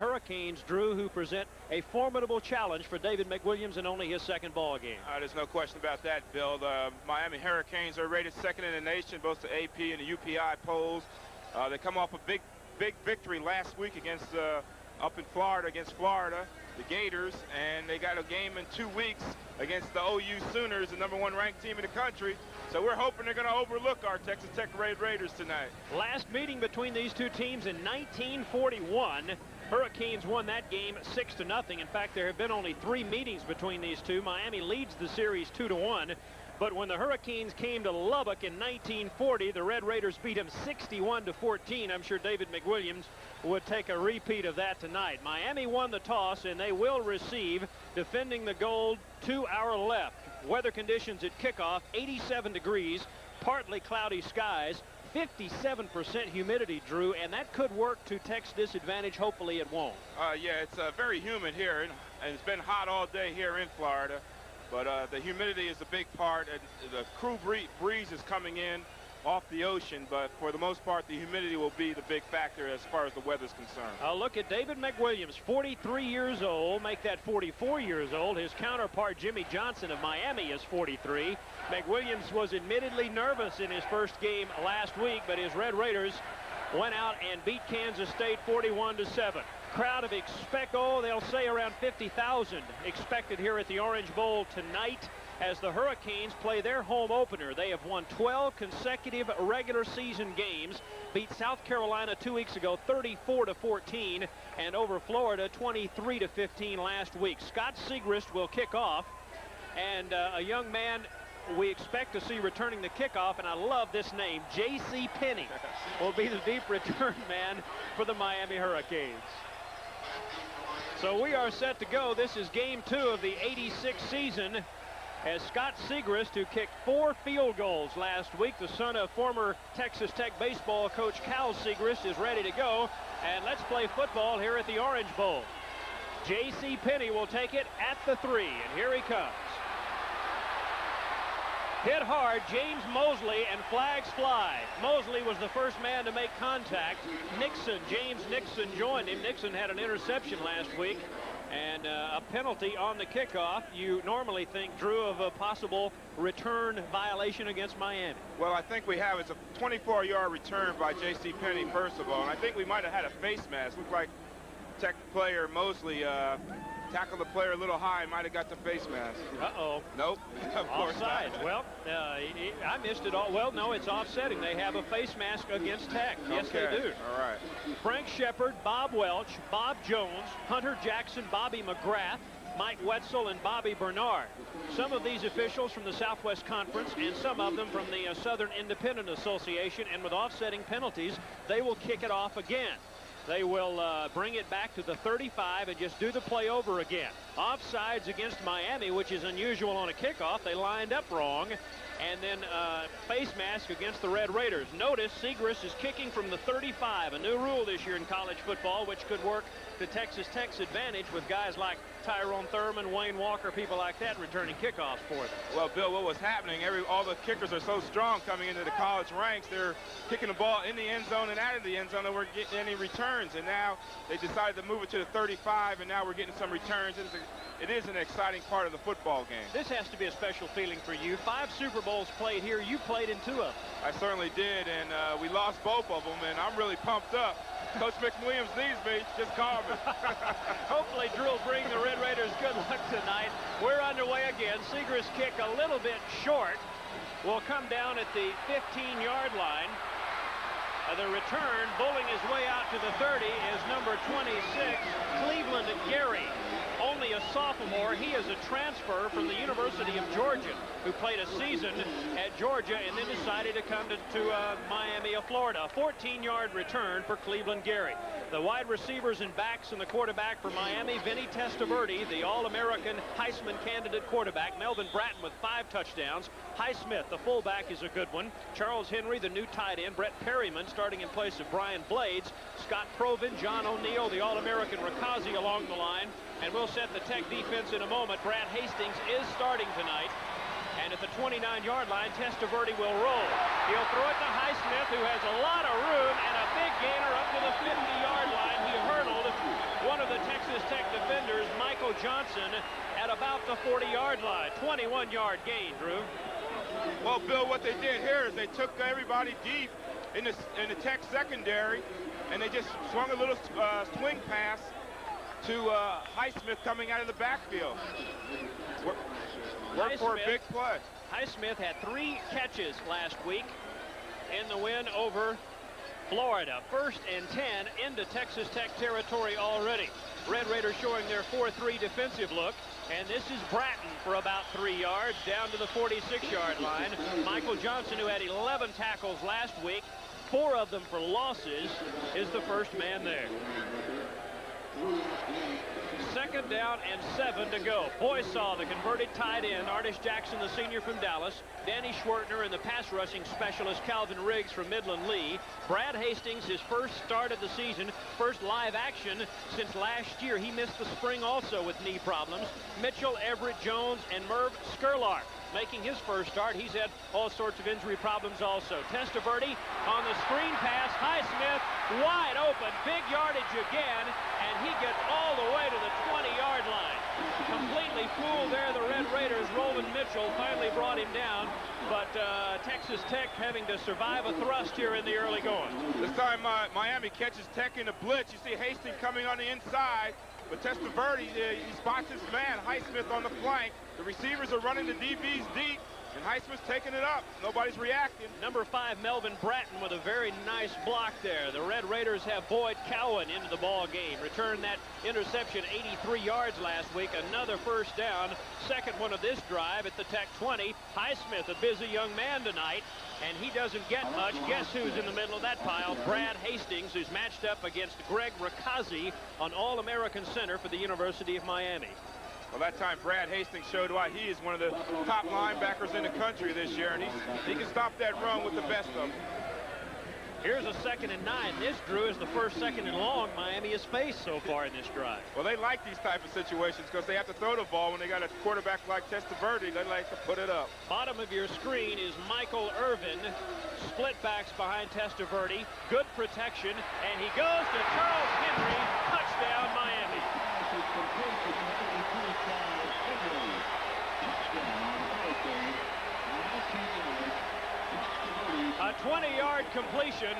Hurricanes, Drew, who present a formidable challenge for David McWilliams in only his second ball game. There's no question about that, Bill. The Miami Hurricanes are rated second in the nation, both the AP and the UPI polls. They come off a big victory last week against up in Florida against Florida, the Gators, and they got a game in 2 weeks against the OU Sooners, the #1 ranked team in the country. So we're hoping they're going to overlook our Texas Tech Raiders tonight. Last meeting between these two teams in 1941. Hurricanes won that game 6-0. In fact, there have been only 3 meetings between these two. Miami leads the series 2-1. But when the Hurricanes came to Lubbock in 1940, the Red Raiders beat them 61-14. I'm sure David McWilliams would take a repeat of that tonight. Miami won the toss, and they will receive, defending the gold, to our left. Weather conditions at kickoff, 87 degrees, partly cloudy skies. 57% humidity, Drew, and that could work to Tech's disadvantage. Hopefully it won't. Yeah, it's very humid here, and it's been hot all day here in Florida. But the humidity is a big part, and the cool breeze is coming in off the ocean, but for the most part, the humidity will be the big factor as far as the weather's concerned. I'll look at David McWilliams, 43 years old, make that 44 years old. His counterpart, Jimmy Johnson of Miami, is 43. McWilliams was admittedly nervous in his first game last week, but his Red Raiders went out and beat Kansas State 41-7. Crowd of they'll say around 50,000 expected here at the Orange Bowl tonight as the Hurricanes play their home opener. They have won 12 consecutive regular season games, beat South Carolina 2 weeks ago 34-14, and over Florida 23-15 last week. Scott Segrist will kick off, and a young man we expect to see returning the kickoff, and I love this name, J.C. Penney, will be the deep return man for the Miami Hurricanes. So we are set to go. This is game 2 of the '86 season, as Scott Segrist, who kicked 4 field goals last week, the son of former Texas Tech baseball coach Cal Segrist, is ready to go. And let's play football here at the Orange Bowl. J.C. Penney will take it at the 3, and here he comes. Hit hard, James Mosley, and flags fly. Mosley was the first man to make contact. James Nixon joined him. Nixon had an interception last week and a penalty on the kickoff. You normally think, Drew, of a possible return violation against Miami. Well, I think we have. It's a 24-yard return by J.C. Penney, first of all. And I think we might have had a face mask. Looked like Tech player Mosley tackled the player a little high, might have got the face mask. Uh-oh. Nope. Offside. Well, I missed it all. Well, no, it's offsetting. They have a face mask against Tech. Yes, okay. They do. All right. Frank Shepard, Bob Welch, Bob Jones, Hunter Jackson, Bobby McGrath, Mike Wetzel, and Bobby Bernard. Some of these officials from the Southwest Conference and some of them from the Southern Independent Association, and with offsetting penalties, they will kick it off again. They will bring it back to the 35 and just do the play over again. Offsides against Miami, which is unusual on a kickoff. They lined up wrong. And then face mask against the Red Raiders. Notice Segrist is kicking from the 35, a new rule this year in college football, which could work to Texas Tech's advantage with guys like Tyrone Thurman, Wayne Walker, people like that returning kickoffs for them. Well, Bill, what was happening, all the kickers are so strong coming into the college ranks. They're kicking the ball in the end zone and out of the end zone, and we're getting any returns. And now they decided to move it to the 35, and now we're getting some returns. It is an exciting part of the football game. This has to be a special feeling for you. 5 Super Bowls played here. You played in 2 of them. I certainly did, and we lost both of them, and I'm really pumped up. Coach McWilliams needs me. Just call me. Hopefully, Drew will bring the Red Raiders good luck tonight. We're underway again. Segrist kick a little bit short. Will come down at the 15-yard line. The return, bowling his way out to the 30, is number 26, Cleveland Gary. Only a sophomore. He is a transfer from the University of Georgia, who played a season at Georgia and then decided to come to Miami of Florida. A 14-yard return for Cleveland Gary. The wide receivers and backs and the quarterback for Miami, Vinny Testaverde, the All-American Heisman candidate quarterback. Melvin Bratton with 5 touchdowns. Highsmith, the fullback, is a good one. Charles Henry, the new tight end. Brett Perryman starting in place of Brian Blades. Scott Provin, John O'Neill, the All-American Rakazi along the line. And we'll set the Tech defense in a moment. Brad Hastings is starting tonight. And at the 29-yard line, Testaverde will roll. He'll throw it to Highsmith, who has a lot of room and a big gainer up to the 50-yard line. He hurdled Michael Johnson at about the 40-yard line. 21-yard gain, Drew. Well, Bill, what they did here is they took everybody deep in the Tech secondary, and they just swung a little swing pass to Highsmith coming out of the backfield. Worked for a big play. Highsmith had 3 catches last week in the win over Florida. 1st and 10 into Texas Tech territory already. Red Raiders showing their 4-3 defensive look. And this is Bratton for about 3 yards down to the 46-yard line. Michael Johnson, who had 11 tackles last week, 4 of them for losses, is the first man there. 2nd down and 7 to go. Boysaw, the converted tight end. Artis Jackson, the senior from Dallas. Danny Schwertner and the pass rushing specialist Calvin Riggs from Midland Lee. Brad Hastings, his first start of the season, first live action since last year. He missed the spring also with knee problems. Mitchell, Everett Jones, and Merv Skurlark making his first start. He's had all sorts of injury problems also. Testaverde on the screen pass. Highsmith wide open. Big yardage again, and he gets all the way to the 20-yard line. Completely fooled there, the Red Raiders. Roland Mitchell finally brought him down, but Texas Tech having to survive a thrust here in the early going. This time Miami catches Tech in a blitz. You see Hastings coming on the inside, but Testaverde, he spots his man, Highsmith, on the flank. The receivers are running the DBs deep, and Highsmith's taking it up. Nobody's reacting. Number 5, Melvin Bratton, with a very nice block there. The Red Raiders have Boyd Cowan into the ball game. Returned that interception 83 yards last week. Another first down. Second one of this drive at the Tech 20. Highsmith, a busy young man tonight, and he doesn't get much. Guess who's in the middle of that pile? Brad Hastings, who's matched up against Greg Rakazi, an All-American center for the University of Miami. Well, that time Brad Hastings showed why he is one of the top linebackers in the country this year, and he can stop that run with the best of them. Here's a 2nd and 9. This, Drew, is the first 2nd and long Miami has faced so far in this drive. Well, they like these type of situations because they have to throw the ball when they got a quarterback like Testaverde. They like to put it up. Bottom of your screen is Michael Irvin. Split backs behind Testaverde. Good protection, and he goes to Charles Henry. Touchdown, Miami. A 20-yard completion.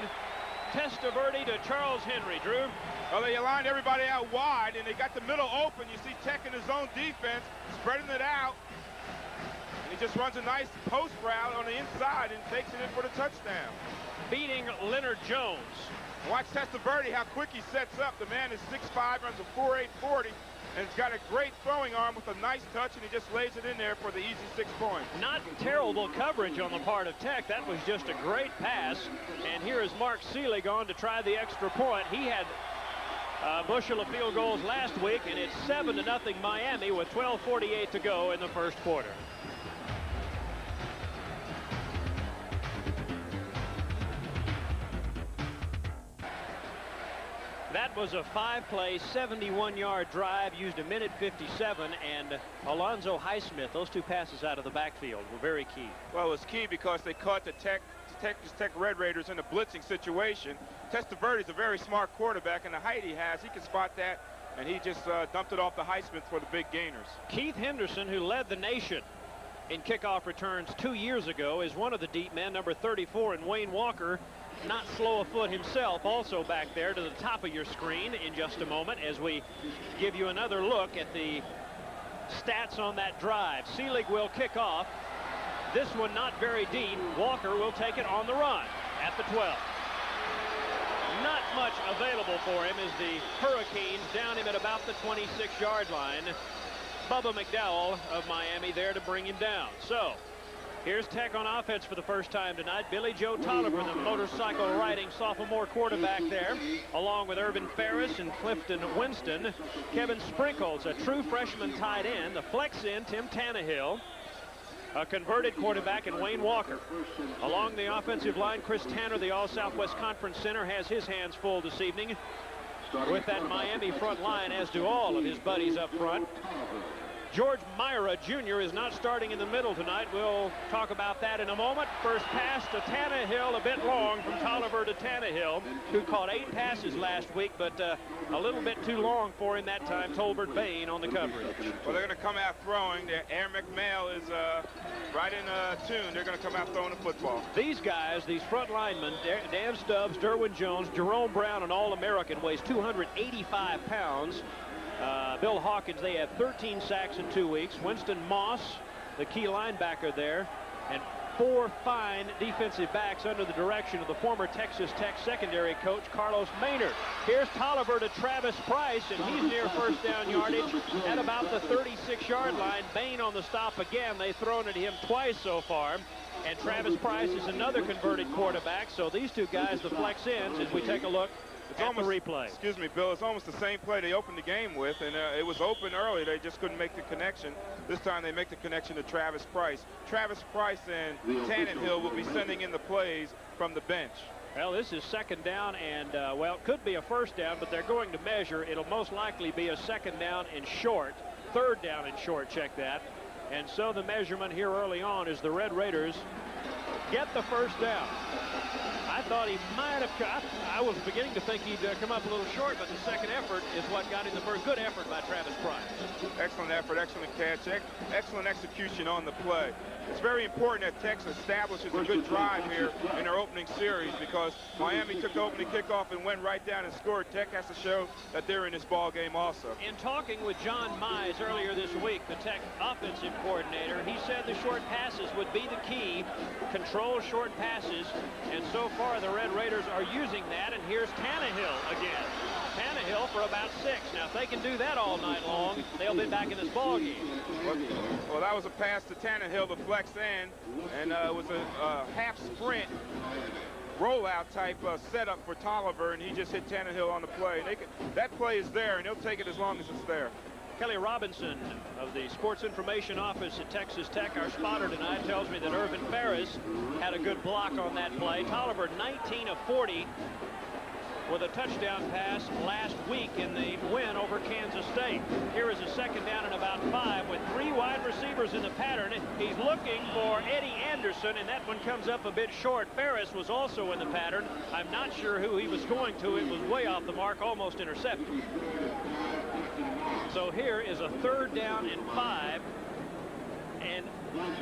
Testaverde to Charles Henry. Drew? Well, they aligned everybody out wide, and they got the middle open. You see Tech in his own defense, spreading it out. And he just runs a nice post route on the inside and takes it in for the touchdown. Beating Leonard Jones. Watch Testaverde, how quick he sets up. The man is 6'5", runs a 4.8 40. And he's got a great throwing arm with a nice touch, and he just lays it in there for the easy 6 points. Not terrible coverage on the part of Tech. That was just a great pass. And here is Mark Seelig on to try the extra point. He had a bushel of field goals last week, and it's 7-0 Miami with 12:48 to go in the first quarter. That was a 5-play, 71-yard drive, used 1:57, and Alonzo Highsmith, those 2 passes out of the backfield were very key. Well, it's key because they caught the Texas Tech Red Raiders in a blitzing situation. Testaverde's a very smart quarterback, and the height he has, he can spot that, and he just dumped it off to Highsmith for the big gainers. Keith Henderson, who led the nation in kickoff returns 2 years ago, is one of the deep men, number 34, and Wayne Walker, not slow of foot himself, also back there to the top of your screen in just a moment as we give you another look at the stats on that drive. Seelig will kick off. This one not very deep. Walker will take it on the run at the 12. Not much available for him as the Hurricanes down him at about the 26-yard line. Bubba McDowell of Miami there to bring him down. So here's Tech on offense for the first time tonight. Billy Joe Tolliver, the motorcycle riding sophomore quarterback there, along with Urban Ferris and Clifton Winston. Kevin Sprinkles, a true freshman tight end. The flex in, Tim Tannehill, a converted quarterback, and Wayne Walker. Along the offensive line, Chris Tanner, the All-Southwest Conference center, has his hands full this evening with that Miami front line, as do all of his buddies up front. George Myra Jr. is not starting in the middle tonight. We'll talk about that in a moment. First pass to Tannehill, a bit long from Tolliver to Tannehill, who caught 8 passes last week, but a little bit too long for him that time. Tolbert Bain on the coverage. Well, they're going to come out throwing. Aaron McMail is right in tune. They're going to come out throwing the football. These guys, these front linemen, Dan Stubbs, Derwin Jones, Jerome Brown, an All-American, weighs 285 pounds. Bill Hawkins, they have 13 sacks in 2 weeks. Winston Moss, the key linebacker there, and 4 fine defensive backs under the direction of the former Texas Tech secondary coach, Carlos Maynard. Here's Tolliver to Travis Price, and he's near first down yardage at about the 36-yard line. Bain on the stop again. They've thrown at him twice so far. And Travis Price is another converted quarterback. So these two guys, the flex ends, as we take a look at the replay. Excuse me, Bill. It's almost the same play they opened the game with, and it was open early. They just couldn't make the connection. This time they make the connection to Travis Price. Travis Price and Tannehill will be sending in the plays from the bench. Well, this is second down, and, well, it could be a first down, but they're going to measure. It'll most likely be a second down and short. Third down and short, check that. And so the measurement here early on is the Red Raiders get the first down. I thought he might have, I was beginning to think he'd come up a little short, but the second effort is what got him the first. Good effort by Travis Price. Excellent effort, excellent catch, excellent execution on the play. It's very important that Texas establishes a good drive here in their opening series, because Miami took the opening kickoff and went right down and scored. Tech has to show that they're in this ball game also. In talking with John Mize earlier this week, the Tech offensive coordinator, he said the short passes would be the key. Control short passes, and so far the Red Raiders are using that. And here's Tannehill again. Tannehill for about 6. Now, if they can do that all night long, they'll be back in this ball game. Well, that was a pass to Tannehill, the flex end, and it was a half sprint rollout type setup for Tolliver, and he just hit Tannehill on the play. That play is there, and he'll take it as long as it's there. Kelly Robinson of the Sports Information Office at Texas Tech, our spotter tonight, tells me that Irvin Ferris had a good block on that play. Tolliver 19 of 40 with a touchdown pass last week in the win over Kansas State. Here is a second down and about 5 with 3 wide receivers in the pattern. He's looking for Eddie Anderson, and that one comes up a bit short. Ferris was also in the pattern. I'm not sure who he was going to. It was way off the mark, almost intercepted. So here is a third down and 5, and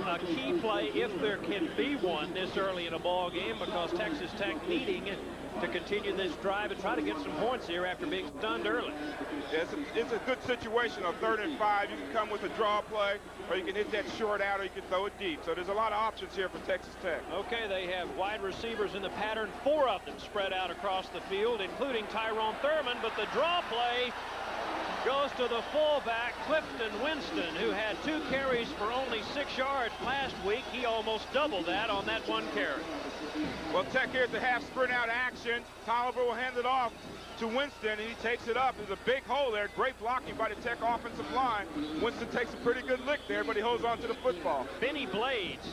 a key play, if there can be one this early in a ball game, because Texas Tech needing to continue this drive and try to get some points here after being stunned early. Yeah, it's a good situation on 3rd and 5. You can come with a draw play, or you can hit that short out, or you can throw it deep. So there's a lot of options here for Texas Tech. Okay, they have wide receivers in the pattern, 4 of them spread out across the field, including Tyrone Thurman, but the draw play goes to the fullback, Clifton Winston, who had 2 carries for only 6 yards last week. He almost doubled that on that 1 carry. Well, Tech here at the half sprint out action. Tolliver will hand it off to Winston, and he takes it up. There's a big hole there. Great blocking by the Tech offensive line. Winston takes a pretty good lick there, but he holds on to the football. Benny Blades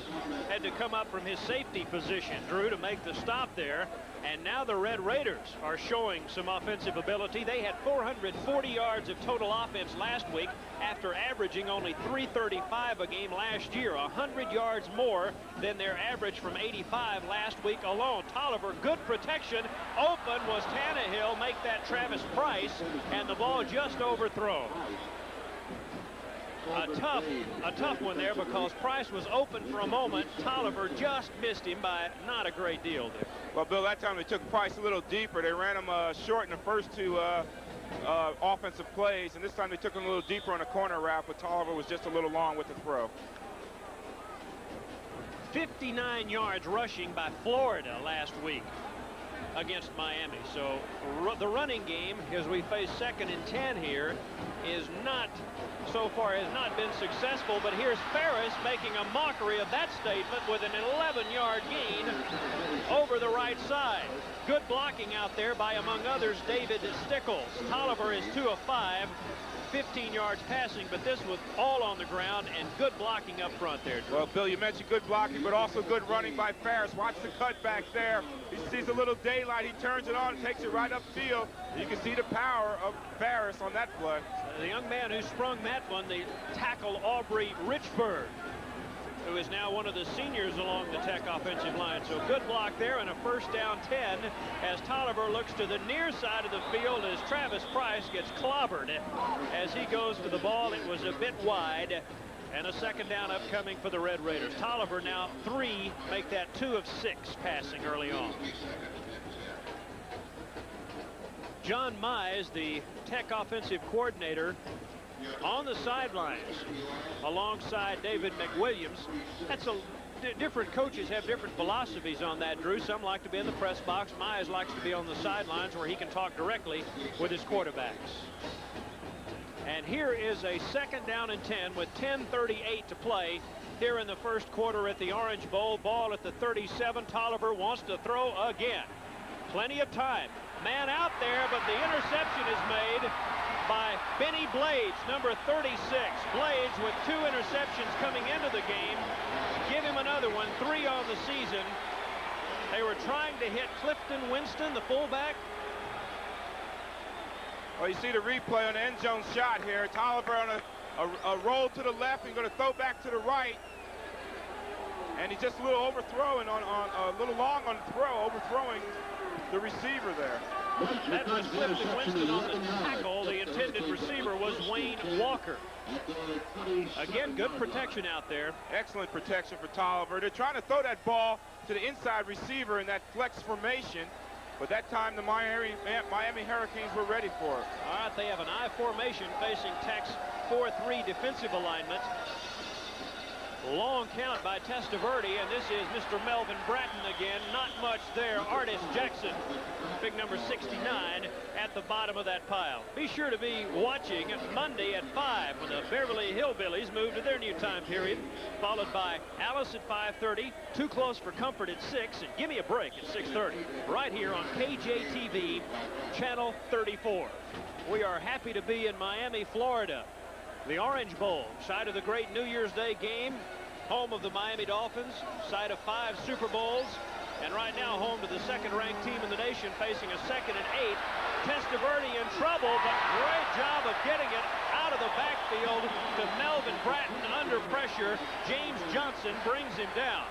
had to come up from his safety position, Drew, to make the stop there. And now the Red Raiders are showing some offensive ability. They had 440 yards of total offense last week after averaging only 335 a game last year, 100 yards more than their average from 85 last week alone. Tolliver, good protection. Open was Tannehill, make that Travis Price, and the ball just overthrown. A tough one there, because Price was open for a moment. Tolliver just missed him by not a great deal there. Well, Bill, that time they took Price a little deeper. They ran him short in the first 2 offensive plays, and this time they took him a little deeper on a corner route, but Tolliver was just a little long with the throw. 59 yards rushing by Florida last week against Miami. So the running game, as we face 2nd and 10 here, is not, so far has not been successful. But here's Ferris making a mockery of that statement with an 11-yard gain over the right side. Good blocking out there by, among others, David Stickles. Tolliver is 2 of 5. 15 yards passing, but this was all on the ground, and good blocking up front there. Well, Bill, you mentioned good blocking, but also good running by Ferris. Watch the cut back there. He sees a little daylight. He turns it on, takes it right upfield, You can see the power of Ferris on that play. The young man who sprung that one, the tackle Aubrey Richburg, who is now one of the seniors along the Tech offensive line. So good block there, and a first down 10 as Tolliver looks to the near side of the field as Travis Price gets clobbered as he goes to the ball. It was a bit wide, and a second down upcoming for the Red Raiders. Tolliver now 3, make that 2 of 6 passing early on. John Mize, the Tech offensive coordinator, on the sidelines alongside David McWilliams. That's a different coaches have different philosophies on that, Drew. Some like to be in the press box. Mize likes to be on the sidelines where he can talk directly with his quarterbacks. And here is a second down and 10 with 10:38 to play here in the first quarter at the Orange Bowl. Ball at the 37. Tolliver wants to throw again. Plenty of time. Man out there, but the interception is made by Benny Blades, number 36. Blades with 2 interceptions coming into the game. Give him another one, 3 on the season. They were trying to hit Clifton Winston, the fullback. Well, you see the replay on the end zone shot here. Tolliver on a roll to the left and going to throw back to the right. And he's just a little overthrowing on a little long on the throw, overthrowing the receiver there. That was Clifton Winston on the tackle. The intended receiver was Wayne Walker. Again, good protection out there. Excellent protection for Tolliver. They're trying to throw that ball to the inside receiver in that flex formation, but that time the Miami Hurricanes were ready for it. All right, they have an I formation facing Tech's 4-3 defensive alignment. Long count by Testaverde, and this is Mr. Melvin Bratton again. Not much there. Artis Jackson, big number 69, at the bottom of that pile. Be sure to be watching Monday at 5 when the Beverly Hillbillies move to their new time period, followed by Alice at 5:30, Too Close for Comfort at 6, and Give Me a Break at 6:30, right here on KJTV, Channel 34. We are happy to be in Miami, Florida. The Orange Bowl, site of the great New Year's Day game, home of the Miami Dolphins, site of 5 Super Bowls, and right now home to the second-ranked team in the nation facing a 2nd and 8. Testaverde in trouble, but great job of getting it out of the backfield to Melvin Bratton under pressure. James Johnson brings him down.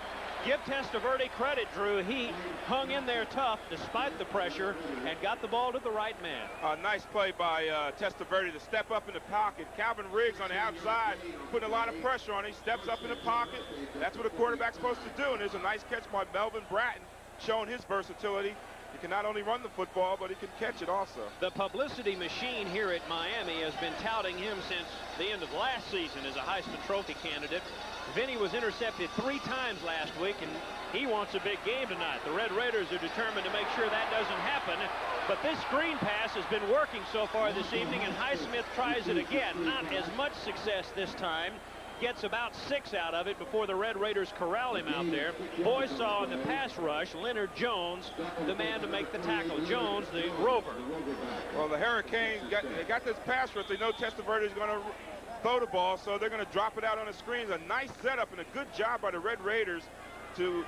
Give Testaverde credit, Drew. He hung in there tough despite the pressure and got the ball to the right man. Nice play by Testaverde to step up in the pocket. Calvin Riggs on the outside putting a lot of pressure on him. He steps up in the pocket. That's what a quarterback's supposed to do. And there's a nice catch by Melvin Bratton showing his versatility. He can not only run the football, but he can catch it also. The publicity machine here at Miami has been touting him since the end of last season as a Heisman Trophy candidate. Vinny was intercepted 3 times last week, and he wants a big game tonight. The Red Raiders are determined to make sure that doesn't happen. But this screen pass has been working so far this evening, and Highsmith tries it again. Not as much success this time. Gets about 6 out of it before the Red Raiders corral him out there. Boys saw in the pass rush Leonard Jones, the man to make the tackle. Jones, the rover. Well, the Hurricanes got this pass rush. They know Testaverde is going to throw the ball, so they're going to drop it out on the screens. A nice setup and a good job by the Red Raiders to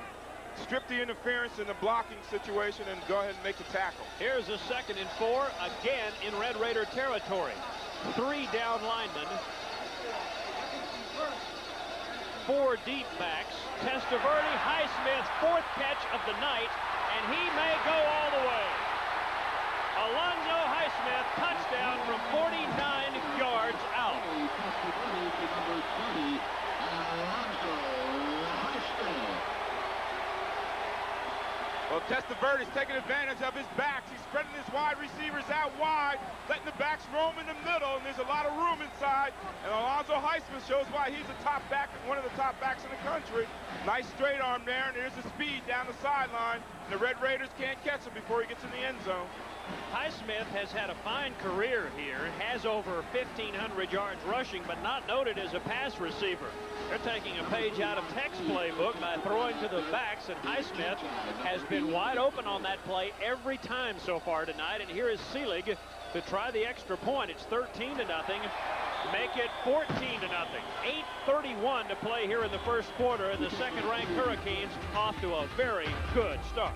strip the interference in the blocking situation and go ahead and make the tackle. Here's a 2nd and 4, again in Red Raider territory. 3 down linemen. 4 deep backs. Testaverde, Highsmith, 4th catch of the night, and he may go all the way. Alonzo Highsmith, touchdown from 49 yards out. Well, Testaverde's taking advantage of his backs. He's spreading his wide receivers out wide, letting the backs roam in the middle, and there's a lot of room inside. And Alonzo Highsmith shows why he's a top back, one of the top backs in the country. Nice straight arm there, and there's the speed down the sideline. The Red Raiders can't catch him before he gets in the end zone. Highsmith has had a fine career here, has over 1,500 yards rushing, but not noted as a pass receiver. They're taking a page out of Tech's playbook by throwing to the backs, and Highsmith has been wide open on that play every time so far tonight. And here is Seelig to try the extra point. It's 13-0. Make it 14-0. 8:31 to play here in the first quarter, and the second-ranked Hurricanes off to a very good start.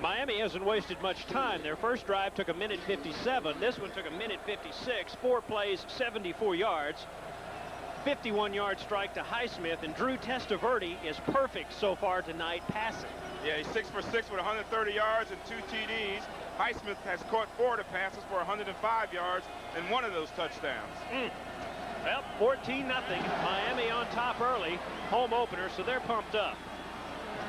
Miami hasn't wasted much time. Their first drive took 1:57. This one took 1:56. 4 plays, 74 yards. 51-yard strike to Highsmith, and Drew Testaverde is perfect so far tonight passing. Yeah, he's 6 for 6 with 130 yards and 2 TDs. Highsmith has caught 4 of the passes for 105 yards and 1 of those touchdowns. Well, 14-0. Miami on top early. Home opener, so they're pumped up.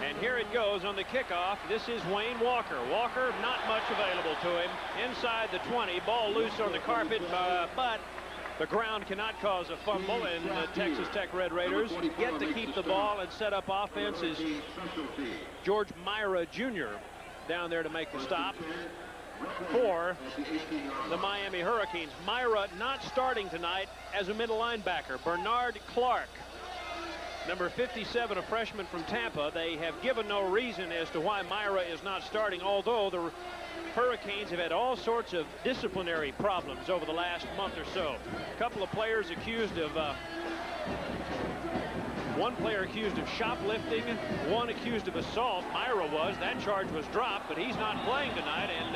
And here it goes on the kickoff. This is Wayne Walker. Walker, not much available to him. Inside the 20, ball loose on the carpet, but the ground cannot cause a fumble, and the Texas Tech Red Raiders get to keep the ball and set up offenses. George Myra Jr. down there to make the stop for the Miami Hurricanes. Myra not starting tonight as a middle linebacker. Bernard Clark, number 57, a freshman from Tampa. They have given no reason as to why Myra is not starting, although the Hurricanes have had all sorts of disciplinary problems over the last month or so. A couple of players accused of one player accused of shoplifting, one accused of assault. Myra was. That charge was dropped, but he's not playing tonight. And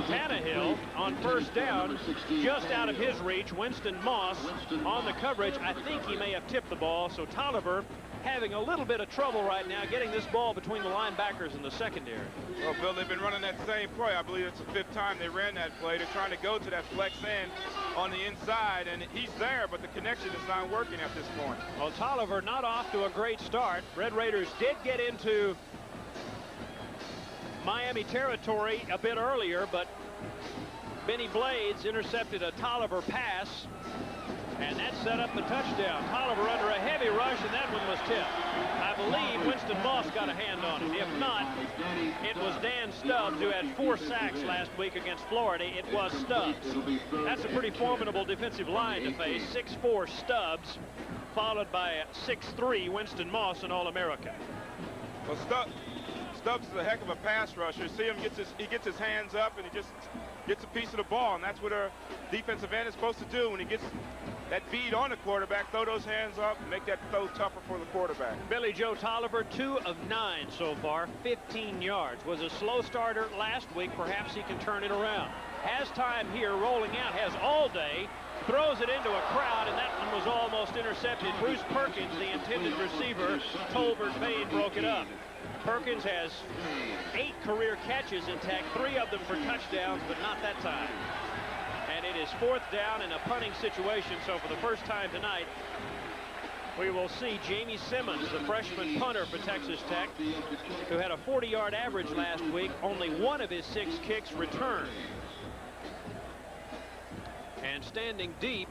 Tannehill on first down, just out of his reach. Winston Moss on the coverage. I think he may have tipped the ball. So Tolliver having a little bit of trouble right now getting this ball between the linebackers and the secondary. Well, Bill, they've been running that same play. I believe it's the 5th time they ran that play. They're trying to go to that flex end on the inside, and he's there, but the connection is not working at this point. Well, Tolliver not off to a great start. Red Raiders did get into Miami territory a bit earlier, but Benny Blades intercepted a Tolliver pass, and that set up the touchdown. Tolliver under a heavy rush, and that one was tipped. I believe Winston Moss got a hand on it. If not, it was Dan Stubbs, who had 4 sacks last week against Florida. It was Stubbs. That's a pretty formidable defensive line to face. 6'4" Stubbs, followed by 6'3" Winston Moss, an All-American. Well, Stubbs is a heck of a pass rusher. See him, he gets his hands up, and he just gets a piece of the ball, and that's what our defensive end is supposed to do. When he gets that bead on the quarterback, throw those hands up and make that throw tougher for the quarterback. Billy Joe Tolliver, 2 of 9 so far, 15 yards. Was a slow starter last week. Perhaps he can turn it around. Has time here, rolling out, has all day, throws it into a crowd, and that one was almost intercepted. Bruce Perkins, the intended receiver, Tolbert Payne broke it up. Perkins has 8 career catches in Tech, 3 of them for touchdowns, but not that time. And it is 4th down in a punting situation, so for the first time tonight, we will see Jamie Simmons, the freshman punter for Texas Tech, who had a 40-yard average last week. Only 1 of his 6 kicks returned. And standing deep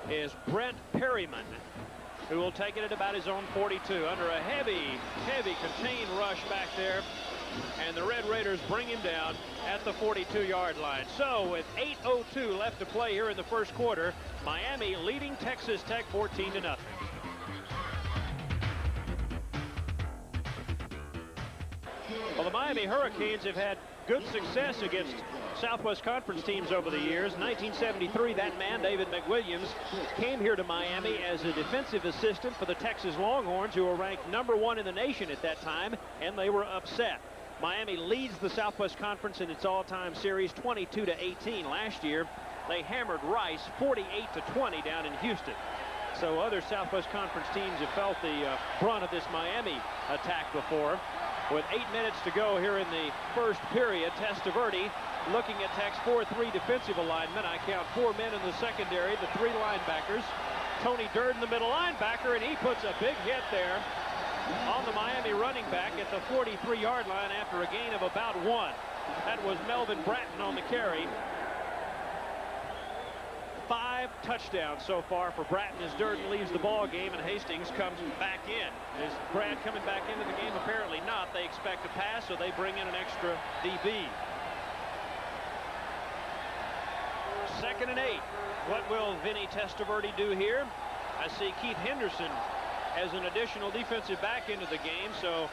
is Brent Perryman, who will take it at about his own 42. Under a heavy contained rush back there. And the Red Raiders bring him down at the 42-yard line. So with 8:02 left to play here in the first quarter, Miami leading Texas Tech 14-0. Well, the Miami Hurricanes have had good success against Southwest Conference teams over the years. 1973, that man, David McWilliams, came here to Miami as a defensive assistant for the Texas Longhorns, who were ranked #1 in the nation at that time, and they were upset. Miami leads the Southwest Conference in its all-time series 22-18 last year. They hammered Rice 48-20 down in Houston. So other Southwest Conference teams have felt the brunt of this Miami attack before. With 8 minutes to go here in the first period, Testaverde looking at Tech's 4-3 defensive alignment. I count 4 men in the secondary, the 3 linebackers. Tony Durden, the middle linebacker, and he puts a big hit there on the Miami running back at the 43-yard line after a gain of about 1. That was Melvin Bratton on the carry. 5 touchdowns so far for Bratton as Durden leaves the ball game and Hastings comes back in. Is Brad coming back into the game? Apparently not. They expect a pass, so they bring in an extra DB. 2nd and 8. What will Vinny Testaverde do here? I see Keith Henderson as an additional defensive back into the game, so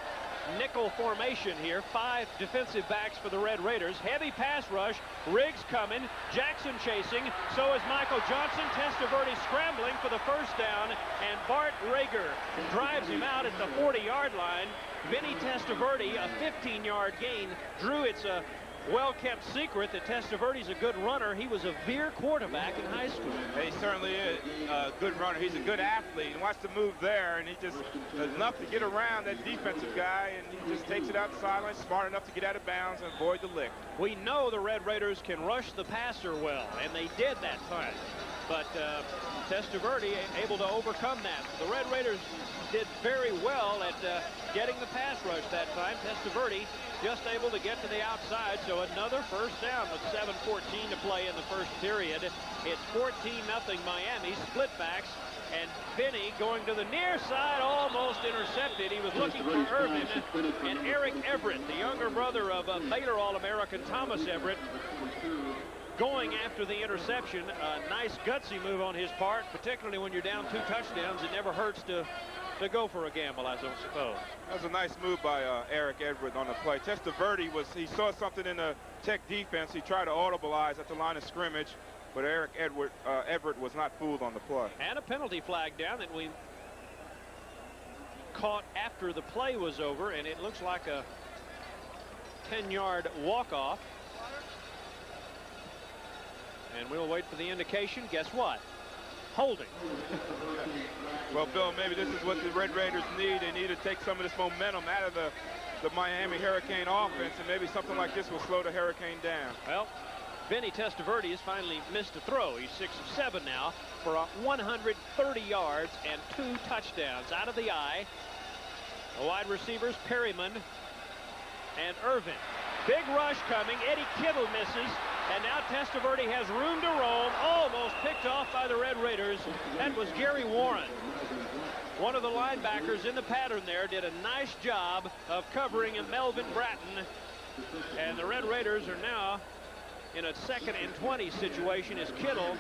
nickel formation here. 5 defensive backs for the Red Raiders. Heavy pass rush. Riggs coming. Jackson chasing. So is Michael Johnson. Testaverde scrambling for the first down. And Bart Rager drives him out at the 40-yard line. Vinny Testaverde, a 15-yard gain. Drew, it's a well-kept secret that Testaverde's a good runner. He was a Veer quarterback in high school. He certainly is a good runner. He's a good athlete. He wants to move there, and he just does enough to get around that defensive guy, and he just takes it out the sideline, smart enough to get out of bounds and avoid the lick. We know the Red Raiders can rush the passer well, and they did that time. But Testaverde able to overcome that. The Red Raiders did very well at getting the pass rush that time. Testaverde just able to get to the outside, so another first down with 7:14 to play in the first period. It's 14-0 Miami, split backs, and Vinny going to the near side, almost intercepted. He was looking for Irvin, and Eric Everett, the younger brother of Baylor All-American Thomas Everett, going after the interception. A nice gutsy move on his part, particularly when you're down 2 touchdowns. It never hurts to go for a gamble, I don't suppose. That was a nice move by Eric Everett on the play. Testaverde he saw something in the Tech defense. He tried to audibilize at the line of scrimmage, but Eric Everett was not fooled on the play. And a penalty flag down that we caught after the play was over, and it looks like a 10-yard walk-off. And we'll wait for the indication. Guess what? Holding. Well, Bill, maybe this is what the Red Raiders need. They need to take some of this momentum out of the Miami Hurricane offense, and maybe something like this will slow the Hurricane down. Well, Vinny Testaverde has finally missed a throw. He's 6 of 7 now for 130 yards and 2 touchdowns. Out of the eye, the wide receivers Perryman and Irvin. Big rush coming. Eddie Kittle misses. And now Testaverde has room to roam. Almost picked off by the Red Raiders. That was Gary Warren. One of the linebackers in the pattern there did a nice job of covering Melvin Bratton. And the Red Raiders are now in a 2nd and 20 situation as Kittle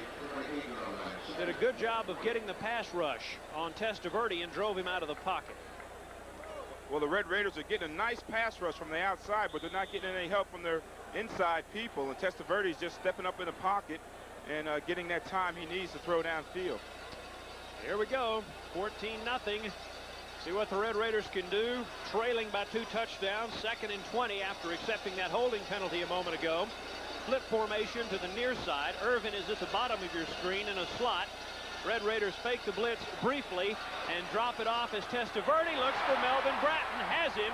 did a good job of getting the pass rush on Testaverde and drove him out of the pocket. Well, the Red Raiders are getting a nice pass rush from the outside, but they're not getting any help from their inside people, and Testaverde is just stepping up in the pocket and getting that time he needs to throw downfield. Here we go, 14-0. See what the Red Raiders can do. Trailing by 2 touchdowns, 2nd and 20 after accepting that holding penalty a moment ago. Split formation to the near side. Irvin is at the bottom of your screen in a slot. Red Raiders fake the blitz briefly and drop it off as Testaverde looks for Melvin Bratton. Has him.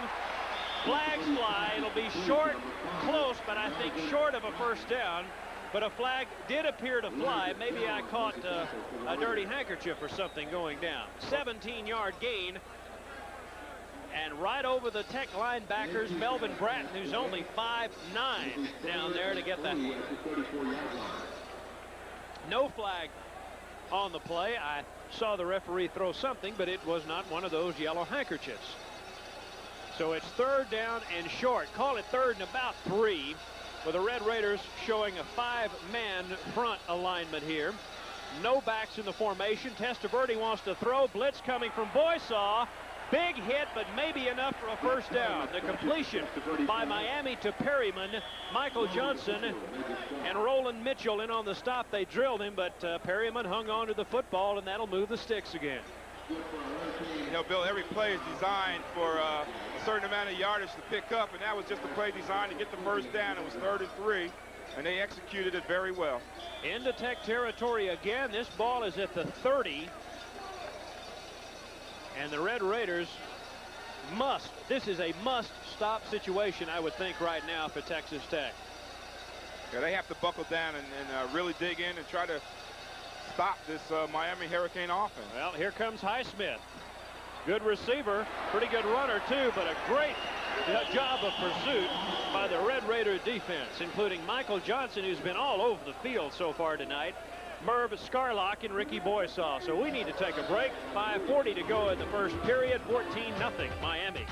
Flags fly. It'll be short, close, but I think short of a first down. But a flag did appear to fly. Maybe I caught a dirty handkerchief or something going down. 17-yard gain. And right over the Tech linebackers, Melvin Bratton, who's only 5'9", down there to get that one. No flag on the play. I saw the referee throw something, but it was not one of those yellow handkerchiefs. So it's 3rd down and short. Call it 3rd and about 3, with the Red Raiders showing a 5-man front alignment here. No backs in the formation. Testaverde wants to throw. Blitz coming from Boysaw. Big hit, but maybe enough for a first down. The completion by Miami to Perryman, Michael Johnson, and Roland Mitchell in on the stop. They drilled him, but Perryman hung on to the football, and that'll move the sticks again. You know, Bill, every play is designed for a certain amount of yardage to pick up, and that was just a play designed to get the first down. It was 3rd and 3, and they executed it very well. Into Tech territory again. This ball is at the 30. And the Red Raiders this is a must-stop situation, I would think, right now for Texas Tech. Yeah, they have to buckle down and really dig in and try to stop this Miami Hurricane offense. Well, here comes Highsmith. Good receiver, pretty good runner, too, but a great job of pursuit by the Red Raider defense, including Michael Johnson, who's been all over the field so far tonight, Merv Scarlock, and Ricky Boysaw. So we need to take a break. 5:40 to go in the first period. 14-0 Miami.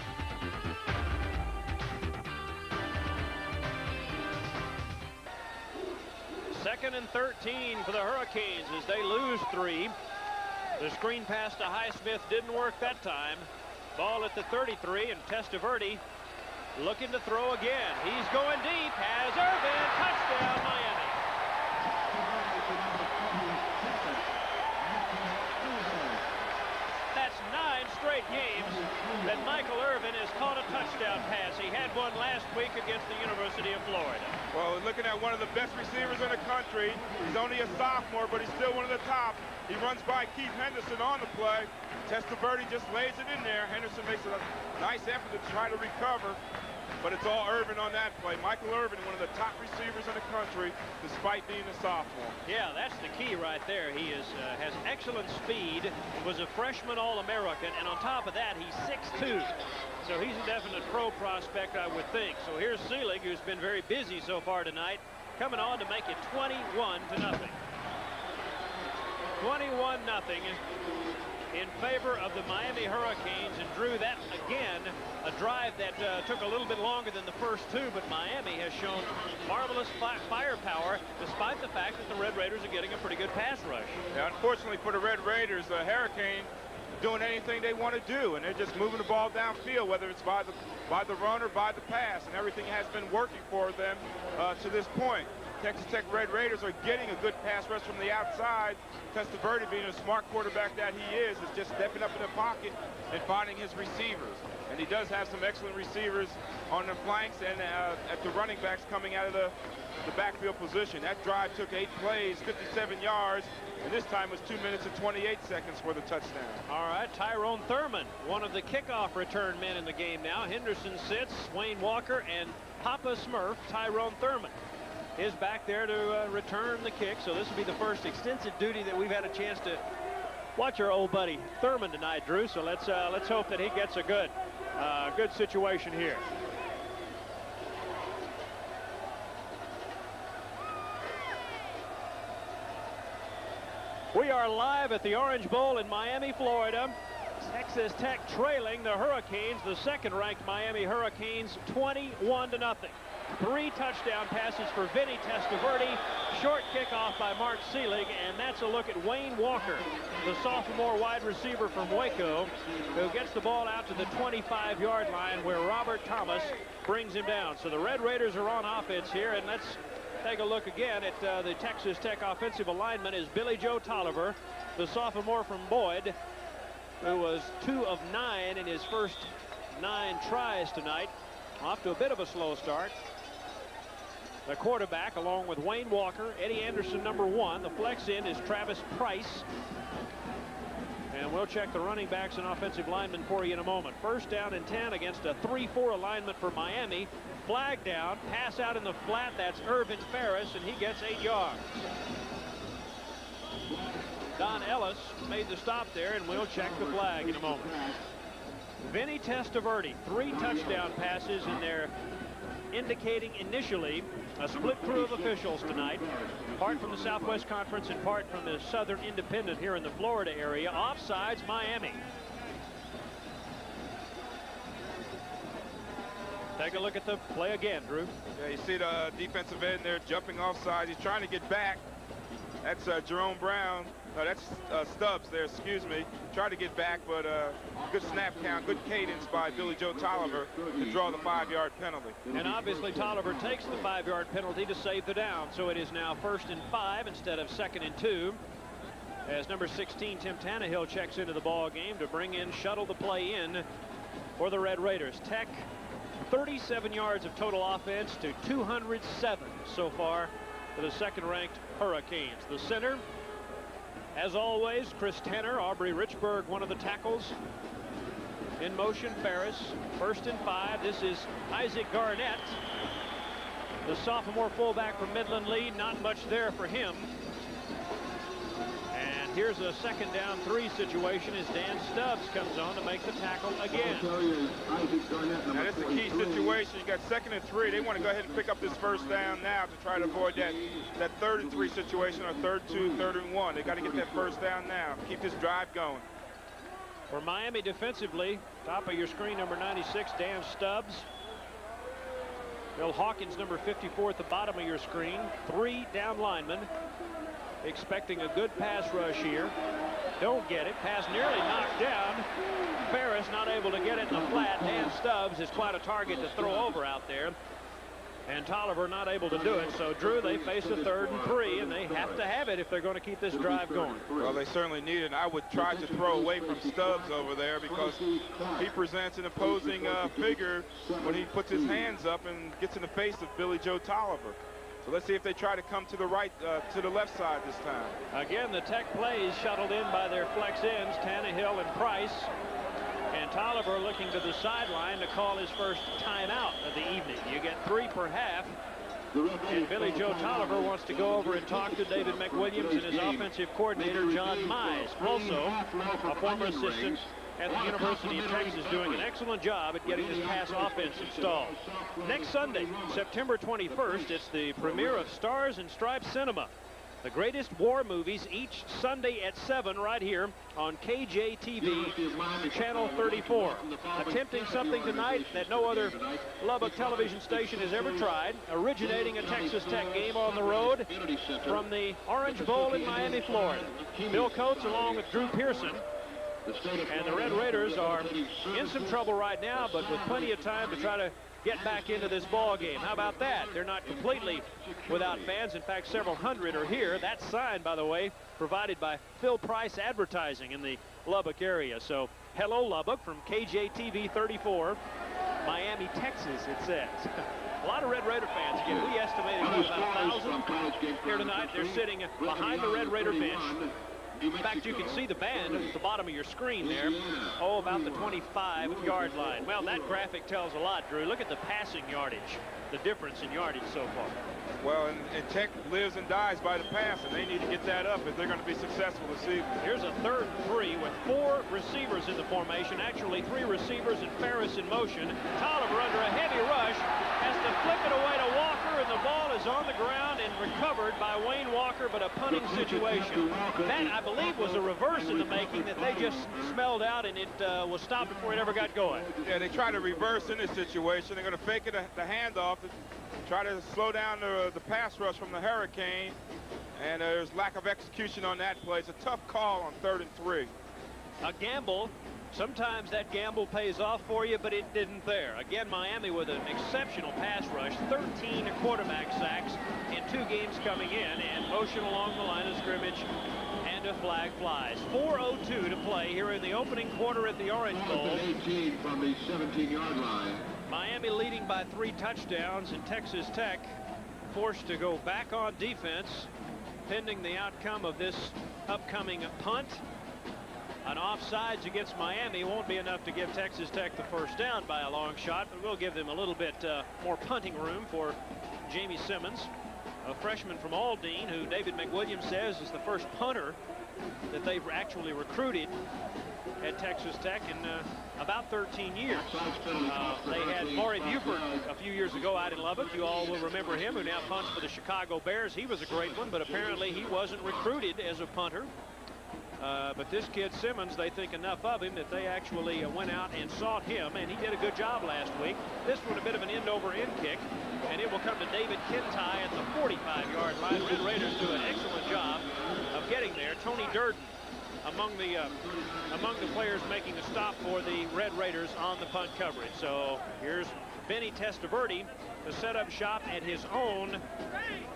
Second and 13 for the Hurricanes as they lose 3. The screen pass to Highsmith didn't work that time. Ball at the 33, and Testaverde looking to throw again. He's going deep. Has Irvin. Touchdown, Miami. That's 9 straight games that Michael Irvin has caught a touchdown pass. He had one last week against the University of Florida. Well, looking at one of the best receivers in the country. He's only a sophomore, but he's still one of the top. He runs by Keith Henderson on the play. Testaverde just lays it in there. Henderson makes a nice effort to try to recover, but it's all Irvin on that play. Michael Irvin, one of the top receivers in the country, despite being a sophomore. Yeah, that's the key right there. He has excellent speed, was a freshman All-American, and on top of that, he's 6'2". So he's a definite pro prospect, I would think. So here's Seelig, who's been very busy so far tonight, coming on to make it 21-0. 21-0 in favor of the Miami Hurricanes. And Drew, that again a drive that took a little bit longer than the first two, but Miami has shown marvelous firepower despite the fact that the Red Raiders are getting a pretty good pass rush. Yeah, unfortunately for the Red Raiders, the Hurricane doing anything they want to do, and they're just moving the ball downfield, whether it's by the run or by the pass, and everything has been working for them to this point. Texas Tech Red Raiders are getting a good pass rush from the outside. Testaverde, being a smart quarterback that he is just stepping up in the pocket and finding his receivers. And he does have some excellent receivers on the flanks and at the running backs coming out of the backfield position. That drive took 8 plays, 57 yards, and this time was 2 minutes and 28 seconds for the touchdown. All right, Tyrone Thurman, one of the kickoff return men in the game now. Henderson sits, Wayne Walker, and Papa Smurf, Tyrone Thurman, is back there to return the kick. So this will be the first extensive duty that we've had a chance to watch our old buddy Thurman tonight, Drew. So let's hope that he gets a good situation here. We are live at the Orange Bowl in Miami, Florida. Texas Tech trailing the Hurricanes, the second-ranked Miami Hurricanes, 21-0. 3 touchdown passes for Vinny Testaverde. Short kickoff by Mark Seelig, and that's a look at Wayne Walker, the sophomore wide receiver from Waco, who gets the ball out to the 25-yard line where Robert Thomas brings him down. So the Red Raiders are on offense here, and let's take a look again at the Texas Tech offensive alignment is Billy Joe Tolliver, the sophomore from Boyd, who was 2 of 9 in his first 9 tries tonight. Off to a bit of a slow start. The quarterback, along with Wayne Walker, Eddie Anderson, number 1. The flex in is Travis Price. And we'll check the running backs and offensive linemen for you in a moment. First down and 10 against a 3-4 alignment for Miami. Flag down, pass out in the flat. That's Irvin Ferris, and he gets 8 yards. Don Ellis made the stop there, and we'll check the flag in a moment. Vinny Testaverde, 3 touchdown passes in there, indicating initially a split crew of officials tonight, part from the Southwest Conference and part from the Southern Independent here in the Florida area. Offsides, Miami. Take a look at the play again, Drew. Yeah, you see the defensive end there jumping offside. He's trying to get back. That's Jerome Brown. No, that's Stubbs there, excuse me. Tried to get back, but good snap count, good cadence by Billy Joe Tolliver to draw the 5-yard penalty. And obviously Tolliver takes the 5-yard penalty to save the down. So it is now 1st and 5 instead of 2nd and 2. As number 16, Tim Tannehill, checks into the ball game to bring in, shuttle the play in for the Red Raiders. Tech, 37 yards of total offense to 207 so far for the second-ranked Hurricanes. The center, as always, Chris Tanner. Aubrey Richburg, one of the tackles. In motion, Ferris. 1st and 5. This is Isaac Garnett, the sophomore fullback from Midland Lee. Not much there for him. And here's a 2nd down 3 situation as Dan Stubbs comes on to make the tackle again. Now, that's a key situation. You got 2nd and 3. They want to go ahead and pick up this 1st down now to try to avoid that 3rd and 3 situation, or 3rd 2, 3rd and 1. They got to get that 1st down now. Keep this drive going. For Miami defensively, top of your screen, number 96, Dan Stubbs. Bill Hawkins, number 54, at the bottom of your screen. 3 down linemen. Expecting a good pass rush here. don't get it. Pass nearly knocked down. Ferris not able to get it in the flat. Dan Stubbs is quite a target to throw over out there. And Tolliver not able to do it. So, Drew, they face a 3rd and 3, and they have to have it if they're going to keep this drive going. Well, they certainly need it. And I would try to throw away from Stubbs over there because he presents an opposing figure when he puts his hands up and gets in the face of Billy Joe Tolliver. So let's see if they try to come to the right, to the left side this time. Again, the Tech plays shuttled in by their flex ends, Tannehill and Price. And Tolliver looking to the sideline to call his first timeout of the evening. You get 3 per half. And Billy Joe Tolliver wants to go over and talk to David McWilliams and his offensive coordinator, John Mize, also a former assistant at the University of Texas, doing an excellent job at getting this pass offense installed. Next Sunday, September 21st, it's the premiere of Stars and Stripes Cinema. The greatest war movies each Sunday at 7 right here on KJTV, Channel 34. Attempting something tonight that no other Lubbock television station has ever tried, originating a Texas Tech game on the road from the Orange Bowl in Miami, Florida. Bill Coates along with Drew Pearson. And the Red Raiders are in some trouble right now, but with plenty of time to try to get back into this ball game. How about that? They're not completely without fans. In fact, several hundred are here. That sign, by the way, provided by Phil Price Advertising in the Lubbock area. So, hello, Lubbock, from KJTV 34, Miami, Texas, it says. A lot of Red Raider fans. Again, we estimated about 1,000 here tonight. They're sitting behind the Red Raider bench. In fact, you can see the band at the bottom of your screen there. Oh, about the 25-yard line. Well, that graphic tells a lot, Drew. Look at the passing yardage, the difference in yardage so far. Well, and Tech lives and dies by the pass, and they need to get that up if they're going to be successful this evening. Here's a 3rd and 3 with 4 receivers in the formation. Actually, 3 receivers and Ferris in motion. Tolliver under a heavy rush has to flip it away to Walker, and the ball is on the ground and recovered by Wayne Walker, but a punting situation. That, I believe, was a reverse in the making that they just smelled out, and it was stopped before it ever got going. Yeah, they try to reverse in this situation. They're going to fake it, the handoff, to try to slow down the pass rush from the Hurricane, and there's lack of execution on that play. It's a tough call on 3rd and 3. A gamble. Sometimes that gamble pays off for you, but it didn't there. Again, Miami with an exceptional pass rush, 13 quarterback sacks in 2 games coming in, and motion along the line of scrimmage, and a flag flies. 4:02 to play here in the opening quarter at the Orange Bowl. 18 from the 17-yard line. Miami leading by 3 touchdowns, and Texas Tech forced to go back on defense, pending the outcome of this upcoming punt. An offsides against Miami won't be enough to give Texas Tech the first down by a long shot, but we'll give them a little bit more punting room for Jamie Simmons, a freshman from Aldine, who David McWilliams says is the first punter that they've actually recruited at Texas Tech in about 13 years. They had Maury Buford a few years ago out in Lubbock. You all will remember him, who now punts for the Chicago Bears. He was a great one, but apparently he wasn't recruited as a punter. But this kid Simmons, they think enough of him that they actually went out and sought him, and he did a good job last week. This one a bit of an end-over-end kick, and it will come to David Kintai at the 45-yard line. Red Raiders do an excellent job of getting there. Tony Durden among the players making the stop for the Red Raiders on the punt coverage. So here's Benny Testaverde to set up shop at his own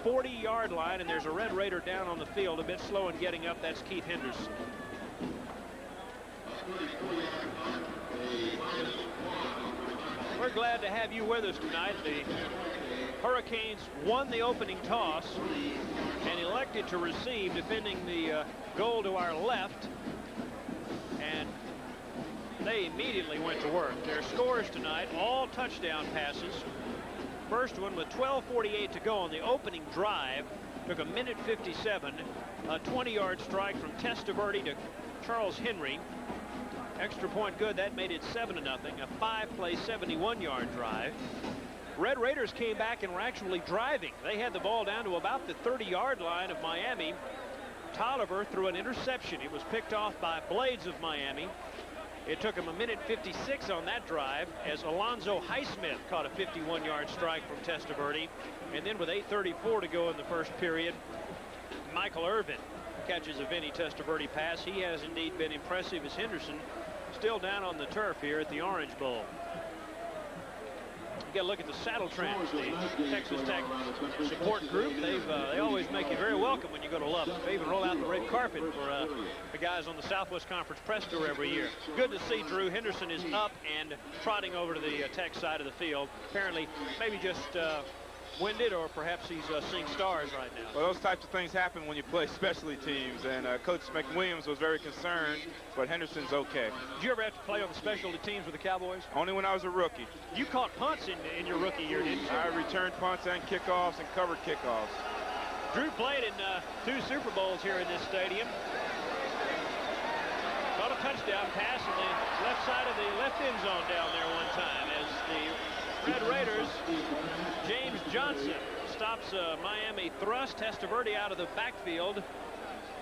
40-yard line, and there's a Red Raider down on the field, a bit slow in getting up. That's Keith Henderson. We're glad to have you with us tonight. The Hurricanes won the opening toss and elected to receive, defending the goal to our left, and they immediately went to work. Their scores tonight, all touchdown passes. First one with 12:48 to go on the opening drive. Took a minute 57. A 20-yard strike from Testaverde to Charles Henry. Extra point good. That made it 7-0. A 5-play 71-yard drive. Red Raiders came back and were actually driving. They had the ball down to about the 30-yard line of Miami. Tolliver threw an interception. It was picked off by Blades of Miami. It took him a minute 56 on that drive as Alonzo Highsmith caught a 51-yard strike from Testaverde. And then with 8:34 to go in the first period, Michael Irvin catches a Vinny Testaverde pass. He has indeed been impressive as Henderson still down on the turf here at the Orange Bowl. You got to look at the Saddle Trends, the Texas Tech support group. They always make you very welcome when you go to Lubbock. They even roll out the red carpet for the guys on the Southwest Conference press tour every year. Good to see Drew. Henderson is up and trotting over to the Tech side of the field. Apparently, maybe just winded, or perhaps he's seeing stars right now. Well, those types of things happen when you play specialty teams, and Coach McWilliams was very concerned, but Henderson's okay. Did you ever have to play on the specialty teams with the Cowboys? Only when I was a rookie. You caught punts in your rookie year, didn't you? I returned punts and kickoffs and covered kickoffs. Drew played in 2 Super Bowls here in this stadium. Caught a touchdown pass in the left side of the left end zone down there one time as the Red Raiders, James Johnson stops a Miami thrust. Testaverde out of the backfield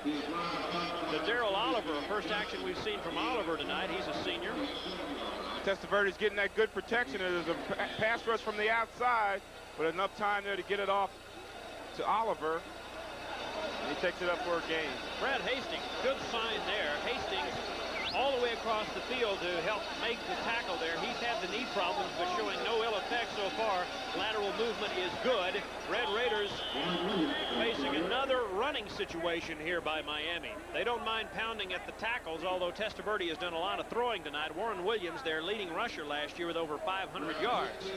to Darrell Oliver. First action we've seen from Oliver tonight. He's a senior. Testaverde's getting that good protection. There's a pass rush from the outside, but enough time there to get it off to Oliver. He takes it up for a gain. Brad Hastings, good sign there. Hastings all the way across the field to help make the tackle there. He's had the knee problems, but showing no ill effect so far. Lateral movement is good. Red Raiders facing another running situation here by Miami. They don't mind pounding at the tackles, although Testaverde has done a lot of throwing tonight. Warren Williams, their leading rusher last year with over 500 yards.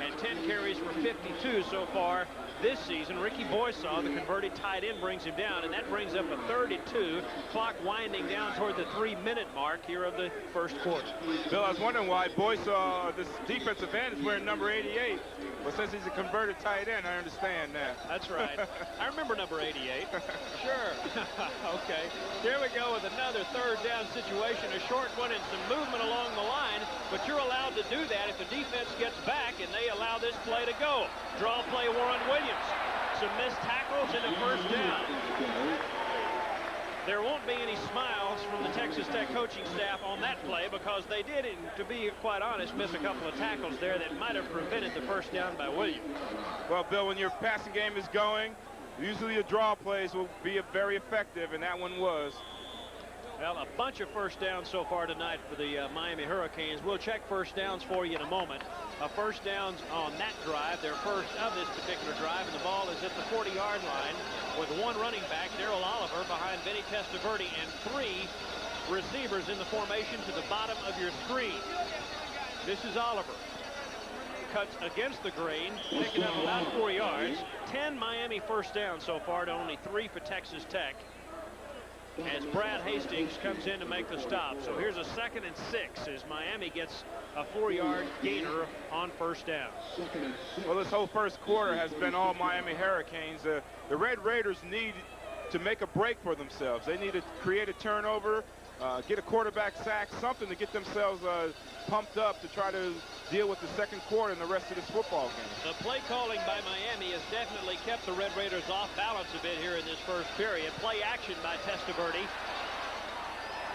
And 10 carries for 52 so far this season. Ricky Boysaw, the converted tight end, brings him down, and that brings up a 32. Clock winding down toward the 3-minute mark here of the first quarter. Bill, I was wondering why Boysaw, this defensive end, is wearing number 88. But since he's a converted tight end, I understand that. That's right. I remember number 88. Sure. Okay. Here we go with another third down situation. A short one and some movement along the line, but you're allowed to do that if the defense gets back and they allow this play to go. Draw play, Warren Williams. Some missed tackles and a first down. There won't be any smiles from the Texas Tech coaching staff on that play because they did, to be quite honest, miss a couple of tackles there that might have prevented the first down by Williams. Well, Bill, when your passing game is going, usually the draw plays will be very effective, and that one was. Well, a bunch of first downs so far tonight for the Miami Hurricanes. We'll check first downs for you in a moment. First downs on that drive, their first of this particular drive, and the ball is at the 40-yard line with one running back, Darrell Oliver, behind Vinny Testaverde, and 3 receivers in the formation to the bottom of your screen. This is Oliver. Cuts against the grain, picking up about 4 yards. 10 Miami first downs so far to only 3 for Texas Tech, as Brad Hastings comes in to make the stop. So here's a 2nd and 6 as Miami gets a 4-yard gainer on first down. Well, this whole first quarter has been all Miami Hurricanes. The Red Raiders need to make a break for themselves. They need to create a turnover, get a quarterback sack, something to get themselves pumped up to try to deal with the second quarter and the rest of this football game. The play calling by Miami has definitely kept the Red Raiders off balance a bit here in this first period. Play action by Testaverde.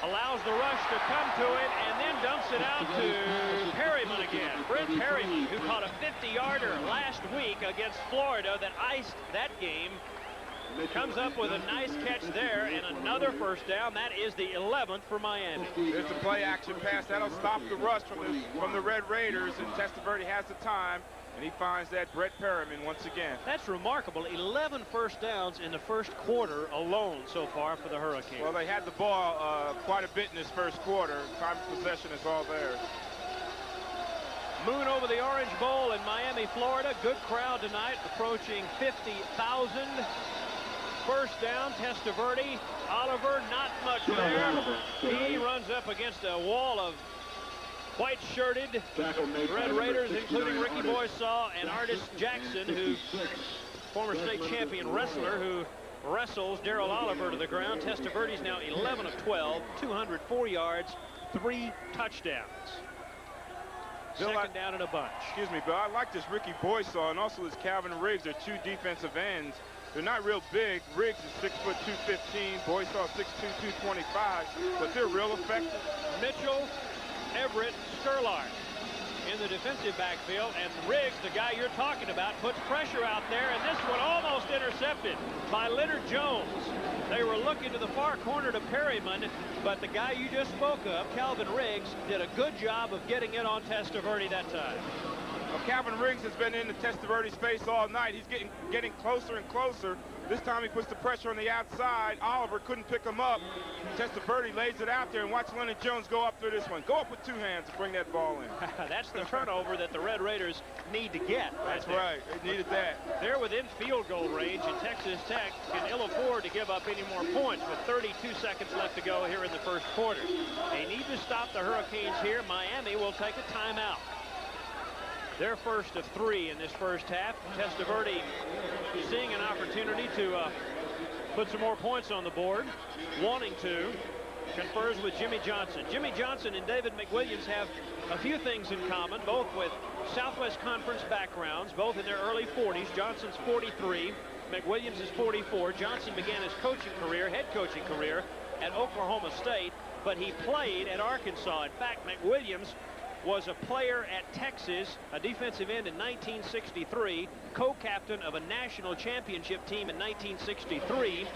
Allows the rush to come to it and then dumps it out to Perryman again. Brent Perryman, who caught a 50-yarder last week against Florida that iced that game, comes up with a nice catch there and another first down. That is the 11th for Miami. There's a play action pass. That'll stop the rush from the Red Raiders, and Testaverde has the time, and he finds that Brett Perryman once again. That's remarkable. 11 first downs in the first quarter alone so far for the Hurricanes. Well, they had the ball quite a bit in this first quarter. Time of possession is all there. Moon over the Orange Bowl in Miami, Florida. Good crowd tonight, approaching 50,000. First down, Testaverde. Oliver, not much there. He runs up against a wall of white-shirted Red Raiders, including Ricky Boysaw and Artis Jackson, who former state champion wrestler, who wrestles Darrell Oliver to the ground. Testaverde's now 11 of 12, 204 yards, 3 touchdowns. Second down and a bunch. Excuse me, Bill. I like this Ricky Boysaw and also this Calvin Riggs. They're 2 defensive ends. They're not real big. Riggs is 6'2", 215. Boysaw 6'2", 225. But they're real effective. Mitchell, Everett, Skurlark. in the defensive backfield, and Riggs, the guy you're talking about, puts pressure out there, and this one almost intercepted by Leonard Jones. They were looking to the far corner to Perryman, but the guy you just spoke of, Calvin Riggs, did a good job of getting it on Testaverde that time. Well, Calvin Riggs has been in the Testaverde space all night. He's getting closer and closer. This time he puts the pressure on the outside. Oliver couldn't pick him up. Testaverde lays it out there, and watch Leonard Jones go up through this one. Go up with two hands to bring that ball in. That's the turnover that the Red Raiders need to get. That's right. They needed that. They're within field goal range, and Texas Tech can ill afford to give up any more points with 32 seconds left to go here in the first quarter. They need to stop the Hurricanes here. Miami will take a timeout. Their first of 3 in this first half. Testaverde seeing an opportunity to put some more points on the board, wanting to, confers with Jimmy Johnson. Jimmy Johnson and David McWilliams have a few things in common, both with Southwest Conference backgrounds, both in their early 40s. Johnson's 43, McWilliams is 44. Johnson began his coaching career, head coaching career, at Oklahoma State, but he played at Arkansas. In fact, McWilliams was a player at Texas, a defensive end in 1963, co-captain of a national championship team in 1963.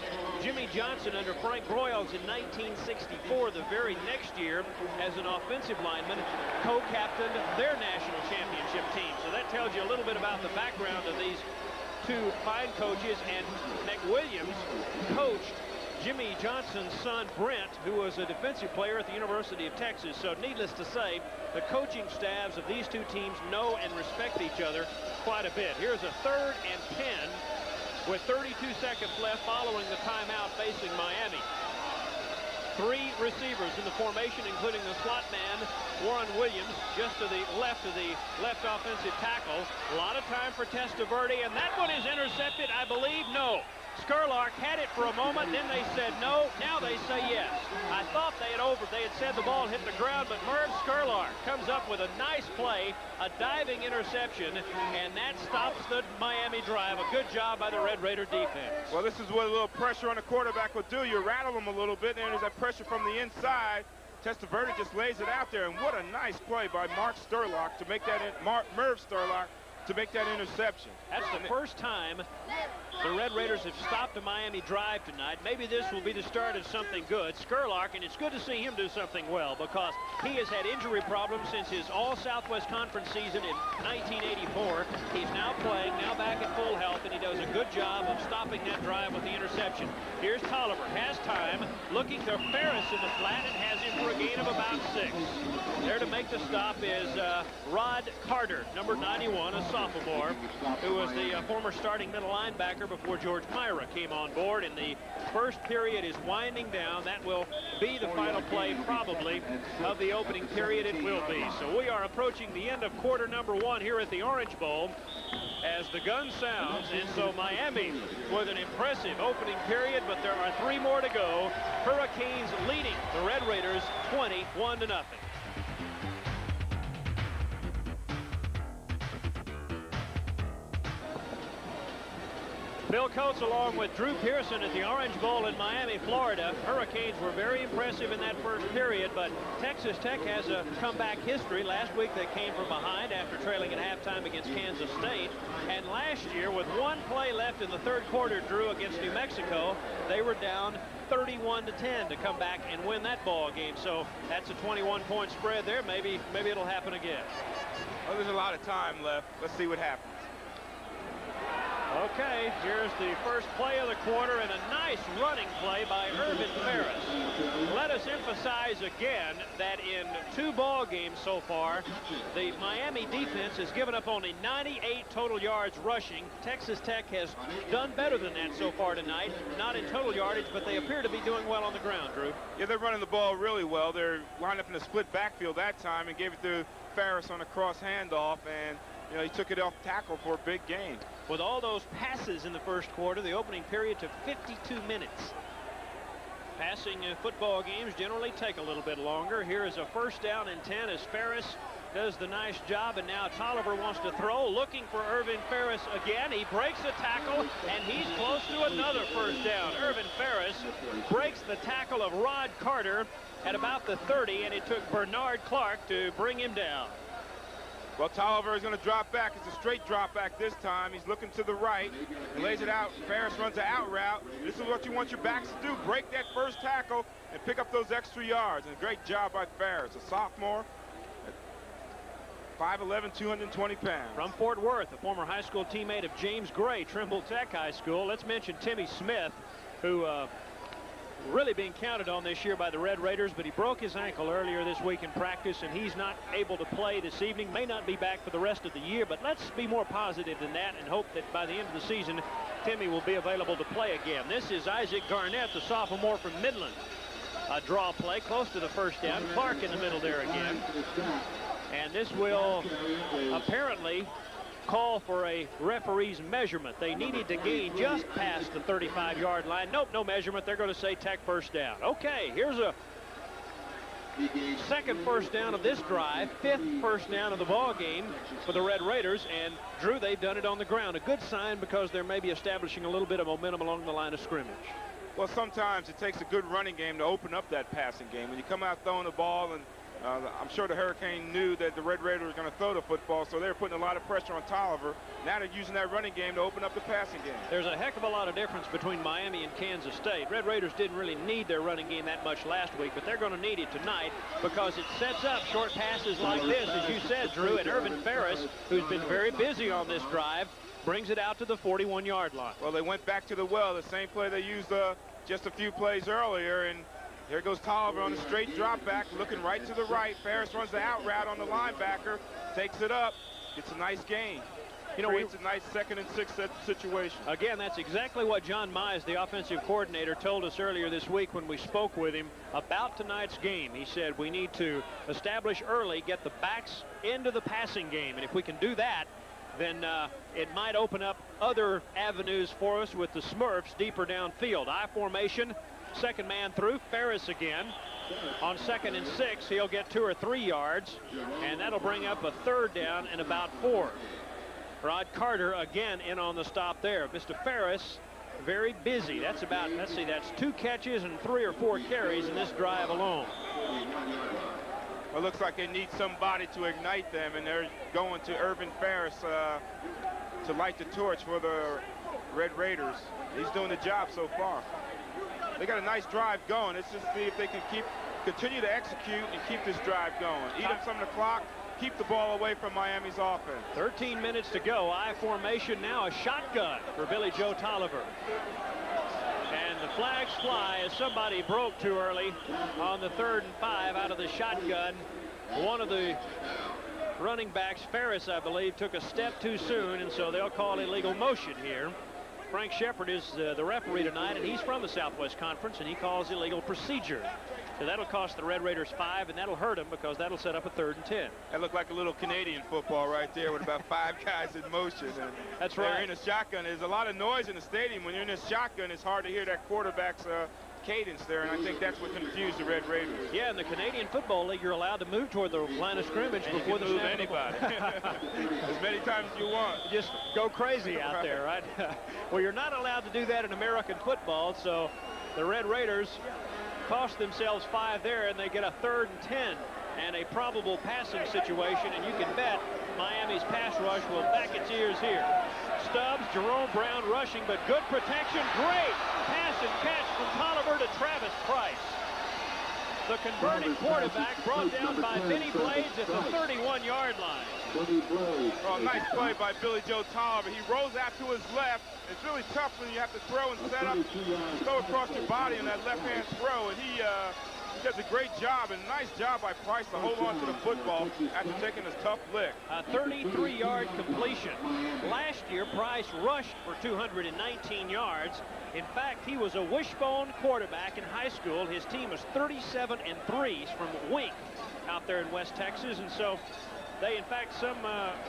Jimmy Johnson under Frank Broyles in 1964, the very next year, as an offensive lineman, co-captained their national championship team. So that tells you a little bit about the background of these two fine coaches, and McWilliams coached Jimmy Johnson's son, Brent, who was a defensive player at the University of Texas. So needless to say, the coaching staffs of these two teams know and respect each other quite a bit. Here's a 3rd and 10 with 32 seconds left following the timeout facing Miami. 3 receivers in the formation, including the slot man, Warren Williams, just to the left of the left offensive tackle. A lot of time for Testaverde, and that one is intercepted, I believe. No. Skurlark had it for a moment, then they said no, now they say yes. I thought they had said the ball hit the ground, but Merv Skurlark comes up with a nice play, a diving interception, and that stops the Miami drive. A good job by the Red Raider defense. Well, this is what a little pressure on the quarterback will do. You rattle him a little bit, and there's that pressure from the inside. Testaverde just lays it out there, and what a nice play by Merv Skurlark to make that interception. That's the first time the Red Raiders have stopped a Miami drive tonight. Maybe this will be the start of something good. Skurlark, and it's good to see him do something well, because he has had injury problems since his All-Southwest Conference season in 1984. He's now playing, now back at full health, and he does a good job of stopping that drive with the interception. Here's Tolliver, has time, looking to Ferris in the flat, and has him for a gain of about 6. There to make the stop is Rod Carter, number 91, a sophomore, who was the former starting middle linebacker before George Myra came on board. And the first period is winding down. That will be the final play, probably, of the opening period. It will be. So we are approaching the end of quarter number 1 here at the Orange Bowl as the gun sounds. And so Miami with an impressive opening period, but there are 3 more to go. Hurricanes leading the Red Raiders 21-0. Bill Coates along with Drew Pearson at the Orange Bowl in Miami, Florida. Hurricanes were very impressive in that first period, but Texas Tech has a comeback history. Last week they came from behind after trailing at halftime against Kansas State. And last year, with 1 play left in the 3rd quarter, Drew, against New Mexico, they were down 31-10 to come back and win that ball game. So that's a 21-point spread there. Maybe it'll happen again. Well, there's a lot of time left. Let's see what happens. Okay, here's the first play of the quarter, and a nice running play by Irvin Ferris. Let us emphasize again that in 2 ball games so far, the Miami defense has given up only 98 total yards rushing. Texas Tech has done better than that so far tonight. Not in total yardage, but they appear to be doing well on the ground, Drew. Yeah, they're running the ball really well. They're lined up in a split backfield that time and gave it to Ferris on a cross handoff, and he took it off tackle for a big gain. With all those passes in the first quarter, the opening period took 52 minutes. Passing football games generally take a little bit longer. Here is a 1st down and 10 as Ferris does the nice job, and now Tolliver wants to throw, looking for Irvin Ferris again. He breaks a tackle, and he's close to another 1st down. Irvin Ferris breaks the tackle of Rod Carter at about the 30, and it took Bernard Clark to bring him down. Well, Tolliver is going to drop back. It's a straight drop back this time. He's looking to the right. He lays it out. Ferris runs an out route. This is what you want your backs to do. Break that first tackle and pick up those extra yards. And a great job by Ferris, a sophomore. 5'11", 220 pounds. From Fort Worth, a former high school teammate of James Gray, Trimble Tech High School. Let's mention Timmy Smith, who really being counted on this year by the Red Raiders, but he broke his ankle earlier this week in practice, and he's not able to play this evening. May not be back for the rest of the year, but let's be more positive than that and hope that by the end of the season, Timmy will be available to play again. This is Isaac Garnett, the sophomore from Midland. A draw play close to the first down. Clark in the middle there again. And this will apparently call for a referee's measurement. They needed to gain just past the 35-yard line. Nope, no measurement. They're going to say Tech first down. Okay, here's a second first down of this drive, fifth first down of the ball game for the Red Raiders. And Drew, they've done it on the ground. A good sign because they're maybe establishing a little bit of momentum along the line of scrimmage. Well, sometimes it takes a good running game to open up that passing game. When you come out throwing the ball, and I'm sure the Hurricane knew that the Red Raiders were going to throw the football, so they're putting a lot of pressure on Tolliver. Now they're using that running game to open up the passing game. There's a heck of a lot of difference between Miami and Kansas State. Red Raiders didn't really need their running game that much last week, but they're going to need it tonight because it sets up short passes like this, as you said, Drew, and Irvin Ferris, who's been very busy on this drive, brings it out to the 41-yard line. Well, they went back to the well, the same play they used just a few plays earlier, and here goes Tolliver on a straight drop back, looking right to the right. Ferris runs the out route on the linebacker, takes it up, gets a nice gain. You know, it's a nice 2nd and 6 situation. Again, that's exactly what John Mize, the offensive coordinator, told us earlier this week when we spoke with him about tonight's game. He said we need to establish early, get the backs into the passing game, and if we can do that, then it might open up other avenues for us with the Smurfs deeper downfield. I formation, second man through, Ferris again. On 2nd and 6, he'll get 2 or 3 yards, and that'll bring up a third down and about 4. Rod Carter again in on the stop there. Mr. Ferris, very busy. That's about, let's see, that's 2 catches and 3 or 4 carries in this drive alone. Well, it looks like they need somebody to ignite them, and they're going to Irvin Ferris to light the torch for the Red Raiders. He's doing the job so far. They got a nice drive going. Let's just see if they can continue to execute and keep this drive going. Eat up some of the clock, keep the ball away from Miami's offense. 13 minutes to go. I formation now, a shotgun for Billy Joe Tolliver. And the flags fly as somebody broke too early on the 3rd and 5 out of the shotgun. One of the running backs, Ferris, I believe, took a step too soon, and so they'll call illegal motion here. Frank Shepard is the referee tonight, and he's from the Southwest Conference, and he calls illegal procedure. So that'll cost the Red Raiders 5, and that'll hurt them because that'll set up a 3rd and 10. That looked like a little Canadian football right there with about 5 guys in motion. And that's right. They're in a shotgun. There's a lot of noise in the stadium. When you're in a shotgun, it's hard to hear that quarterback's cadence there, and I think that's what confused the Red Raiders. Yeah, in the Canadian Football League, you're allowed to move toward the line of scrimmage before the move anybody. As many times as you want. Just go crazy out there, right? Well, you're not allowed to do that in American football, so the Red Raiders cost themselves 5 there, and they get a 3rd and 10 and a probable passing situation, and you can bet Miami's pass rush will back its ears here. Stubbs, Jerome Brown rushing, but good protection. Great pass and catch from Tolliver to Travis Price. The converting quarterback brought down by Vinny Blades at the 31-yard line. Oh, nice play by Billy Joe Tolliver. He rolls out to his left. It's really tough when you have to throw and set up, throw across your body in that left-hand throw, and he does a great job, and nice job by Price to hold on to the football after taking a tough lick. A 33-yard completion. Last year, Price rushed for 219 yards. In fact, he was a wishbone quarterback in high school. His team was 37-3 from Wink out there in West Texas, and so they, in fact, some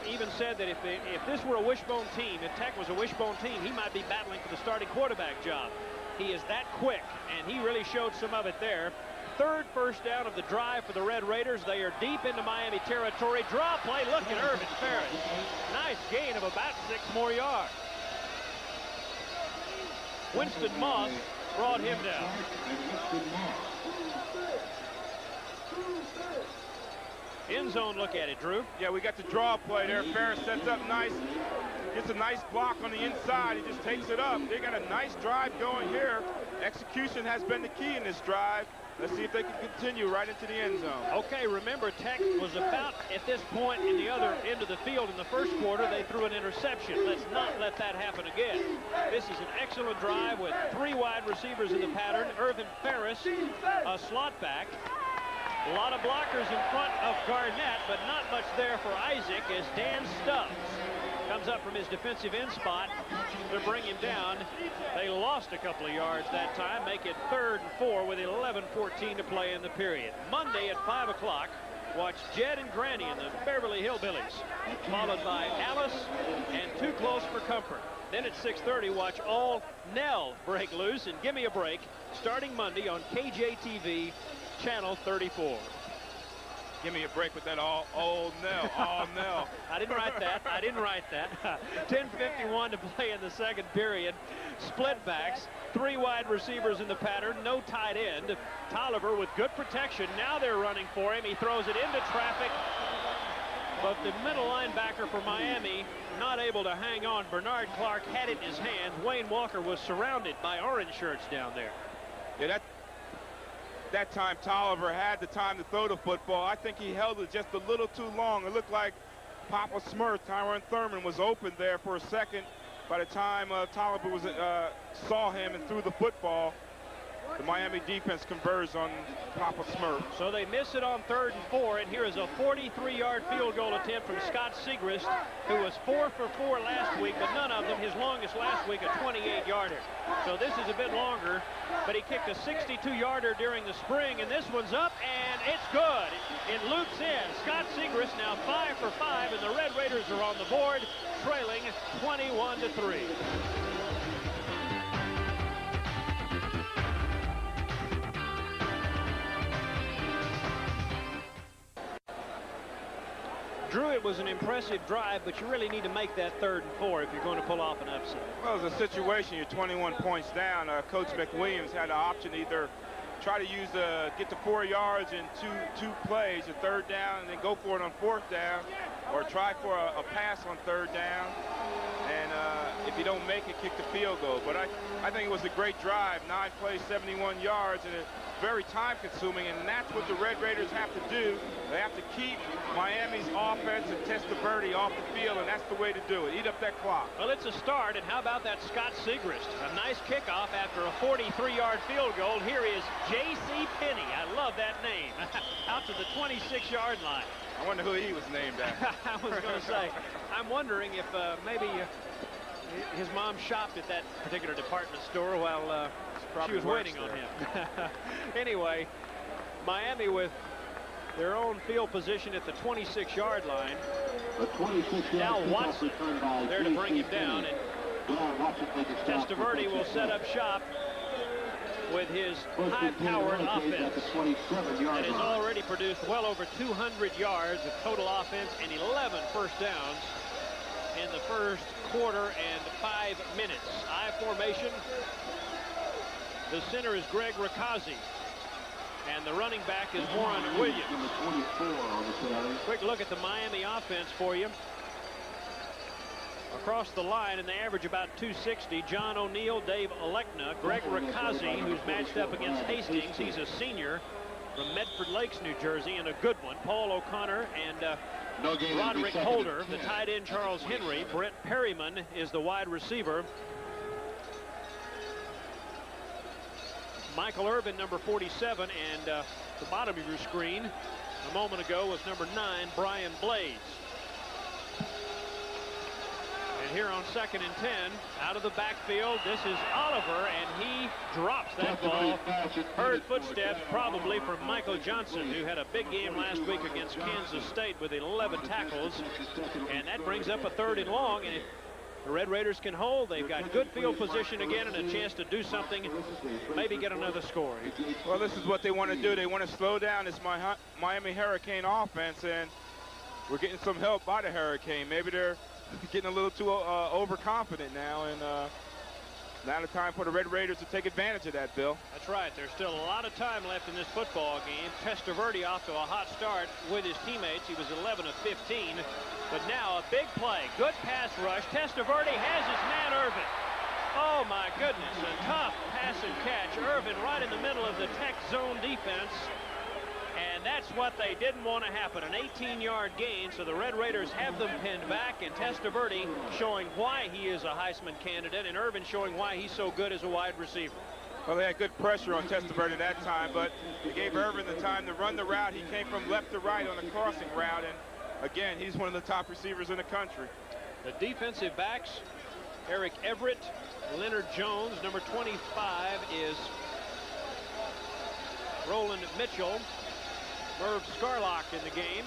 even said that if this were a wishbone team, if Tech was a wishbone team, he might be battling for the starting quarterback job. He is that quick, and he really showed some of it there. 3rd first down of the drive for the Red Raiders. They are deep into Miami territory. Draw play. Look at Irvin Ferris. Nice gain of about 6 more yards. Winston Moss brought him down. 2 End zone look at it, Drew. Yeah, we got the draw play there. Ferris sets up nice. Gets a nice block on the inside. He just takes it up. They got a nice drive going here. Execution has been the key in this drive. Let's see if they can continue right into the end zone. Okay, remember, Tech was about at this point in the other end of the field in the first quarter. They threw an interception. Let's not let that happen again. This is an excellent drive with 3 wide receivers in the pattern. Irvin Ferris, a slot back. A lot of blockers in front of Garnett, but not much there for Isaac as Dan Stubbs comes up from his defensive end spot to bring him down. They lost a couple of yards that time, make it 3rd and 4 with 11:14 to play in the period. Monday at 5 o'clock, watch Jed and Granny and the Beverly Hillbillies, followed by Alice and Too Close for Comfort. Then at 6:30, watch All Nell break loose and Give Me a Break, starting Monday on KJTV, Channel 34. Give me a break with that all Nell. I didn't write that. I didn't write that. 10:51 to play in the second period. Split backs, 3 wide receivers in the pattern, no tight end. Tolliver with good protection. Now they're running for him. He throws it into traffic. But the middle linebacker for Miami not able to hang on. Bernard Clark had it in his hands. Wayne Walker was surrounded by orange shirts down there. Yeah, that time Tolliver had the time to throw the football. I think he held it just a little too long. It looked like Papa Smurf, Tyron Thurman, was open there for a second. By the time Tolliver saw him and threw the football, the Miami defense converts on Papa Smurf. So they miss it on 3rd and 4, and here is a 43-yard field goal attempt from Scott Segrist, who was 4 for 4 last week, but none of them, his longest last week, a 28-yarder. So this is a bit longer, but he kicked a 62-yarder during the spring, and this one's up, and it's good. It loops in. Scott Segrist now 5 for 5, and the Red Raiders are on the board, trailing 21-3. Drew, it was an impressive drive, but you really need to make that 3rd and 4 if you're going to pull off an upset. Well, it was a situation, you're 21 points down. Coach McWilliams had the option to either try to get to 4 yards in two plays, a 3rd down, and then go for it on 4th down, or try for a pass on 3rd down, and if you don't make it, kick the field goal. But I think it was a great drive, 9 plays, 71 yards, and very time-consuming, and that's what the Red Raiders have to do. They have to keep Miami's offense and Testaverde off the field, and that's the way to do it. Eat up that clock. Well, it's a start, and how about that Scott Segrist? A nice kickoff after a 43-yard field goal. Here is J.C. Penny. I love that name. Out to the 26-yard line. I wonder who he was named after. I was going to say, I'm wondering if maybe his mom shopped at that particular department store while she was waiting on him. Anyway, Miami with their own field position at the 26-yard line. Now Watson there to bring him down, and Testaverde will set up shop with his high-powered offense that has already produced well over 200 yards of total offense and 11 first downs in the first quarter and 5 minutes. I formation. The center is Greg Rakazi, and the running back is Warren Williams. Quick look at the Miami offense for you. Across the line, and they average about 260. John O'Neill, Dave Alekna, Greg Rakazi, who's matched up against Hastings. He's a senior from Medford Lakes, New Jersey, and a good one. Paul O'Connor and Roderick Holder, the tight end Charles Henry. Brent Perryman is the wide receiver. Michael Irvin, number 47, and the bottom of your screen a moment ago was number 9, Brian Blaze. And here on 2nd and 10, out of the backfield, this is Oliver, and he drops that ball. Heard footsteps probably from Michael Johnson, who had a big game last week against Kansas State with 11 tackles. And that brings up a 3rd and long, and if the Red Raiders can hold, they've got good field position again and a chance to do something, maybe get another score. Well, this is what they want to do. They want to slow down this Miami Hurricane offense, and we're getting some help by the Hurricane. Maybe they're getting a little too overconfident now, and Now the time for the Red Raiders to take advantage of that, Bill. That's right. There's still a lot of time left in this football game. Testaverde off to a hot start with his teammates. He was 11 of 15. But now a big play. Good pass rush. Testaverde has his man Irvin. Oh, my goodness. A tough pass and catch. Irvin right in the middle of the Tech zone defense. And that's what they didn't want to happen. An 18-yard gain, so the Red Raiders have them pinned back, and Testaverde showing why he is a Heisman candidate, and Irvin showing why he's so good as a wide receiver. Well, they had good pressure on Testaverde that time, but they gave Irvin the time to run the route. He came from left to right on the crossing route, and again, he's one of the top receivers in the country. The defensive backs, Eric Everett, Leonard Jones. Number 25 is Roland Mitchell. Merv Scarlock in the game,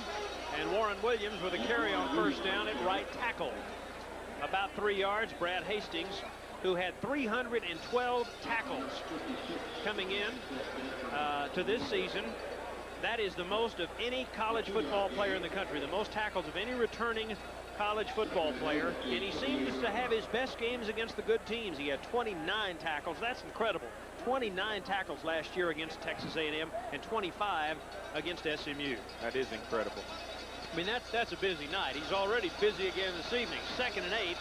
and Warren Williams with a carry on first down at right tackle. About 3 yards, Brad Hastings, who had 312 tackles coming in to this season. That is the most of any college football player in the country, the most tackles of any returning college football player, and he seems to have his best games against the good teams. He had 29 tackles. That's incredible. 29 tackles last year against Texas A&M and 25 against SMU. That is incredible. I mean, that's a busy night. He's already busy again this evening. 2nd and 8.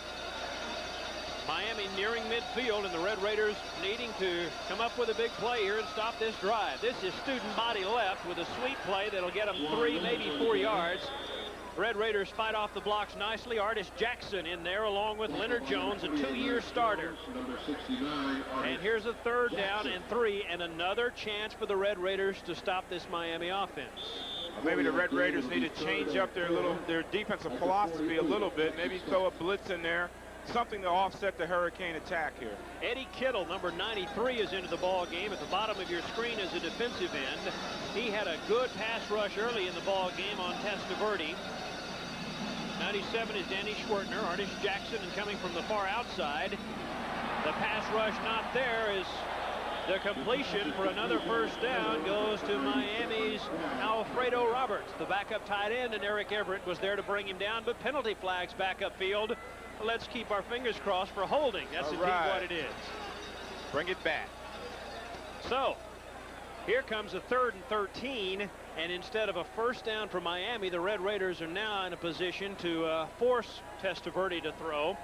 Miami nearing midfield, and the Red Raiders needing to come up with a big play here and stop this drive. This is student body left with a sweep play that'll get them 3, maybe 4 yards. Red Raiders fight off the blocks nicely. Artis Jackson in there along with Leonard Jones, a 2-year starter. And here's a 3rd down and 3, and another chance for the Red Raiders to stop this Miami offense. Maybe the Red Raiders need to change up their defensive philosophy a little bit. Maybe throw a blitz in there, something to offset the Hurricane attack here. Eddie Kittle, number 93, is into the ball game. At the bottom of your screen is a defensive end. He had a good pass rush early in the ball game on Testaverde. 97 is Danny Schwertner. Artis Jackson, and coming from the far outside. The pass rush not there is the completion for another first down goes to Miami's Alfredo Roberts. The backup tight end, and Eric Everett was there to bring him down, but penalty flags back upfield. Let's keep our fingers crossed for holding. That's indeed what it is. Bring it back. So here comes a 3rd and 13, and instead of a first down for Miami, the Red Raiders are now in a position to force Testaverde to throw,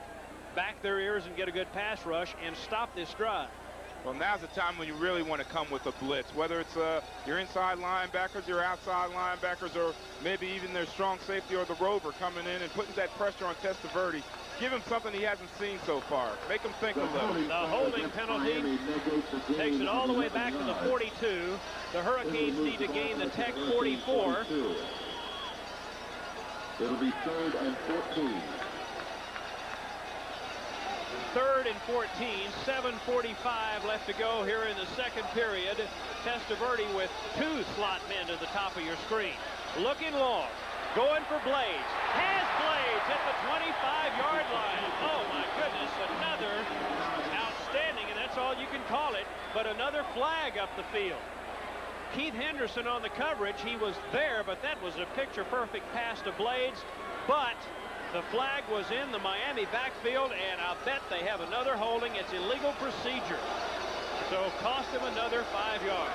back their ears and get a good pass rush and stop this drive. Well, now's the time when you really want to come with a blitz, whether it's your inside linebackers, your outside linebackers, or maybe even their strong safety or the rover coming in and putting that pressure on Testaverde. Give him something he hasn't seen so far. Make him think a little. The holding penalty takes it all the way back to the 42. The Hurricanes need to gain the Tech 44. It'll be 3rd and 14. 3rd and 14, 7:45 left to go here in the 2nd period. Testaverde with 2 slot men to the top of your screen. Looking long, going for Blades. Has Blades at the 25-yard line. Oh my goodness, another outstanding, and that's all you can call it, but another flag up the field. Keith Henderson on the coverage. He was there, but that was a picture-perfect pass to Blades, but the flag was in the Miami backfield, and I'll bet they have another holding. It's illegal procedure. So cost him another 5 yards.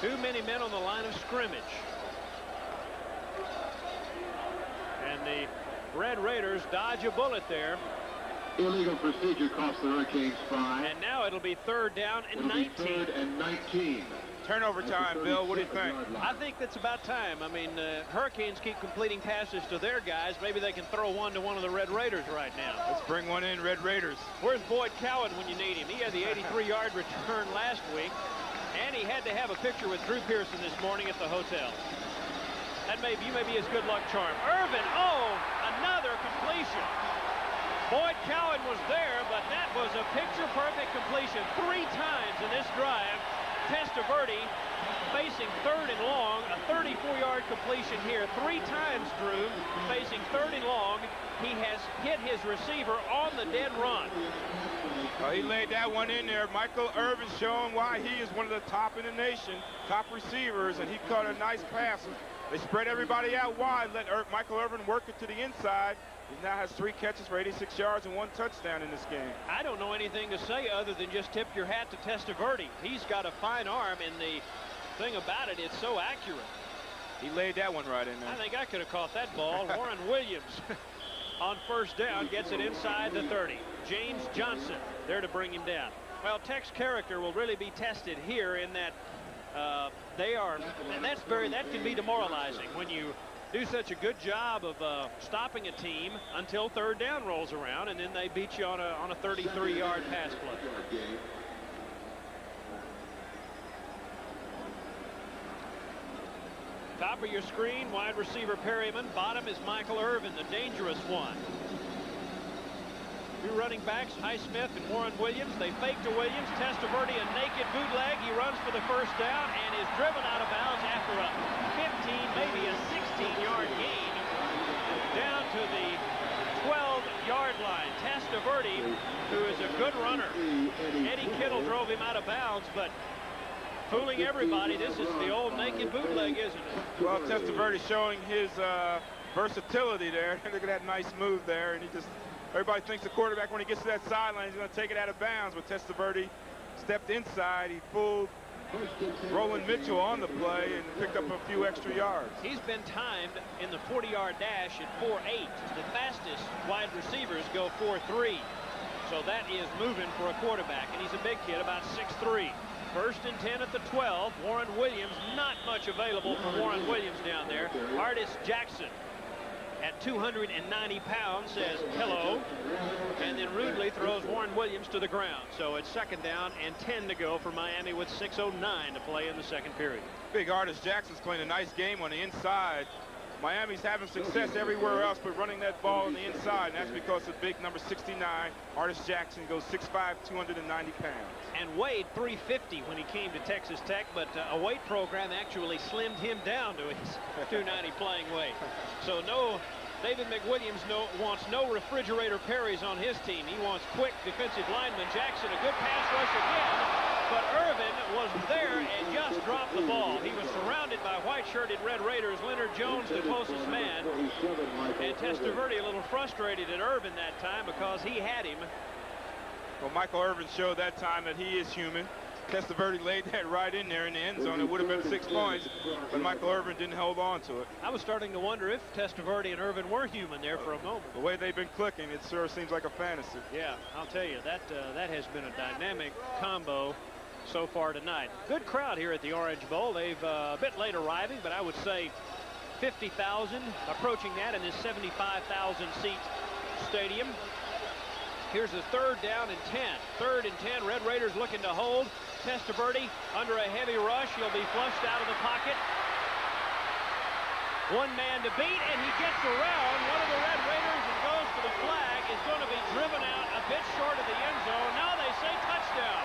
Too many men on the line of scrimmage. And the Red Raiders dodge a bullet there. Illegal procedure cost the Hurricanes 5. And now it'll be 3rd down and 19. 3rd and 19. Turnover time, Bill. What do you think? I think that's about time. I mean, Hurricanes keep completing passes to their guys. Maybe they can throw one to one of the Red Raiders right now. Let's bring one in, Red Raiders. Where's Boyd Cowan when you need him? He had the 83-yard return last week, and he had to have a picture with Drew Pearson this morning at the hotel. You may be his good luck charm. Irvin, another completion. Boyd Cowan was there, but that was a picture-perfect completion 3 times in this drive. Testaverde facing 3rd and long, a 34-yard completion here 3 times, Drew, facing 3rd and long. He has hit his receiver on the dead run. He laid that one in there. Michael Irvin showing why he is one of the top in the nation, top receivers, and he caught a nice pass. They spread everybody out wide, let Michael Irvin work it to the inside. He now has 3 catches for 86 yards and 1 touchdown in this game. I don't know anything to say other than just tip your hat to Testaverde. He's got a fine arm, and the thing about it, it's so accurate. He laid that one right in there. I think I could have caught that ball. Warren Williams on 1st down gets it inside the 30. James Johnson there to bring him down. Well, Tech's character will really be tested here in that that can be demoralizing when you do such a good job of stopping a team until 3rd down rolls around, and then they beat you on a 33-yard pass play. Top of your screen, wide receiver Perryman. Bottom is Michael Irvin, the dangerous one. 2 running backs, Highsmith and Warren Williams. They fake to Williams. Testaverde a naked bootleg. He runs for the 1st down and is driven out of bounds after a 15, maybe a 16-yard gain down to the 12-yard line. Testaverde, who is a good runner. Eddie Kittle drove him out of bounds, but fooling everybody. This is the old naked bootleg, isn't it? Well, Testaverde showing his versatility there. Look at that nice move there, and everybody thinks the quarterback, when he gets to that sideline, he's going to take it out of bounds. But Testaverde stepped inside. He fooled Roland Mitchell on the play and picked up a few extra yards. He's been timed in the 40-yard dash at 4.8. The fastest wide receivers go 4.3. So that is moving for a quarterback, and he's a big kid, about 6'3". 1st and 10 at the 12. Warren Williams, not much available for Warren Williams down there. Artis Jackson at 290 pounds says hello, and then rudely throws Warren Williams to the ground. So it's 2nd down and 10 to go for Miami with 6:09 to play in the 2nd period. Big Artis Jackson's playing a nice game on the inside. Miami's having success everywhere else but running that ball on the inside, and that's because of big number 69, Artis Jackson, goes 6'5", 290 pounds. And weighed 350 when he came to Texas Tech, but a weight program actually slimmed him down to his 290 playing weight. So David McWilliams wants no refrigerator Perrys on his team. He wants quick defensive lineman. Jackson, a good pass rush again, but Irvin was there and just dropped the ball. He was surrounded by white-shirted Red Raiders. Leonard Jones, the closest man, and Testaverde a little frustrated at Irvin that time because he had him. Well, Michael Irvin showed that time that he is human. Testaverde laid that right in there in the end zone. It would have been 6 points, but Michael Irvin didn't hold on to it. I was starting to wonder if Testaverde and Irvin were human there for a moment. The way they've been clicking, it sure seems like a fantasy. Yeah, I'll tell you, that has been a dynamic combo so far tonight. Good crowd here at the Orange Bowl. They've a bit late arriving, but I would say 50,000, approaching that in this 75,000 seat stadium. Here's a 3rd down and 10. 3rd and 10. Red Raiders looking to hold. Testaverde under a heavy rush. He'll be flushed out of the pocket. 1 man to beat, and he gets around one of the Red Raiders and goes for the flag. Is going to be driven out a bit short of the end zone. Now they say touchdown.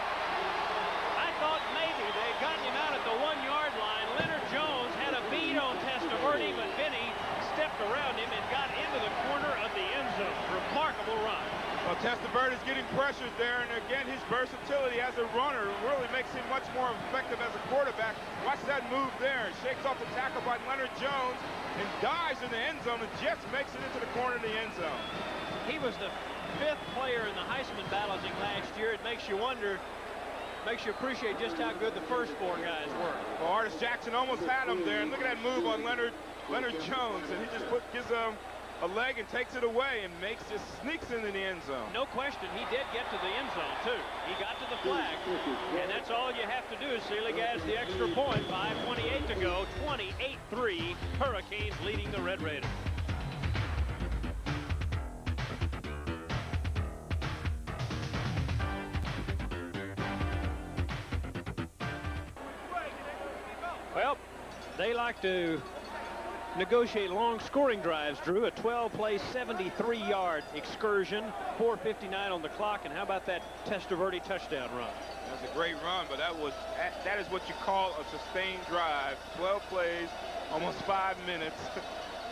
I thought maybe they had gotten him out at the 1-yard line. Leonard Jones had a beat on Testaverde, but Vinny stepped around him and got into the corner of the end zone. Remarkable run. Well, Testaverde is getting pressured there, and again, his versatility as a runner really makes him much more effective as a quarterback. Watch that move there. Shakes off the tackle by Leonard Jones and dives in the end zone and just makes it into the corner of the end zone. He was the 5th player in the Heisman balloting last year. It makes you wonder, makes you appreciate just how good the first 4 guys were. Well, Artis Jackson almost had him there, and look at that move on Leonard Jones, and he just gives him a leg and takes it away and sneaks into the end zone. No question, he did get to the end zone too. He got to the flag, and that's all you have to do. Seelig adds the extra point. 5:28 to go. 28-3. Hurricanes leading the Red Raiders. Well, they like to negotiate long scoring drives, Drew. A 12-play, 73-yard excursion, 4:59 on the clock, and how about that Testaverde touchdown run? That's a great run, but that is what you call a sustained drive. 12 plays, almost 5 minutes.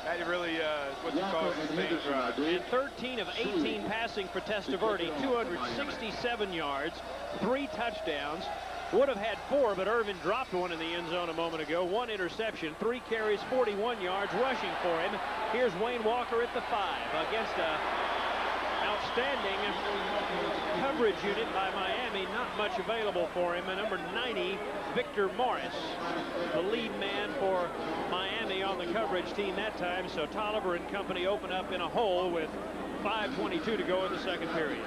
That really is what you call a sustained drive. And 13 of 18 passing for Testaverde, 267 yards, 3 touchdowns. Would have had 4, but Irvin dropped one in the end zone a moment ago. 1 interception, 3 carries, 41 yards rushing for him. Here's Wayne Walker at the 5 against a outstanding coverage unit by Miami. Not much available for him. And number 90, Victor Morris, the lead man for Miami on the coverage team that time. So Tolliver and company open up in a hole with 5:22 to go in the second period.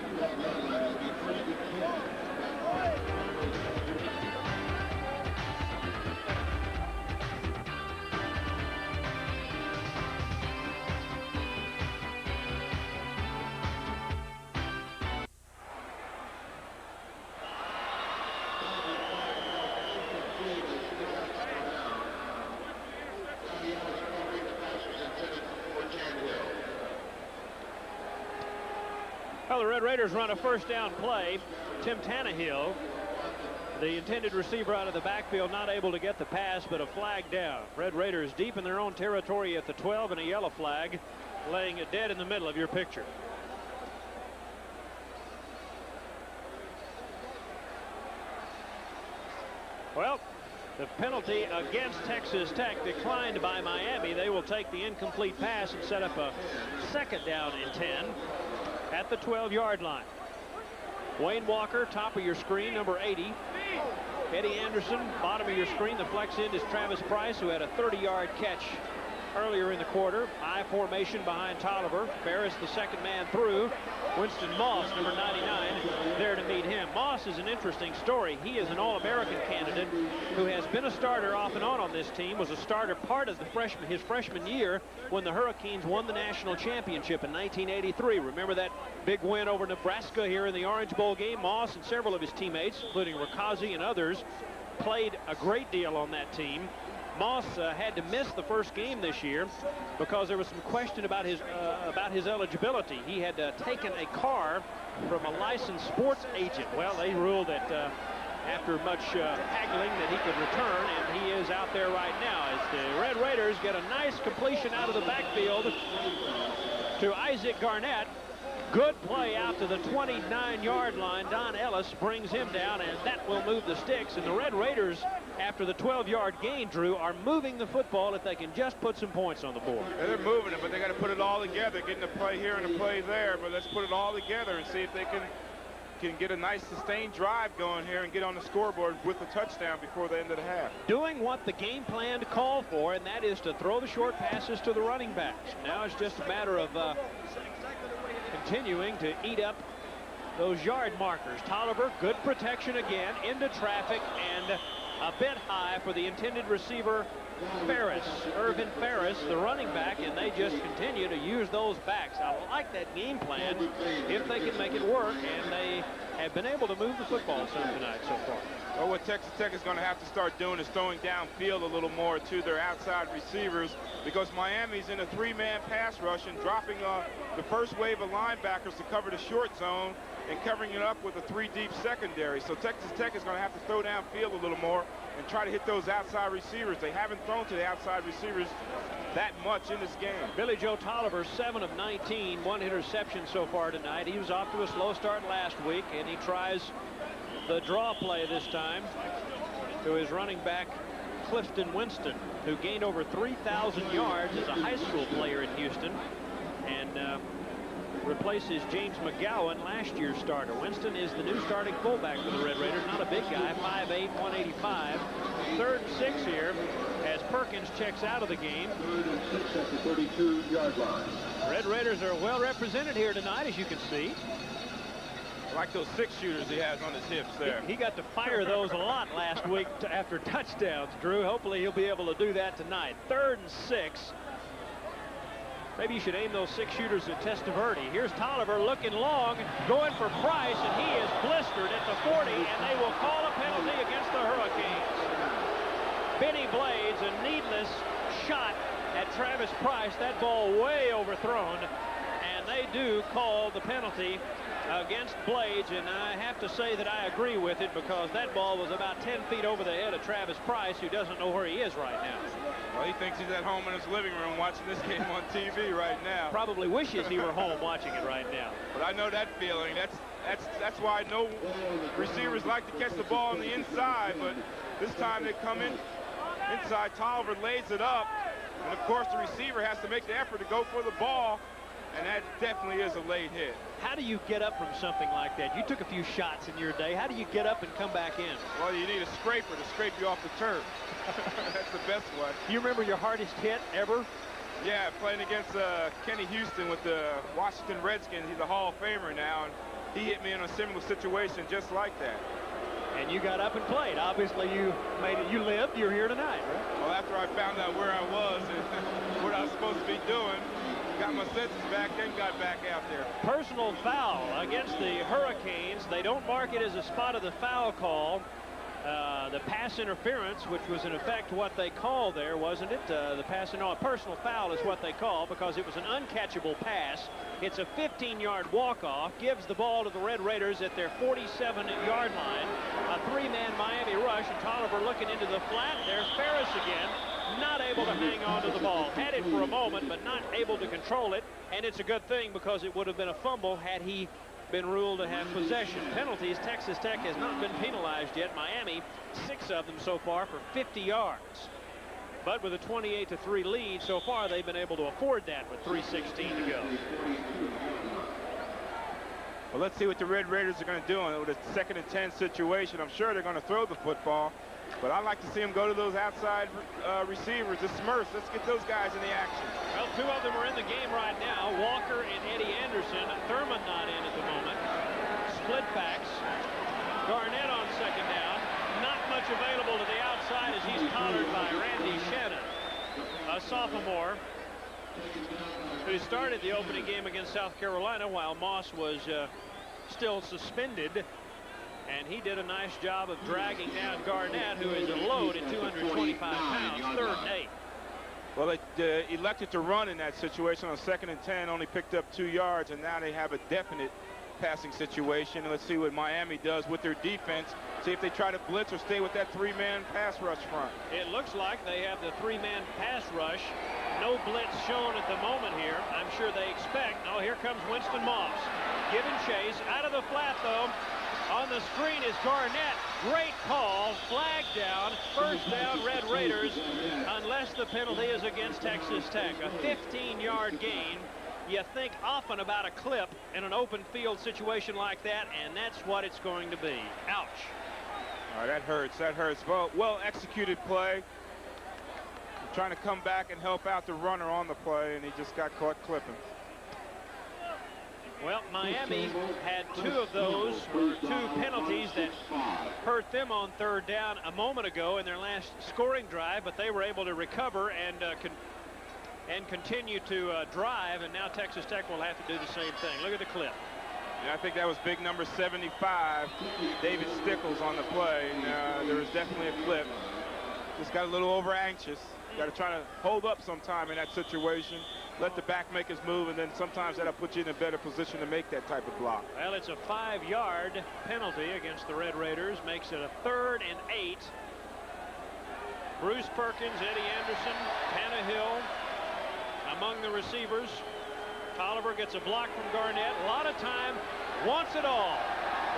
Well, the Red Raiders run a first down play. Tim Tannehill, the intended receiver out of the backfield, not able to get the pass, but a flag down. Red Raiders deep in their own territory at the 12 and a yellow flag, laying it dead in the middle of your picture. Well, the penalty against Texas Tech declined by Miami. They will take the incomplete pass and set up a second down and 10 at the 12-yard line. Wayne Walker, top of your screen, number 80. Eddie Anderson, bottom of your screen. The flex end is Travis Price, who had a 30-yard catch earlier in the quarter. I formation behind Tolliver. Ferris, the second man through. Winston Moss, number 99, there to meet him. Moss is an interesting story. He is an All-American candidate who has been a starter off and on this team, was a starter part of his freshman year when the Hurricanes won the national championship in 1983. Remember that big win over Nebraska here in the Orange Bowl game? Moss and several of his teammates, including Ricazzi and others, played a great deal on that team. Moss had to miss the first game this year because there was some question about his eligibility. He had taken a car from a licensed sports agent. Well, they ruled that after much haggling that he could return, and he is out there right now as the Red Raiders get a nice completion out of the backfield to Isaac Garnett. Good play out to the 29-yard line. Don Ellis brings him down, and that will move the sticks. And the Red Raiders, after the 12-yard gain, Drew, are moving the football if they can just put some points on the board. Yeah, they're moving it, but they got to put it all together, getting a play here and a play there. But let's put it all together and see if they can get a nice sustained drive going here and get on the scoreboard with a touchdown before the end of the half. Doing what the game plan called for, and that is to throw the short passes to the running backs. Now it's just a matter of continuing to eat up those yard markers. Tolliver, good protection again, into traffic, and a bit high for the intended receiver, Ferris. Irvin Ferris, the running back, and they just continue to use those backs. I like that game plan if they can make it work, and they have been able to move the football some tonight so far. Well, what Texas Tech is going to have to start doing is throwing downfield a little more to their outside receivers, because Miami's in a 3-man pass rush and dropping the first wave of linebackers to cover the short zone and covering it up with a 3-deep secondary. So Texas Tech is going to have to throw downfield a little more and try to hit those outside receivers. They haven't thrown to the outside receivers that much in this game. Billy Joe Tolliver, 7 of 19, 1 interception so far tonight. He was off to a slow start last week, and he tries the draw play this time to his running back, Clifton Winston, who gained over 3,000 yards as a high school player in Houston, and replaces James McGowan, last year's starter. Winston is the new starting fullback for the Red Raiders. Not a big guy, 5'8", 185. 3rd and 6 here as Perkins checks out of the game. 6 at the 32-yard line. Red Raiders are well represented here tonight, as you can see. I like those 6-shooters he has on his hips there. He got to fire those a lot last week after touchdowns, Drew. Hopefully he'll be able to do that tonight. 3rd and 6. Maybe you should aim those 6-shooters at Testaverde. Here's Tolliver looking long, going for Price, and he is blistered at the 40, and they will call a penalty against the Hurricanes. Benny Blades, a needless shot at Travis Price. That ball way overthrown, and they do call the penalty against Blades, and I have to say that I agree with it, because that ball was about 10 feet over the head of Travis Price, who doesn't know where he is right now. Well, he thinks he's at home in his living room watching this game on TV right now. Probably wishes he were home watching it right now. But I know that feeling. That's why I know receivers like to catch the ball on the inside, but this time they come in inside. Tolliver lays it up, and of course the receiver has to make the effort to go for the ball, and that definitely is a late hit. How do you get up from something like that? You took a few shots in your day. How do you get up and come back in? Well, you need a scraper to scrape you off the turf. That's the best way. Do you remember your hardest hit ever? Yeah, playing against Kenny Houston with the Washington Redskins. He's a Hall of Famer now, and he hit me in a similar situation just like that. And you got up and played. Obviously, you made it. You lived. You're here tonight, right? Well, after I found out where I was and what I was supposed to be doing, got my senses back, then got back out there. Personal foul against the Hurricanes. They don't mark it as a spot of the foul call. The pass interference, which was in effect what they called there, wasn't it? The personal foul is what they call, because it was an uncatchable pass. It's a 15-yard walk-off, gives the ball to the Red Raiders at their 47-yard line. A three-man Miami rush, and Tolliver looking into the flat. There's Ferris again, not able to hang on to the ball. Had it for a moment, but not able to control it. And it's a good thing, because it would have been a fumble had he been ruled to have possession. Penalties, Texas Tech has not been penalized yet. Miami, 6 of them so far for 50 yards. But with a 28-3 lead so far, they've been able to afford that with 3:16 to go. Well, let's see what the Red Raiders are going to do with a 2nd and 10 situation. I'm sure they're going to throw the football, but I'd like to see them go to those outside receivers, the Smurfs. Let's get those guys in the action. Well, 2 of them are in the game right now. Walker and Eddie Anderson. Thurman not in at the moment. Split backs. Garnett on 2nd down. Not much available to the outside as he's collared by Randy Shannon, a sophomore who started the opening game against South Carolina while Moss was still suspended. And he did a nice job of dragging down Garnett, who is a load at 225 pounds, 3rd and 8. Well, they elected to run in that situation on 2nd and 10, only picked up 2 yards, and now they have a definite passing situation. Let's see what Miami does with their defense. See if they try to blitz or stay with that 3-man pass rush front. It looks like they have the 3-man pass rush. No blitz shown at the moment here. I'm sure they expect. Oh, here comes Winston Moss. Giving chase. Out of the flat, though. On the screen is Garnett. Great call. Flag down. 1st down, Red Raiders, unless the penalty is against Texas Tech. A 15-yard gain. You think often about a clip in an open field situation like that, and that's what it's going to be. Ouch. All right, that hurts. That hurts. Well executed play. Trying to come back and help out the runner on the play, and he just got caught clipping. Well, Miami had 2 of those, or 2 penalties that hurt them on 3rd down a moment ago in their last scoring drive, but they were able to recover and continue to drive, and now Texas Tech will have to do the same thing. Look at the clip. And I think that was big number 75, David Stickles, on the play, and there was definitely a clip. Just got a little over anxious. Got to try to hold up sometime in that situation. Let the back make his move, and then sometimes that'll put you in a better position to make that type of block. Well, it's a 5-yard penalty against the Red Raiders. Makes it a 3rd and 8. Bruce Perkins, Eddie Anderson, Tannehill among the receivers. Tolliver gets a block from Garnett. A lot of time, wants it all.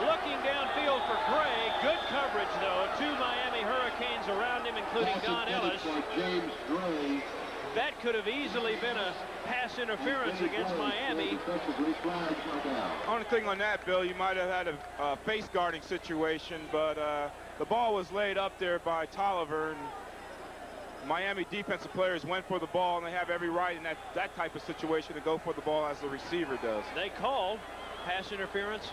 Looking downfield for Gray. Good coverage, though. 2 Miami Hurricanes around him, including Don Ellis. James Gray. That could have easily been a pass interference against Miami. Only thing on that, Bill, you might have had a face guarding situation, but the ball was laid up there by Tolliver, and Miami defensive players went for the ball, and they have every right in that type of situation to go for the ball as the receiver does. They called pass interference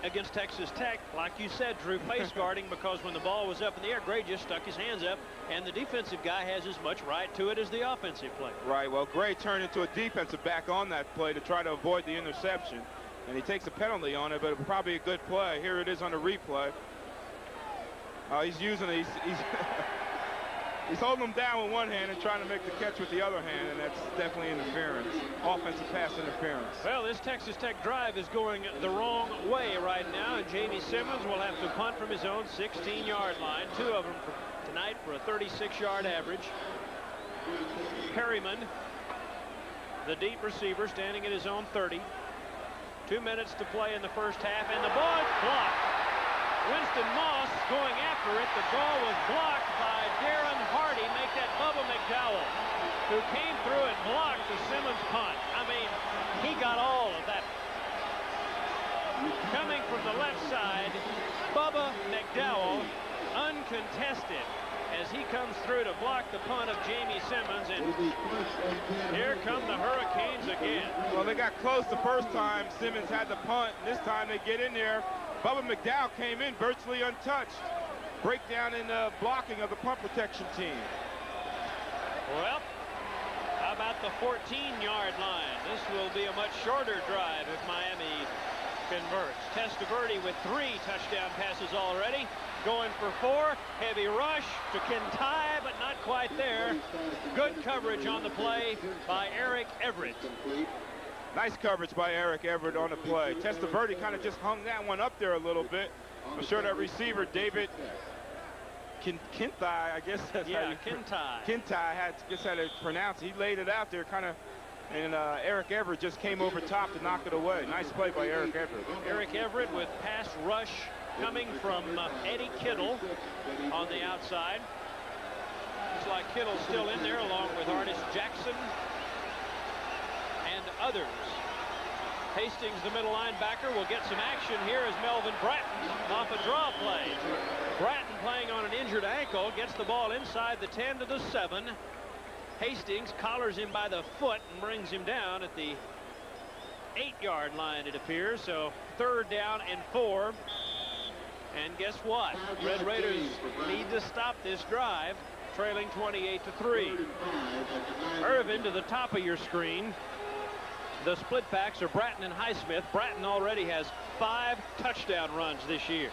against Texas Tech, like you said, Drew, face guarding, because when the ball was up in the air, Gray just stuck his hands up, and the defensive guy has as much right to it as the offensive player. Right. Well, Gray turned into a defensive back on that play to try to avoid the interception, and he takes a penalty on it, but probably a good play. Here it is on the replay. He's using he's He's holding him down with one hand and trying to make the catch with the other hand, and that's definitely interference. Offensive pass interference. Well, this Texas Tech drive is going the wrong way right now, and Jamie Simmons will have to punt from his own 16-yard line. 2 of them for tonight for a 36-yard average. Perryman, the deep receiver, standing at his own 30. 2 minutes to play in the first half, and the ball is blocked. Winston Moss going after it. The ball was blocked by Darren Hardy. Make that Bubba McDowell, who came through and blocked the Simmons punt. I mean, he got all of that. Coming from the left side, Bubba McDowell, uncontested, as he comes through to block the punt of Jamie Simmons. And here come the Hurricanes again. Well, they got close the first time. Simmons had the punt. This time they get in there. Bubba McDowell came in virtually untouched. Breakdown in the blocking of the punt protection team. Well, how about the 14-yard line? This will be a much shorter drive if Miami converts. Testaverde with 3 touchdown passes already. Going for 4. Heavy rush to Kintai, but not quite there. Good coverage on the play by Eric Everett. Nice coverage by Eric Everett on the play. Testaverde kind of just hung that one up there a little bit. I'm sure that receiver, David Kintai, I guess that's how you Kintai had to pronounce it. He laid it out there kind of, and Eric Everett just came over top to knock it away. Nice play by Eric Everett. Eric Everett with pass rush coming from Eddie Kittle on the outside. Looks like Kittle's still in there along with Artis Jackson and others. Hastings, the middle linebacker, will get some action here as Melvin Bratton off a draw play. Bratton playing on an injured ankle, gets the ball inside the 10 to the 7. Hastings collars him by the foot and brings him down at the 8-yard line, it appears. So 3rd down and 4. And guess what? Red Raiders need to stop this drive, trailing 28-3. Irvin to the top of your screen. The split backs are Bratton and Highsmith. Bratton already has 5 touchdown runs this year.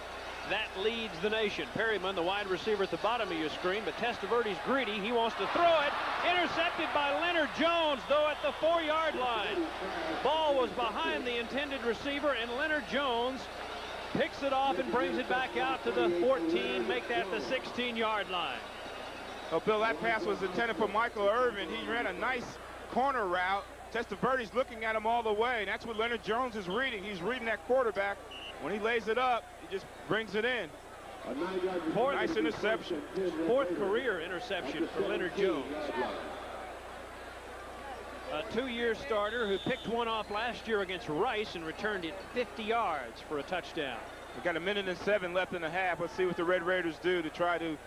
That leads the nation. Perryman, the wide receiver, at the bottom of your screen, but Testaverde's greedy. He wants to throw it. Intercepted by Leonard Jones, though, at the 4-yard line. Ball was behind the intended receiver, and Leonard Jones picks it off and brings it back out to the 14, make that the 16-yard line. Oh, Bill, that pass was intended for Michael Irvin. He ran a nice corner route. Testaverde's looking at him all the way, and that's what Leonard Jones is reading. He's reading that quarterback. When he lays it up, he just brings it in. Nice interception. 4th career interception for Leonard Jones. A 2-year starter who picked one off last year against Rice and returned it 50 yards for a touchdown. We've got 1:07 left in the half. Let's see what the Red Raiders do to try to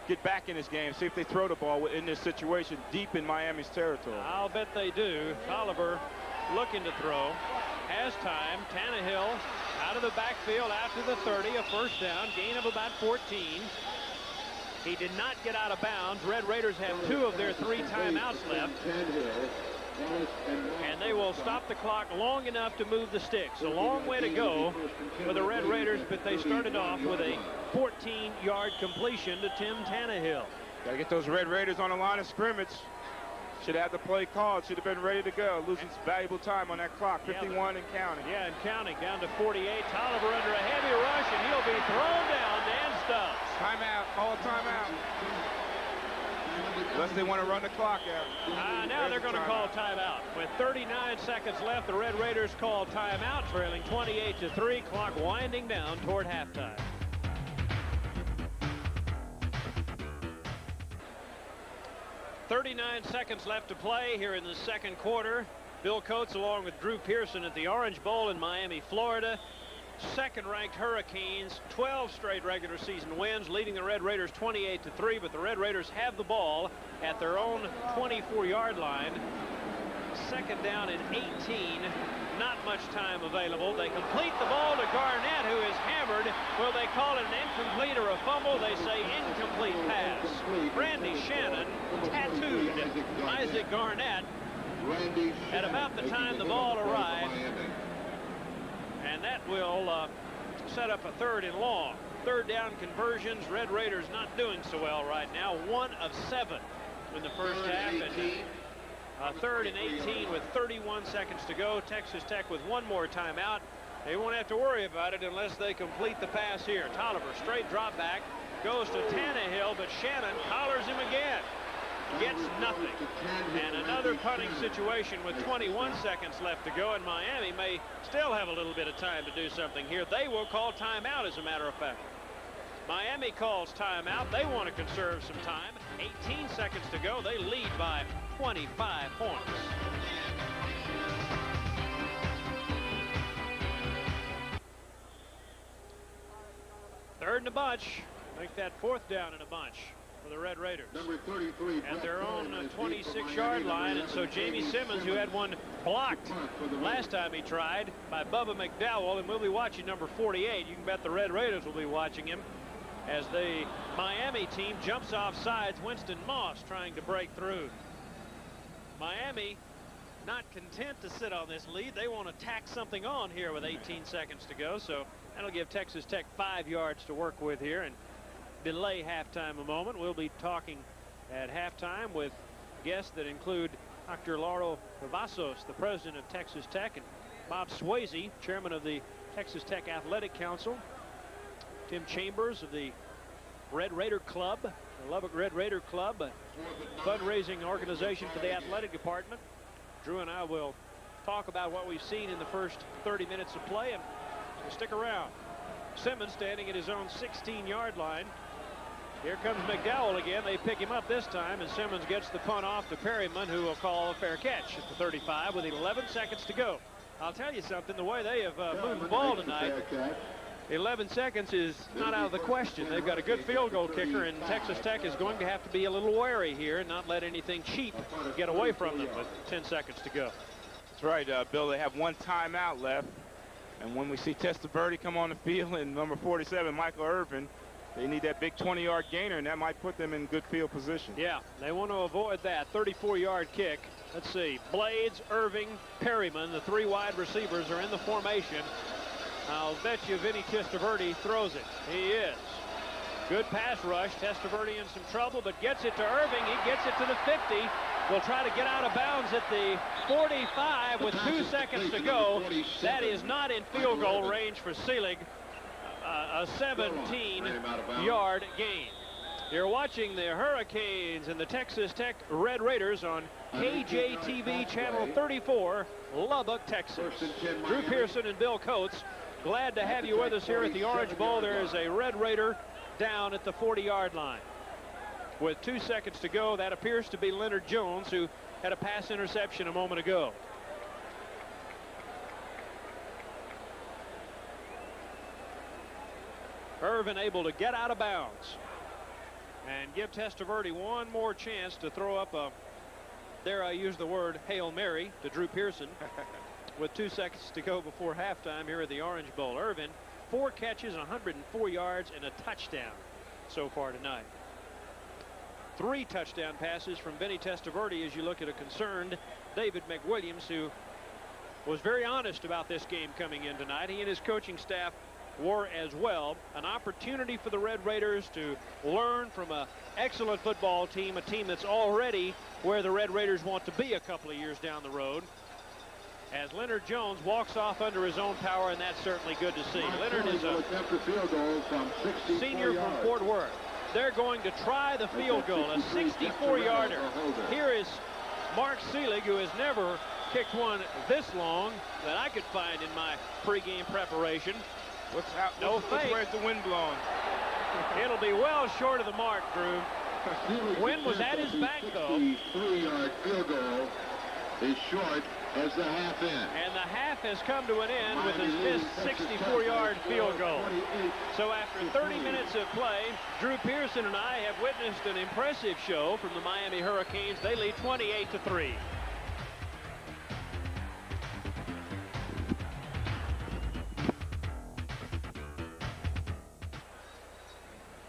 get back in this game, see if they throw the ball in this situation deep in Miami's territory. I'll bet they do. Oliver looking to throw. Has time. Tannehill out of the backfield, out to the 30, a 1st down, gain of about 14. He did not get out of bounds. Red Raiders have 2 of their 3 timeouts left. And they will stop the clock long enough to move the sticks. A long way to go for the Red Raiders, but they started off with a 14-yard completion to Tim Tannehill. Got to get those Red Raiders on the line of scrimmage. Should have the play called. Should have been ready to go. Losing valuable time on that clock. 51 and counting. Yeah, and counting. Down to 48. Tolliver under a heavy rush, and he'll be thrown down. Dan Stubbs. Timeout. Call a timeout. Unless they want to run the clock out. Now they're going to call timeout. With 39 seconds left, the Red Raiders call timeout, trailing 28-3. Clock winding down toward halftime. .39 seconds left to play here in the 2nd quarter. Bill Coates along with Drew Pearson at the Orange Bowl in Miami, Florida. 2nd-ranked Hurricanes, 12 straight regular season wins, leading the Red Raiders 28-3, but the Red Raiders have the ball at their own 24-yard line. 2nd down and 18. Not much time available. They complete the ball to Garnett, who is hammered. Will they call it an incomplete or a fumble? They say incomplete pass. Randy Shannon tattooed Isaac Garnett at about the time the ball arrived. And that will set up a 3rd and long. third down conversions. Red Raiders not doing so well right now. 1 of 7 in the first half. And third and 18 with 31 seconds to go. Texas Tech with one more timeout. They won't have to worry about it unless they complete the pass here. Tolliver, straight drop back, goes to Tannehill, but Shannon collars him again. Gets nothing. And another punting situation with 21 seconds left to go, and Miami may still have a little bit of time to do something here. They will call timeout, as a matter of fact. Miami calls timeout. They want to conserve some time. 18 seconds to go. They lead by 25 points. Third and a bunch. Make that fourth down in a bunch for the Red Raiders. Number 33 at their own 26-yard line, and so Jamie Simmons, who had one blocked last time he tried by Bubba McDowell, and we'll be watching number 48. You can bet the Red Raiders will be watching him as the Miami team jumps off sides. Winston Moss trying to break through. Miami not content to sit on this lead. They want to tack something on here with 18 seconds to go, so that'll give Texas Tech 5 yards to work with here and delay halftime a moment. We'll be talking at halftime with guests that include Dr. Lauro Cavazos, the president of Texas Tech, and Bob Swayze, chairman of the Texas Tech Athletic Council, Tim Chambers of the Red Raider Club, the Lubbock Red Raider Club, a fundraising organization for the athletic department. Drew and I will talk about what we've seen in the first 30 minutes of play, and we'll stick around. Simmons standing at his own 16-yard line. Here comes McDowell again. They pick him up this time, and Simmons gets the punt off to Perryman, who will call a fair catch at the 35 with 11 seconds to go. I'll tell you something, the way they have moved the ball tonight, 11 seconds is not out of the question. They've got a good field goal kicker, and Texas Tech is going to have to be a little wary here and not let anything cheap get away from them with 10 seconds to go. That's right, Bill. They have one timeout left. And when we see Testaverde come on the field and number 47, Michael Irvin, they need that big 20-yard gainer, and that might put them in good field position. Yeah, they want to avoid that 34-yard kick. Let's see. Blades, Irving, Perryman, the 3 wide receivers are in the formation. I'll bet you Vinny Testaverde throws it. He is. Good pass rush. Testaverde in some trouble, but gets it to Irving. He gets it to the 50. Will try to get out of bounds at the 45 with 2 seconds to go. That is not in field goal range for Selig. A 17-yard gain. You're watching the Hurricanes and the Texas Tech Red Raiders on KJTV Channel 34, Lubbock, Texas. Drew Pearson and Bill Coates, glad to have you with us here at the Orange Bowl. There is a Red Raider down at the 40-yard line. With 2 seconds to go, that appears to be Leonard Jones, who had a pass interception a moment ago. Irvin able to get out of bounds and give Testaverde one more chance to throw up a, there I use the word, Hail Mary to Drew Pearson. With 2 seconds to go before halftime here at the Orange Bowl. Irvin, 4 catches, 104 yards, and a touchdown so far tonight. 3 touchdown passes from Vinny Testaverde as you look at a concerned David McWilliams, who was very honest about this game coming in tonight. He and his coaching staff were as well. An opportunity for the Red Raiders to learn from an excellent football team, a team that's already where the Red Raiders want to be a couple of years down the road. As Leonard Jones walks off under his own power, and that's certainly good to see. Leonard is a senior from Fort Worth. They're going to try the field goal, a 64-yarder. Here is Mark Selig, who has never kicked one this long that I could find in my pregame preparation. No fake. Where's the wind blowing? It'll be well short of the mark, Drew. Wind was at his back, though. 63-yard field goal is short as the half end. And the half has come to an end with his missed 64-yard field goal. So after 30 minutes of play, Drew Pearson and I have witnessed an impressive show from the Miami Hurricanes. They lead 28-3.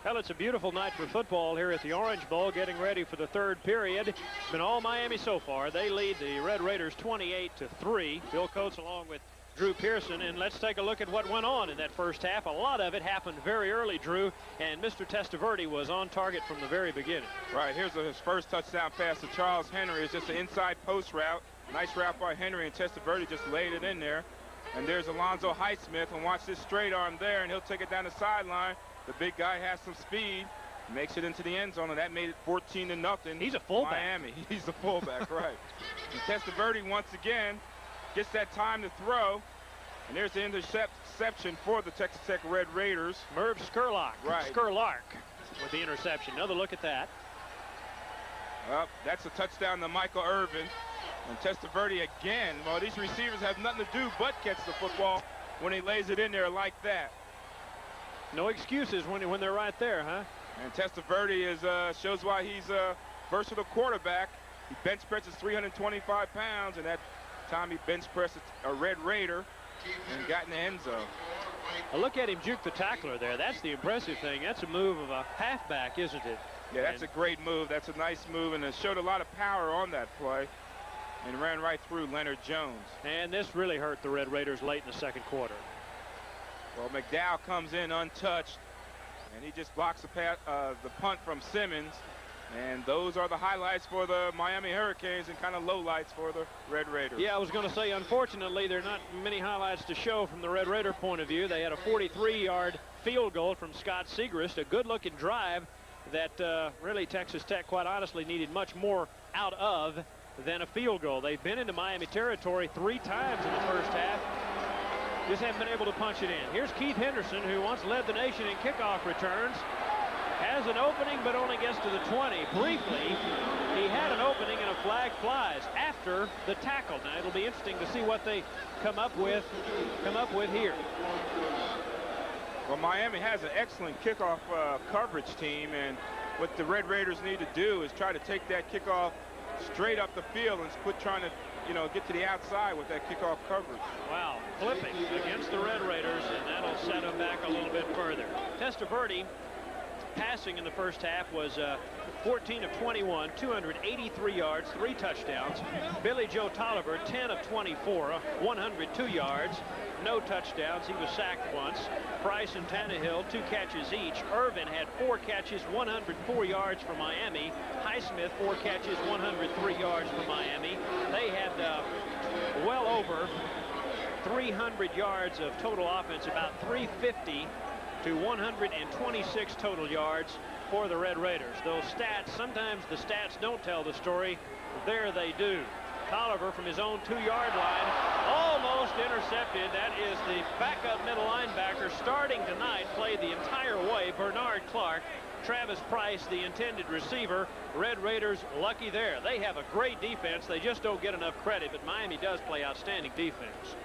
Well, it's a beautiful night for football here at the Orange Bowl, getting ready for the third period. It's been all Miami so far. They lead the Red Raiders 28-3. Bill Coates along with Drew Pearson, and let's take a look at what went on in that first half. A lot of it happened very early, Drew, and Mr. Testaverde was on target from the very beginning. Right, here's his first touchdown pass to Charles Henry. It's just an inside post route. Nice route by Henry, and Testaverde just laid it in there. And there's Alonzo Highsmith, and watch this straight arm there, and he'll take it down the sideline. The big guy has some speed, makes it into the end zone, and that made it 14-0. He's a fullback. Miami. He's a fullback, right. And Testaverde once again gets that time to throw, and there's the interception for the Texas Tech Red Raiders. Merv Skurlock. Right. Skurlark with the interception. Another look at that. Well, that's a touchdown to Michael Irvin. And Testaverde again. Well, these receivers have nothing to do but catch the football when he lays it in there like that. No excuses when they're right there, huh? And Testaverde shows why he's a versatile quarterback. He bench presses 325 pounds, and that time he bench pressed a Red Raider and got in the end zone. Look at him juke the tackler there. That's the impressive thing. That's a move of a halfback, isn't it? Yeah, that's a great move. That's a nice move, and it showed a lot of power on that play and ran right through Leonard Jones. And this really hurt the Red Raiders late in the second quarter. Well, McDowell comes in untouched, and he just blocks the punt from Simmons. And those are the highlights for the Miami Hurricanes and kind of lowlights for the Red Raiders. Yeah, I was going to say, unfortunately, there are not many highlights to show from the Red Raider point of view. They had a 43-yard field goal from Scott Segrist, a good-looking drive that really Texas Tech, quite honestly, needed much more out of than a field goal. They've been into Miami territory 3 times in the first half. Just haven't been able to punch it in. Here's Keith Henderson, who once led the nation in kickoff returns. Has an opening, but only gets to the 20. Briefly, he had an opening, and a flag flies after the tackle. Now, it'll be interesting to see what they come up with here. Well, Miami has an excellent kickoff coverage team, and what the Red Raiders need to do is try to take that kickoff straight up the field and quit trying to, get to the outside with that kickoff coverage. Wow, flipping against the Red Raiders, and that'll set them back a little bit further. Testaverde passing in the first half was 14 of 21, 283 yards, 3 touchdowns. Billy Joe Tolliver, 10 of 24, 102 yards, no touchdowns. He was sacked once. Price and Tannehill, 2 catches each. Irvin had 4 catches, 104 yards for Miami. Highsmith, 4 catches, 103 yards for Miami. They had well over 300 yards of total offense, about 350 to 126 total yards for the Red Raiders. Those stats, sometimes the stats don't tell the story. There they do. Tolliver from his own 2-yard line, almost intercepted. That is the backup middle linebacker starting tonight, played the entire way. Bernard Clark. Travis Price, the intended receiver. Red Raiders lucky there. They have a great defense. They just don't get enough credit, but Miami does play outstanding defense.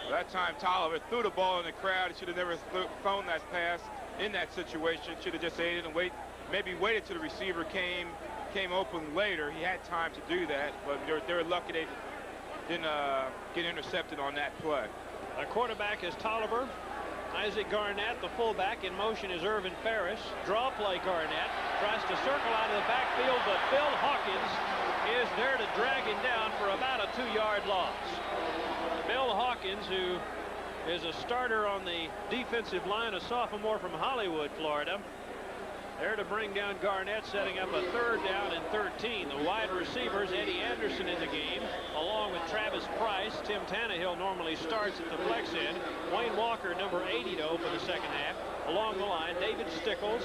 That time Tolliver threw the ball in the crowd. He should have never thrown that pass in that situation. Should have just waited and maybe waited till the receiver came open later. He had time to do that, but they're lucky they didn't get intercepted on that play. Our quarterback is Tolliver. Isaac Garnett, the fullback. In motion is Irvin Ferris. Draw play Garnett. Tries to circle out of the backfield, but Bill Hawkins is there to drag him down for about a 2-yard loss. Bill Hawkins, who is a starter on the defensive line, a sophomore from Hollywood, Florida, there to bring down Garnett, setting up a 3rd down and 13. The wide receivers, Eddie Anderson in the game, along with Travis Price. Tim Tannehill normally starts at the flex end. Wayne Walker, number 80, to open the second half. Along the line, David Stickles,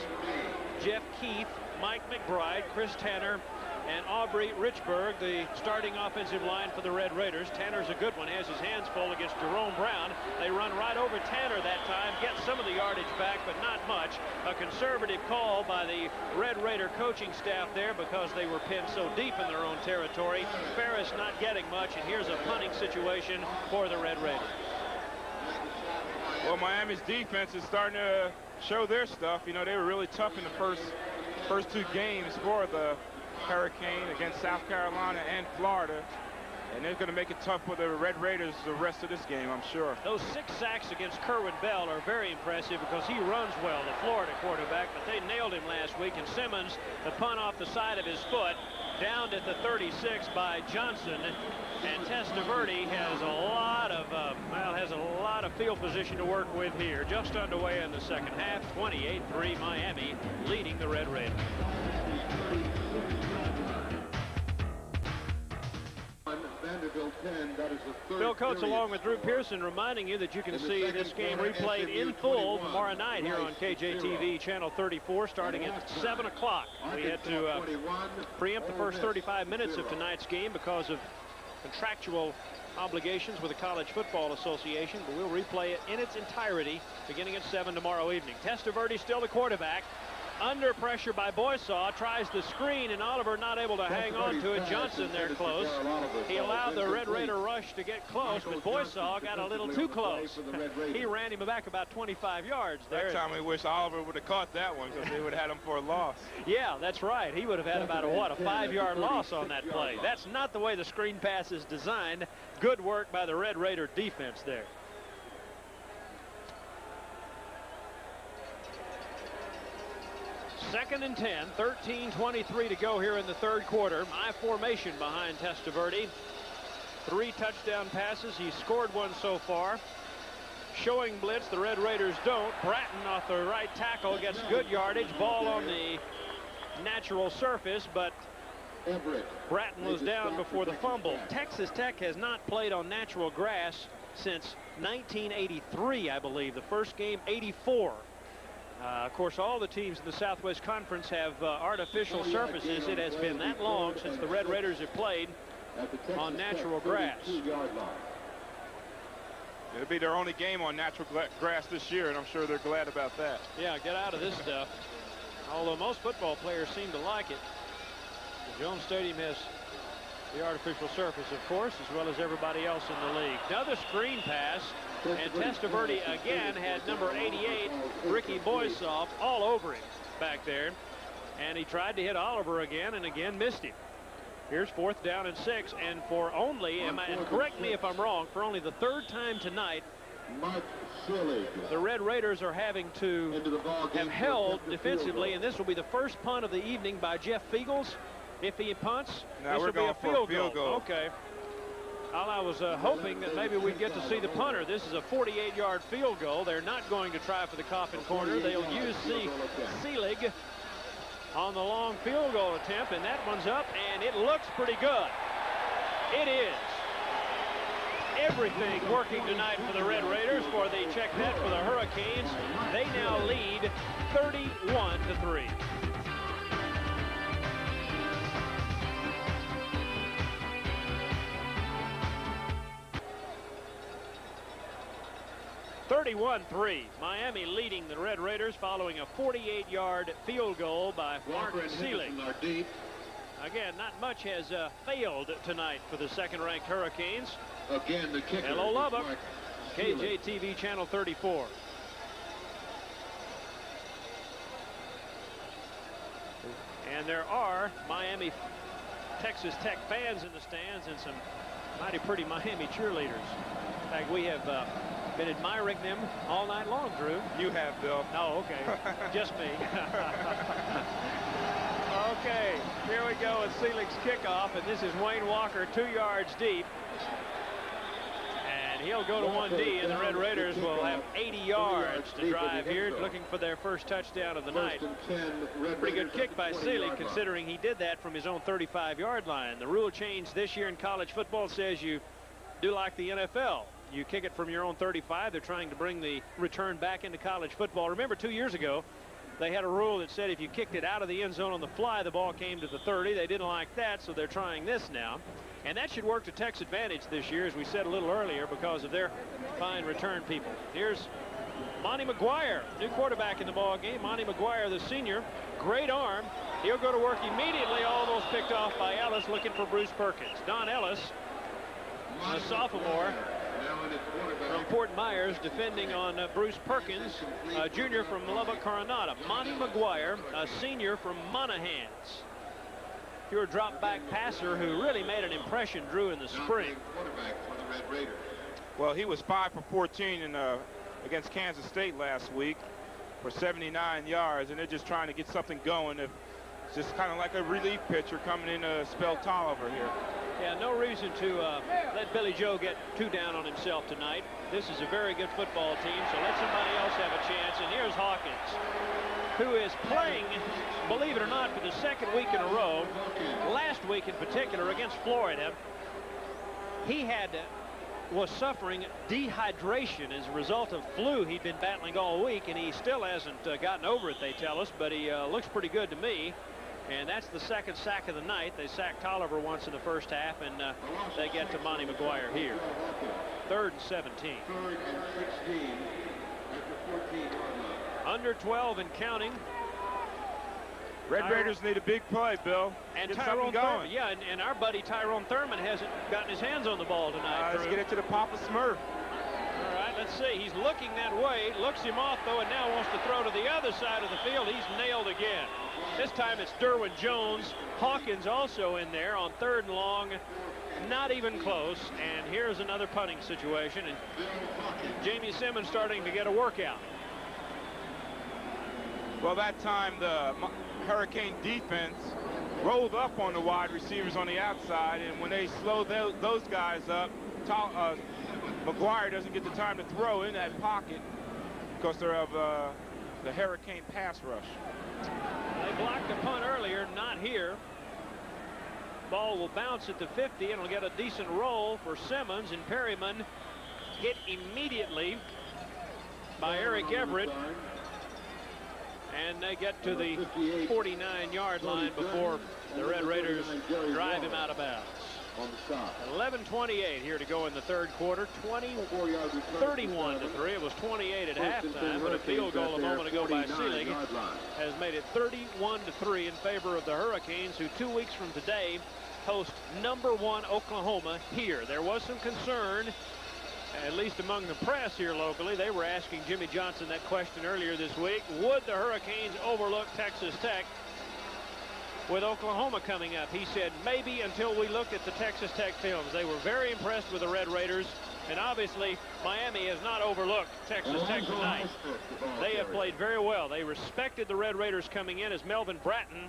Jeff Keith, Mike McBride, Chris Tanner, and Aubrey Richburg, the starting offensive line for the Red Raiders. Tanner's a good one, has his hands full against Jerome Brown. They run right over Tanner that time, get some of the yardage back, but not much. A conservative call by the Red Raider coaching staff there because they were pinned so deep in their own territory. Ferris not getting much, and here's a punting situation for the Red Raiders. Well, Miami's defense is starting to show their stuff. They were really tough in the first 2 games for the Hurricane against South Carolina and Florida. And they're going to make it tough for the Red Raiders the rest of this game, I'm sure. Those 6 sacks against Kerwin Bell are very impressive because he runs well, the Florida quarterback, but they nailed him last week. And Simmons, the punt off the side of his foot, downed at the 36 by Johnson. And Testaverde has a lot of field position to work with here. Just underway in the second half. 28-3 Miami leading the Red Raiders. Phil Coates along with Drew Pearson reminding you that you can see this game replayed in full tomorrow night here on KJTV channel 34 starting at 7 o'clock. We had to preempt the first 35 minutes of tonight's game because of contractual obligations with the College Football Association, but we'll replay it in its entirety beginning at 7 tomorrow evening. Testaverde still the quarterback. Under pressure by Boysaw, tries the screen, and Oliver not able to hang on to it. Johnson there close. He allowed the Red Raider rush to get close, but Boysaw got a little too close. He ran him back about 25 yards there. That time we wish Oliver would have caught that one because they would have had him for a loss. Yeah, that's right. He would have had about a 5-yard loss on that play. That's not the way the screen pass is designed. Good work by the Red Raider defense there. Second and 10, 13:23 to go here in the third quarter. I formation behind Testaverde. 3 touchdown passes. He's scored 1 so far. Showing blitz, the Red Raiders don't. Bratton off the right tackle gets good yardage. Ball on the natural surface, but Bratton was down before the fumble. Texas Tech has not played on natural grass since 1983, I believe. The first game, 84. Of course, all the teams in the Southwest Conference have artificial surfaces. It has been that long since the Red Raiders have played on natural grass. It'll be their only game on natural grass this year, and I'm sure they're glad about that. Yeah, get out of this stuff. Although most football players seem to like it. The Jones Stadium has the artificial surface, of course, as well as everybody else in the league. Another screen pass. And Testaverde again had number 88, Ricky Boysoff, all over him back there. And he tried to hit Oliver again and again missed him. Here's 4th down and 6. And for only, and correct me if I'm wrong, for only the 3rd time tonight, the Red Raiders are having to have held defensively. And this will be the first punt of the evening by Jeff Fiegels. If he punts, now this will be a field goal. Okay. Well, I was hoping that maybe we'd get to see the punter. This is a 48-yard field goal. They're not going to try for the coffin corner. They'll use Seelig on the long field goal attempt, and that one's up, and it looks pretty good. It is. Everything working tonight for the Red Raiders. For the check that for the Hurricanes. They now lead 31-3. Miami leading the Red Raiders following a 48-yard field goal by Mark Seelig. Again, not much has failed tonight for the second-ranked Hurricanes. Again, the kicker. Hello, Lubbock. KJTV channel 34. And there are Miami Texas Tech fans in the stands and some mighty pretty Miami cheerleaders. In fact, we have been admiring them all night long, Drew. You have, Bill. Oh, okay. Just me. Okay, here we go with Seelig's kickoff, and this is Wayne Walker 2 yards deep. And he'll go to 1D, and the Red Raiders will have 80 yards to drive here, looking for their first touchdown of the night. Pretty good kick by Seelig, considering he did that from his own 35-yard line. The rule change this year in college football says you do like the NFL. You kick it from your own 35. They're trying to bring the return back into college football. Remember, 2 years ago, they had a rule that said if you kicked it out of the end zone on the fly, the ball came to the 30. They didn't like that, so they're trying this now. And that should work to Tech's advantage this year, as we said a little earlier, because of their fine return people. Here's Monty McGuire, new quarterback in the ball game. Monty McGuire, the senior, great arm. He'll go to work immediately. All those picked off by Ellis, looking for Bruce Perkins. Don Ellis, a sophomore from Fort Myers, defending on Bruce Perkins, a junior from Lubbock, Coronado. Monty McGuire, a senior from Monahans. pure drop-back passer who really made an impression, Drew, in the spring. Well, he was 5 for 14 against Kansas State last week for 79 yards, and they're just trying to get something going. It's just kind of like a relief pitcher coming in to spell Tolliver here. Yeah, no reason to let Billy Joe get too down on himself tonight. This is a very good football team, so let somebody else have a chance. And here's Hawkins, who is playing, believe it or not, for the second week in a row. Last week in particular against Florida, he was suffering dehydration as a result of flu he'd been battling all week, and he still hasn't gotten over it, they tell us, but he looks pretty good to me. And that's the second sack of the night. They sacked Tolliver once in the first half, and they get to Monty McGuire here. 3rd and 17. Under 12 and counting. Red Raiders need a big play, Bill. And Tyrone Thurman, yeah, and our buddy Tyrone Thurman hasn't gotten his hands on the ball tonight. Let's get it to the Papa Smurf. All right, let's see. He's looking that way, looks him off, though, and now wants to throw to the other side of the field. He's nailed again. This time it's Derwin Jones. Hawkins also in there on 3rd and long. Not even close. And here's another punting situation. And Jamie Simmons starting to get a workout. Well, that time the Hurricane defense rolled up on the wide receivers on the outside, and when they slow those guys up, McGuire doesn't get the time to throw in that pocket because they're of the Hurricane pass rush. They blocked a punt earlier, not here. Ball will bounce at the 50, and it'll get a decent roll for Simmons, and Perryman hit immediately by Eric Everett. And they get to the 49-yard line before the Red Raiders drive him out of bounds. 11:28 here to go in the 3rd quarter. 31-3. It was 28 at halftime, but a field goal a moment ago by Seelig has made it 31-3 in favor of the Hurricanes, who 2 weeks from today host #1 Oklahoma here. There was some concern, at least among the press here locally. They were asking Jimmy Johnson that question earlier this week. Would the Hurricanes overlook Texas Tech with Oklahoma coming up? He said maybe until we looked at the Texas Tech films. They were very impressed with the Red Raiders, and obviously Miami has not overlooked Texas Tech tonight. They have played very well. They respected the Red Raiders coming in as Melvin Bratton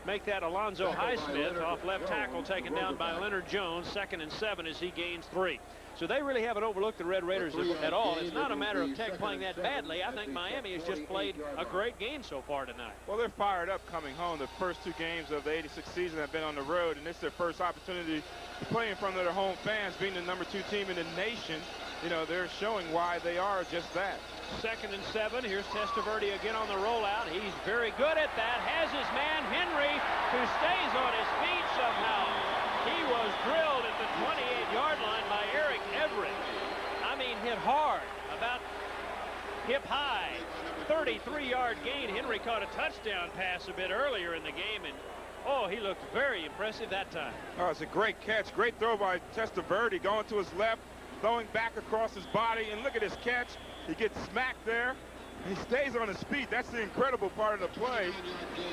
make that Alonzo Highsmith off left tackle, taken down by Leonard Jones. 2nd and 7 as he gains 3. So they really haven't overlooked the Red Raiders at all. It's not a matter of Tech playing that badly. I think Miami has just played a great game so far tonight. Well, they're fired up coming home. The first 2 games of the '86 season have been on the road, and this is their first opportunity to play in front of their home fans, being the #2 team in the nation. You know, they're showing why they are just that. 2nd and 7. Here's Testaverde again on the rollout. He's very good at that. Has his man Henry, who stays on his feet somehow. He was drilled at the 28-yard line by Eric Everett. I mean, hit hard, about hip high. 33-yard gain. Henry caught a touchdown pass a bit earlier in the game, and oh, he looked very impressive that time. Oh, it's a great catch. Great throw by Testaverde, going to his left, throwing back across his body, and look at his catch. He gets smacked there. He stays on his feet. That's the incredible part of the play.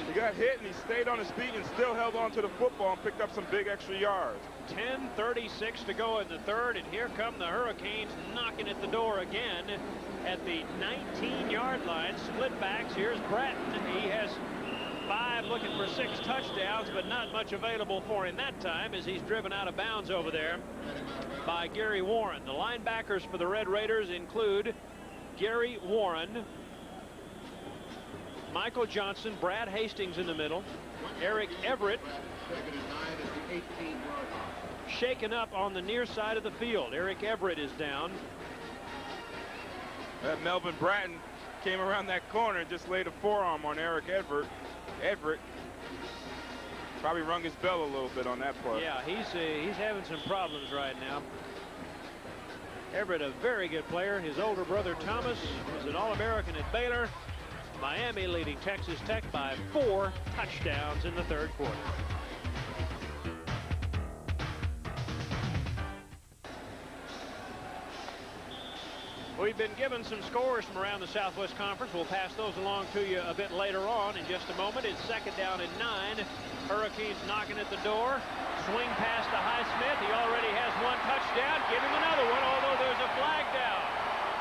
He got hit, and he stayed on his feet and still held on to the football and picked up some big extra yards. 10:36 to go in the 3rd, and here come the Hurricanes knocking at the door again at the 19-yard line. Split backs. Here's Bratton. He has 5, looking for 6 touchdowns, but not much available for him that time as he's driven out of bounds over there by Gary Warren. The linebackers for the Red Raiders include Gary Warren, Michael Johnson, Brad Hastings in the middle, Eric Everett shaken up on the near side of the field. Eric Everett is down. That Melvin Bratton came around that corner and just laid a forearm on Eric Everett. Everett probably rung his bell a little bit on that play. Yeah, he's having some problems right now. Everett, a very good player. His older brother Thomas was an All-American at Baylor. Miami leading Texas Tech by 4 touchdowns in the 3rd quarter. We've been given some scores from around the Southwest Conference. We'll pass those along to you a bit later on in just a moment. It's 2nd down and 9. Hurricanes knocking at the door. Swing pass to Highsmith. He already has one touchdown. Give him another one, although there's a flag down.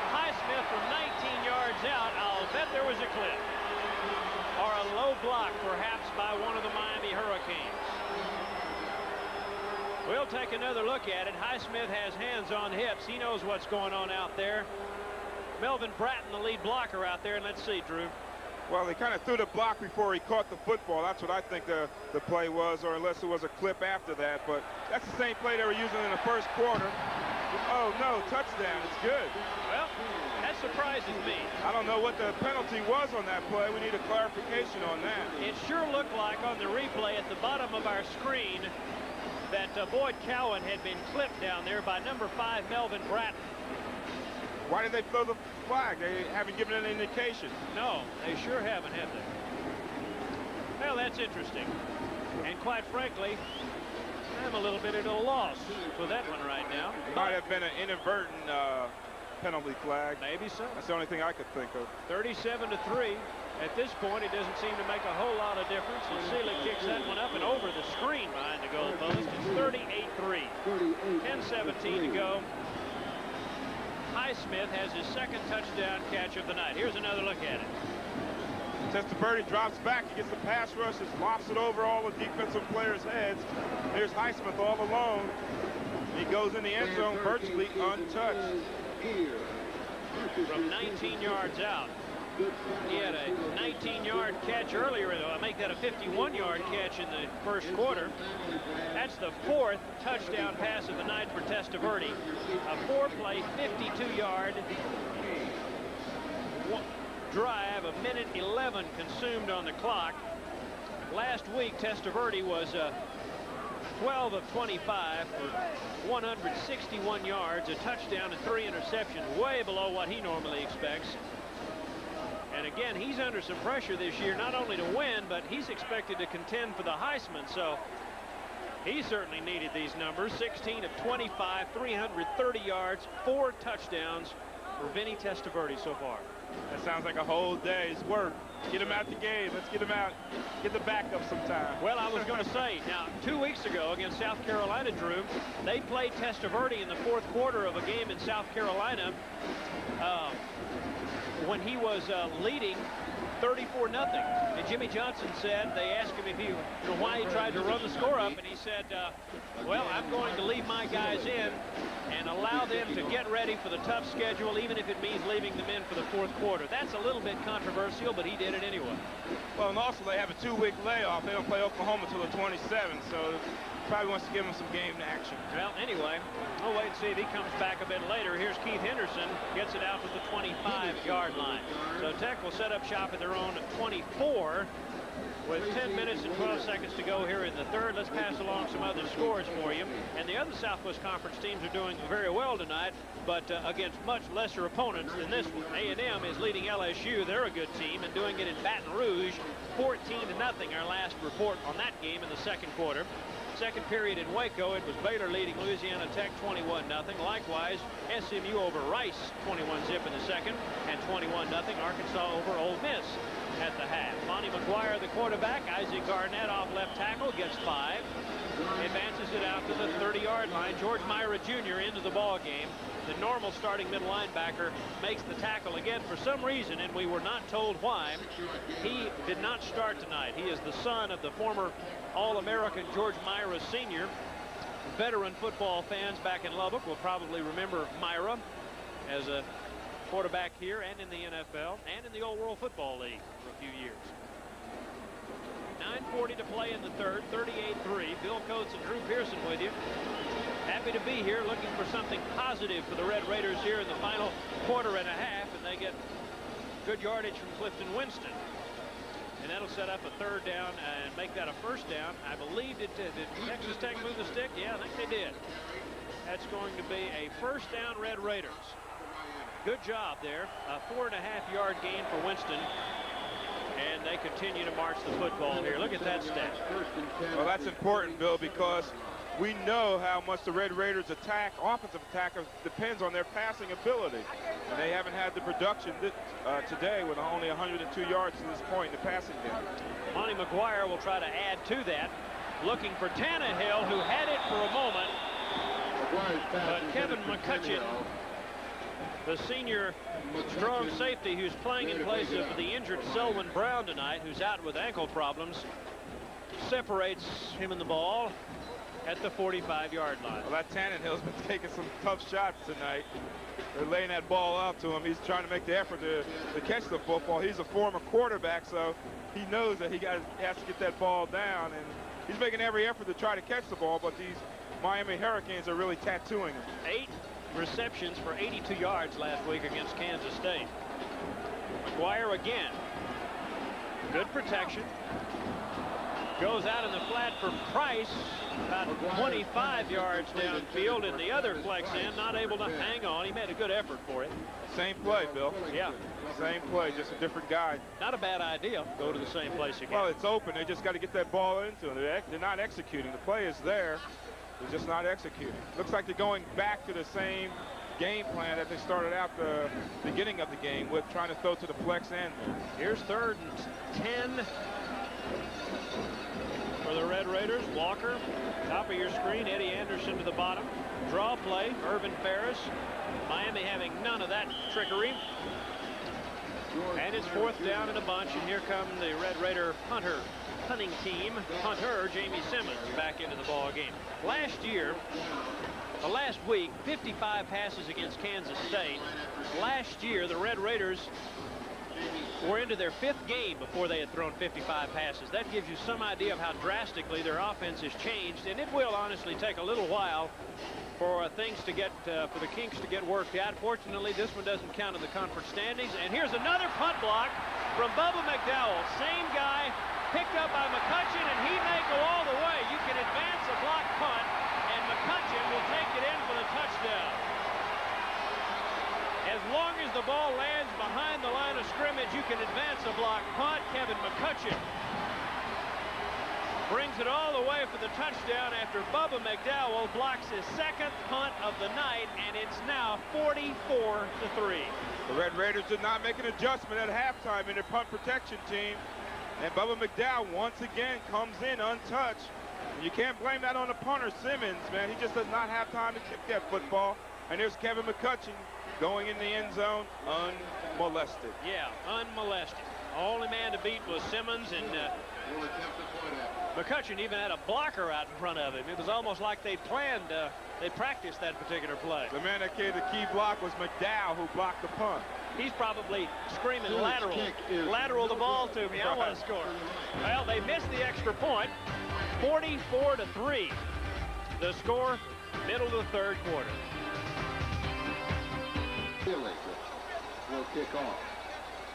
Highsmith from 19 yards out. I'll bet there was a clip. Or a low block, perhaps, by one of the Miami Hurricanes. We'll take another look at it. Highsmith has hands on hips. He knows what's going on out there. Melvin Bratton, the lead blocker out there. And let's see, Drew. Well, he kind of threw the block before he caught the football. That's what I think the play was, or unless it was a clip after that. But that's the same play they were using in the first quarter. Oh, no, touchdown. It's good. Well, that surprises me. I don't know what the penalty was on that play. We need a clarification on that. It sure looked like on the replay at the bottom of our screen that Boyd Cowan had been clipped down there by number 5, Melvin Bratton. Why did they throw the flag? They haven't given an indication. No, they sure haven't, have they? Well, that's interesting. And quite frankly, I'm a little bit at a loss for that one right now. Might have been an inadvertent penalty flag. Maybe so. That's the only thing I could think of. 37-3. At this point, it doesn't seem to make a whole lot of difference. And Seelig kicks that one up and over the screen behind the goal post. It's 38-3. 10-17 to go. Highsmith has his 2nd touchdown catch of the night. Here's another look at it. Testaverde drops back. He gets the pass rush. Just lofts it over all the defensive players' heads. Here's Highsmith all alone. He goes in the end zone virtually untouched. From 19 yards out. He had a 19-yard catch earlier. I make that a 51-yard catch in the first quarter. That's the 4th touchdown pass of the night for Testaverde. A 4-play, 52-yard drive. 1:11 consumed on the clock. Last week, Testaverde was 12 of 25 for 161 yards, a touchdown and 3 interceptions, way below what he normally expects. And again, he's under some pressure this year, not only to win, but he's expected to contend for the Heisman. So he certainly needed these numbers. 16 of 25, 330 yards, 4 touchdowns for Vinny Testaverde so far. That sounds like a whole day's work. Get him out the game. Let's get him out. Get the backup sometime. Well, I was going to say, now, 2 weeks ago against South Carolina, Drew, they played Testaverde in the 4th quarter of a game in South Carolina when he was leading 34-0. And Jimmy Johnson said, they asked him if why he tried to run the score up, and he said, well, I'm going to leave my guys in and allow them to get ready for the tough schedule, even if it means leaving them in for the 4th quarter. That's a little bit controversial, but he did it anyway. Well, and also they have a 2-week layoff. They don't play Oklahoma until the 27th, so probably wants to give him some game action. Well, anyway, we'll wait and see if he comes back a bit later. Here's Keith Henderson, gets it out to the 25-yard line. So Tech will set up shop at their own 24 with 10 minutes and 12 seconds to go here in the 3rd. Let's pass along some other scores for you. And the other Southwest Conference teams are doing very well tonight, but against much lesser opponents than this one. A&M is leading LSU. They're a good team and doing it in Baton Rouge, 14-0. Our last report on that game in the 2nd quarter. Second period in Waco, it was Baylor leading Louisiana Tech 21-0. Likewise, SMU over Rice 21-zip in the 2nd, and 21-0 Arkansas over Ole Miss at the half. Monty McGuire, the quarterback. Isaac Garnett off left tackle, gets 5. Advances it out to the 30-yard line. George Myra Jr. into the ball game. The normal starting middle linebacker makes the tackle again for some reason, and we were not told why. He did not start tonight. He is the son of the former All-American George Myra Sr. Veteran football fans back in Lubbock will probably remember Myra as a quarterback here and in the NFL and in the Old World Football League for a few years. 9:40 to play in the 3rd, 38-3. Bill Coates and Drew Pearson with you. Happy to be here, looking for something positive for the Red Raiders here in the final quarter and a half, and they get good yardage from Clifton Winston. And that'll set up a 3rd down and make that a 1st down. I believe did Texas Tech move the stick? Yeah, I think they did. That's going to be a 1st down Red Raiders. Good job there. A 4.5-yard gain for Winston. And they continue to march the football here. Look at that stat. Well, that's important, Bill, because we know how much the Red Raiders attack, offensive attack, depends on their passing ability. And they haven't had the production today with only 102 yards to this point in the passing game. Monty McGuire will try to add to that, looking for Tannehill, who had it for a moment. But Kevin McCutcheon, the senior strong safety who's playing in place of the injured Selwyn Brown tonight, who's out with ankle problems, separates him and the ball at the 45-yard line. Well, that Tannehill's been taking some tough shots tonight. They're laying that ball out to him. He's trying to make the effort to catch the football. He's a former quarterback, so he knows that he has to get that ball down, and he's making every effort to try to catch the ball, but these Miami Hurricanes are really tattooing him. 8 receptions for 82 yards last week against Kansas State. McGuire again. Good protection. Goes out in the flat for Price, about 25 yards downfield, and the other flex in, not able to hang on. He made a good effort for it. Same play, Bill. Yeah. Same play, just a different guy. Not a bad idea. Go to the same place again. Well, it's open. They just got to get that ball into it. They're not executing. The play is there. They're just not executing. Looks like they're going back to the same game plan that they started out the beginning of the game with, trying to throw to the flex end. Here's 3rd and 10 for the Red Raiders. Walker, top of your screen. Eddie Anderson to the bottom. Draw play, Irvin Ferris. Miami having none of that trickery. And it's 4th down and a bunch, and here come the Red Raider punting team. Punter Jamie Simmons back into the ball game. Last week, 55 passes against Kansas State. Last year, the Red Raiders were into their 5th game before they had thrown 55 passes. That gives you some idea of how drastically their offense has changed, and it will honestly take a little while for things to get, for the kinks to get worked out. Fortunately, this one doesn't count in the conference standings. And here's another punt block from Bubba McDowell. Same guy, picked up by McCutcheon, and he may go all the way. You can advance a block punt, and McCutcheon will take it in for the touchdown. As long as the ball lands behind the line of scrimmage, you can advance a block punt. Kevin McCutcheon brings it all the way for the touchdown after Bubba McDowell blocks his 2nd punt of the night, and it's now 44-3. The Red Raiders did not make an adjustment at halftime in their punt protection team, and Bubba McDowell once again comes in untouched. You can't blame that on the punter, Simmons, man. He just does not have time to kick that football. And there's Kevin McCutcheon going in the end zone unmolested. Yeah, unmolested. Only man to beat was Simmons, and McCutcheon even had a blocker out in front of him. It was almost like they planned, they practiced that particular play. The man that gave the key block was McDowell, who blocked the punt. He's probably screaming lateral the ball to me. I want to score. Well, they missed the extra point. 44-3. The score, middle of the 3rd quarter. Will kick off.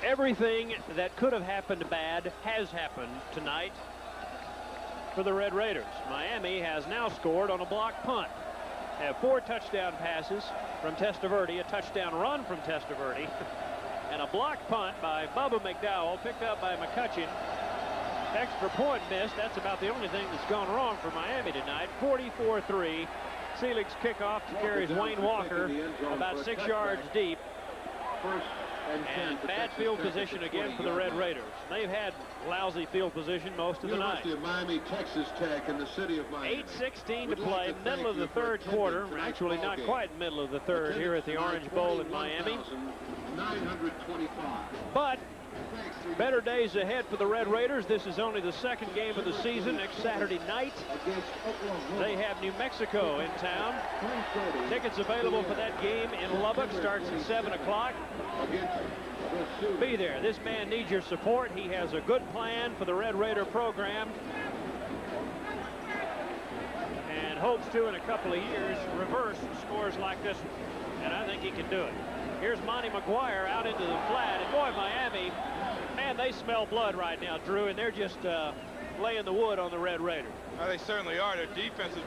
Everything that could have happened bad has happened tonight for the Red Raiders. Miami has now scored on a block punt. They have 4 touchdown passes from Testaverde, a touchdown run from Testaverde, and a block punt by Bubba McDowell, picked up by McCutcheon. Extra point missed. That's about the only thing that's gone wrong for Miami tonight. 44-3. Selig's kickoff carries Wayne Walker about 6 yards deep. And bad field position again for the Red Raiders. They've had lousy field position most of the night. University of Miami, Texas Tech in the city of Miami. 8:16 to play, middle of the 3rd quarter. Actually, not quite middle of the 3rd here at the Orange Bowl in Miami. But better days ahead for the Red Raiders. This is only the 2nd game of the season. Next Saturday night, they have New Mexico in town. Tickets available for that game in Lubbock. Starts at 7 o'clock. Be there. This man needs your support. He has a good plan for the Red Raider program, and hopes to, in a couple of years, reverse scores like this one. And I think he can do it. Here's Monty McGuire out into the flat, and boy, Miami, man, they smell blood right now, Drew, and they're just laying the wood on the Red Raiders. Well, they certainly are. Their defense is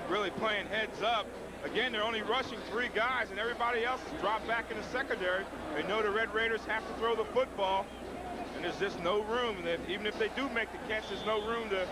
really playing heads up. Again, they're only rushing 3 guys, and everybody else is dropped back in the secondary. They know the Red Raiders have to throw the football, and there's just no room. Even if they do make the catch, there's no room to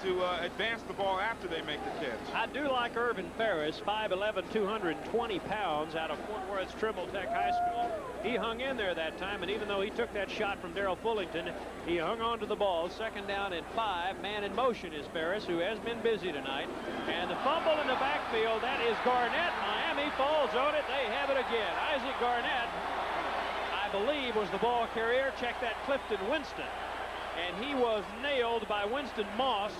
to advance the ball after they make the catch. I do like Irvin Ferris, 5'11", 220 pounds, out of Fort Worth's Trimble Tech High School. He hung in there that time, and even though he took that shot from Darrell Fullington, he hung on to the ball. 2nd down and 5. Man in motion is Ferris, who has been busy tonight. And the fumble in the backfield, that is Garnett. Miami falls on it. They have it again. Isaac Garnett, I believe, was the ball carrier. Check that, Clifton Winston. And he was nailed by Winston Moss.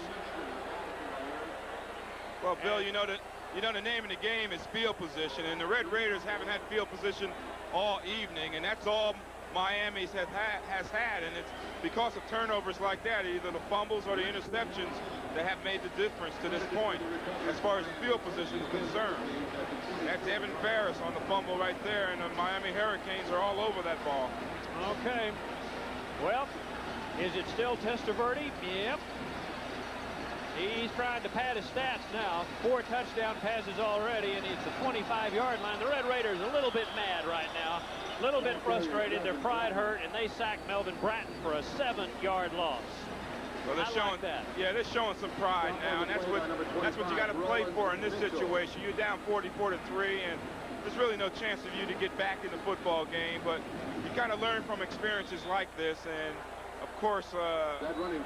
Well, Bill, you know the name of the game is field position, and the Red Raiders haven't had field position all evening, and that's all Miami's has had, and it's because of turnovers like that, either the fumbles or the interceptions, that have made the difference to this point as far as the field position is concerned. That's Evan Ferris on the fumble right there, and the Miami Hurricanes are all over that ball. Okay. Well, is it still Testaverde? Yep. He's trying to pad his stats now. 4 touchdown passes already, and it's the 25-yard line. The Red Raiders a little bit mad right now, a little bit frustrated. Their pride hurt, and they sacked Melvin Bratton for a 7-yard loss. Well, they're showing like that. Yeah, they're showing some pride now, and that's what you got to play for in this situation. You're down 44-3, and there's really no chance of you to get back in the football game. But you kind of learn from experiences like this, and of course,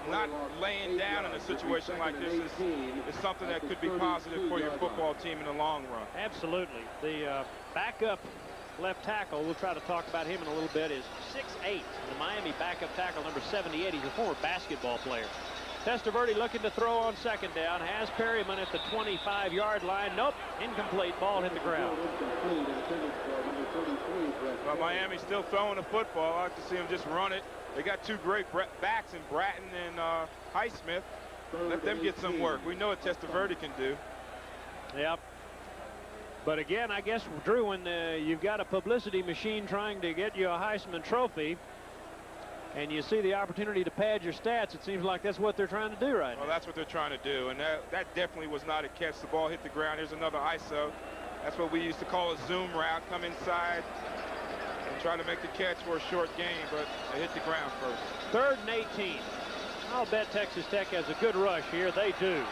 not laying down in a situation like this is something that could be positive for your football team in the long run. Absolutely. The backup left tackle, we'll try to talk about him in a little bit, is 6'8". The Miami backup tackle, number 78. He's a former basketball player. Testaverde looking to throw on 2nd down. Has Perryman at the 25-yard line. Nope, incomplete. Ball hit the ground. Well, Miami's still throwing the football. I like to see him just run it. They got 2 great backs in Bratton and Highsmith. Let them get some work. We know what Testaverde can do. Yep. But again, I guess, Drew, when you've got a publicity machine trying to get you a Heisman Trophy, and you see the opportunity to pad your stats, it seems like that's what they're trying to do right now. Well, that's what they're trying to do, and that definitely was not a catch. The ball hit the ground. Here's another ISO. That's what we used to call a zoom route. Come inside and try to make the catch for a short gain, but it hit the ground first. 3rd and 18. I'll bet Texas Tech has a good rush here. They do.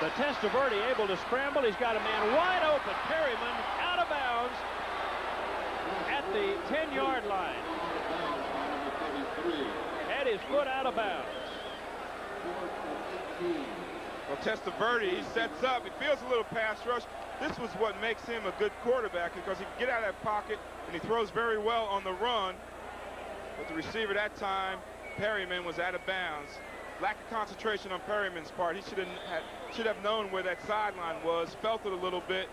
But Testaverde able to scramble. He's got a man wide open. Perryman out of bounds at the 10-yard line. Had his foot out of bounds. Well, Testaverde, he sets up. He feels a little pass rush. This was what makes him a good quarterback, because he can get out of that pocket, and he throws very well on the run. But the receiver that time, Perryman, was out of bounds. Lack of concentration on Perryman's part. He should have known where that sideline was, felt it a little bit,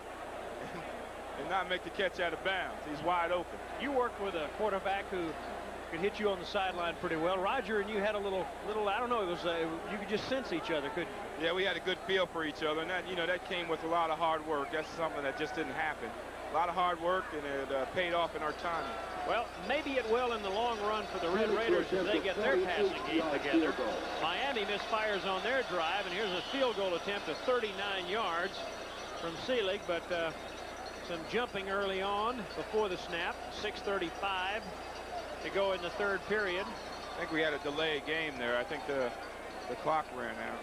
and not make the catch out of bounds. He's wide open. You worked with a quarterback who could hit you on the sideline pretty well. Roger and you had a little I don't know, it was you could just sense each other, couldn't you? Yeah, we had a good feel for each other, and that came with a lot of hard work. That's something that just didn't happen. A lot of hard work, and it paid off in our timing. Well, maybe it will in the long run for the Red Raiders as they get their passing game together. Miami misfires on their drive, and here's a field goal attempt of 39 yards from Seelig, but some jumping early on before the snap. 6:35 to go in the 3rd period. I think we had a delayed game there. I think the clock ran out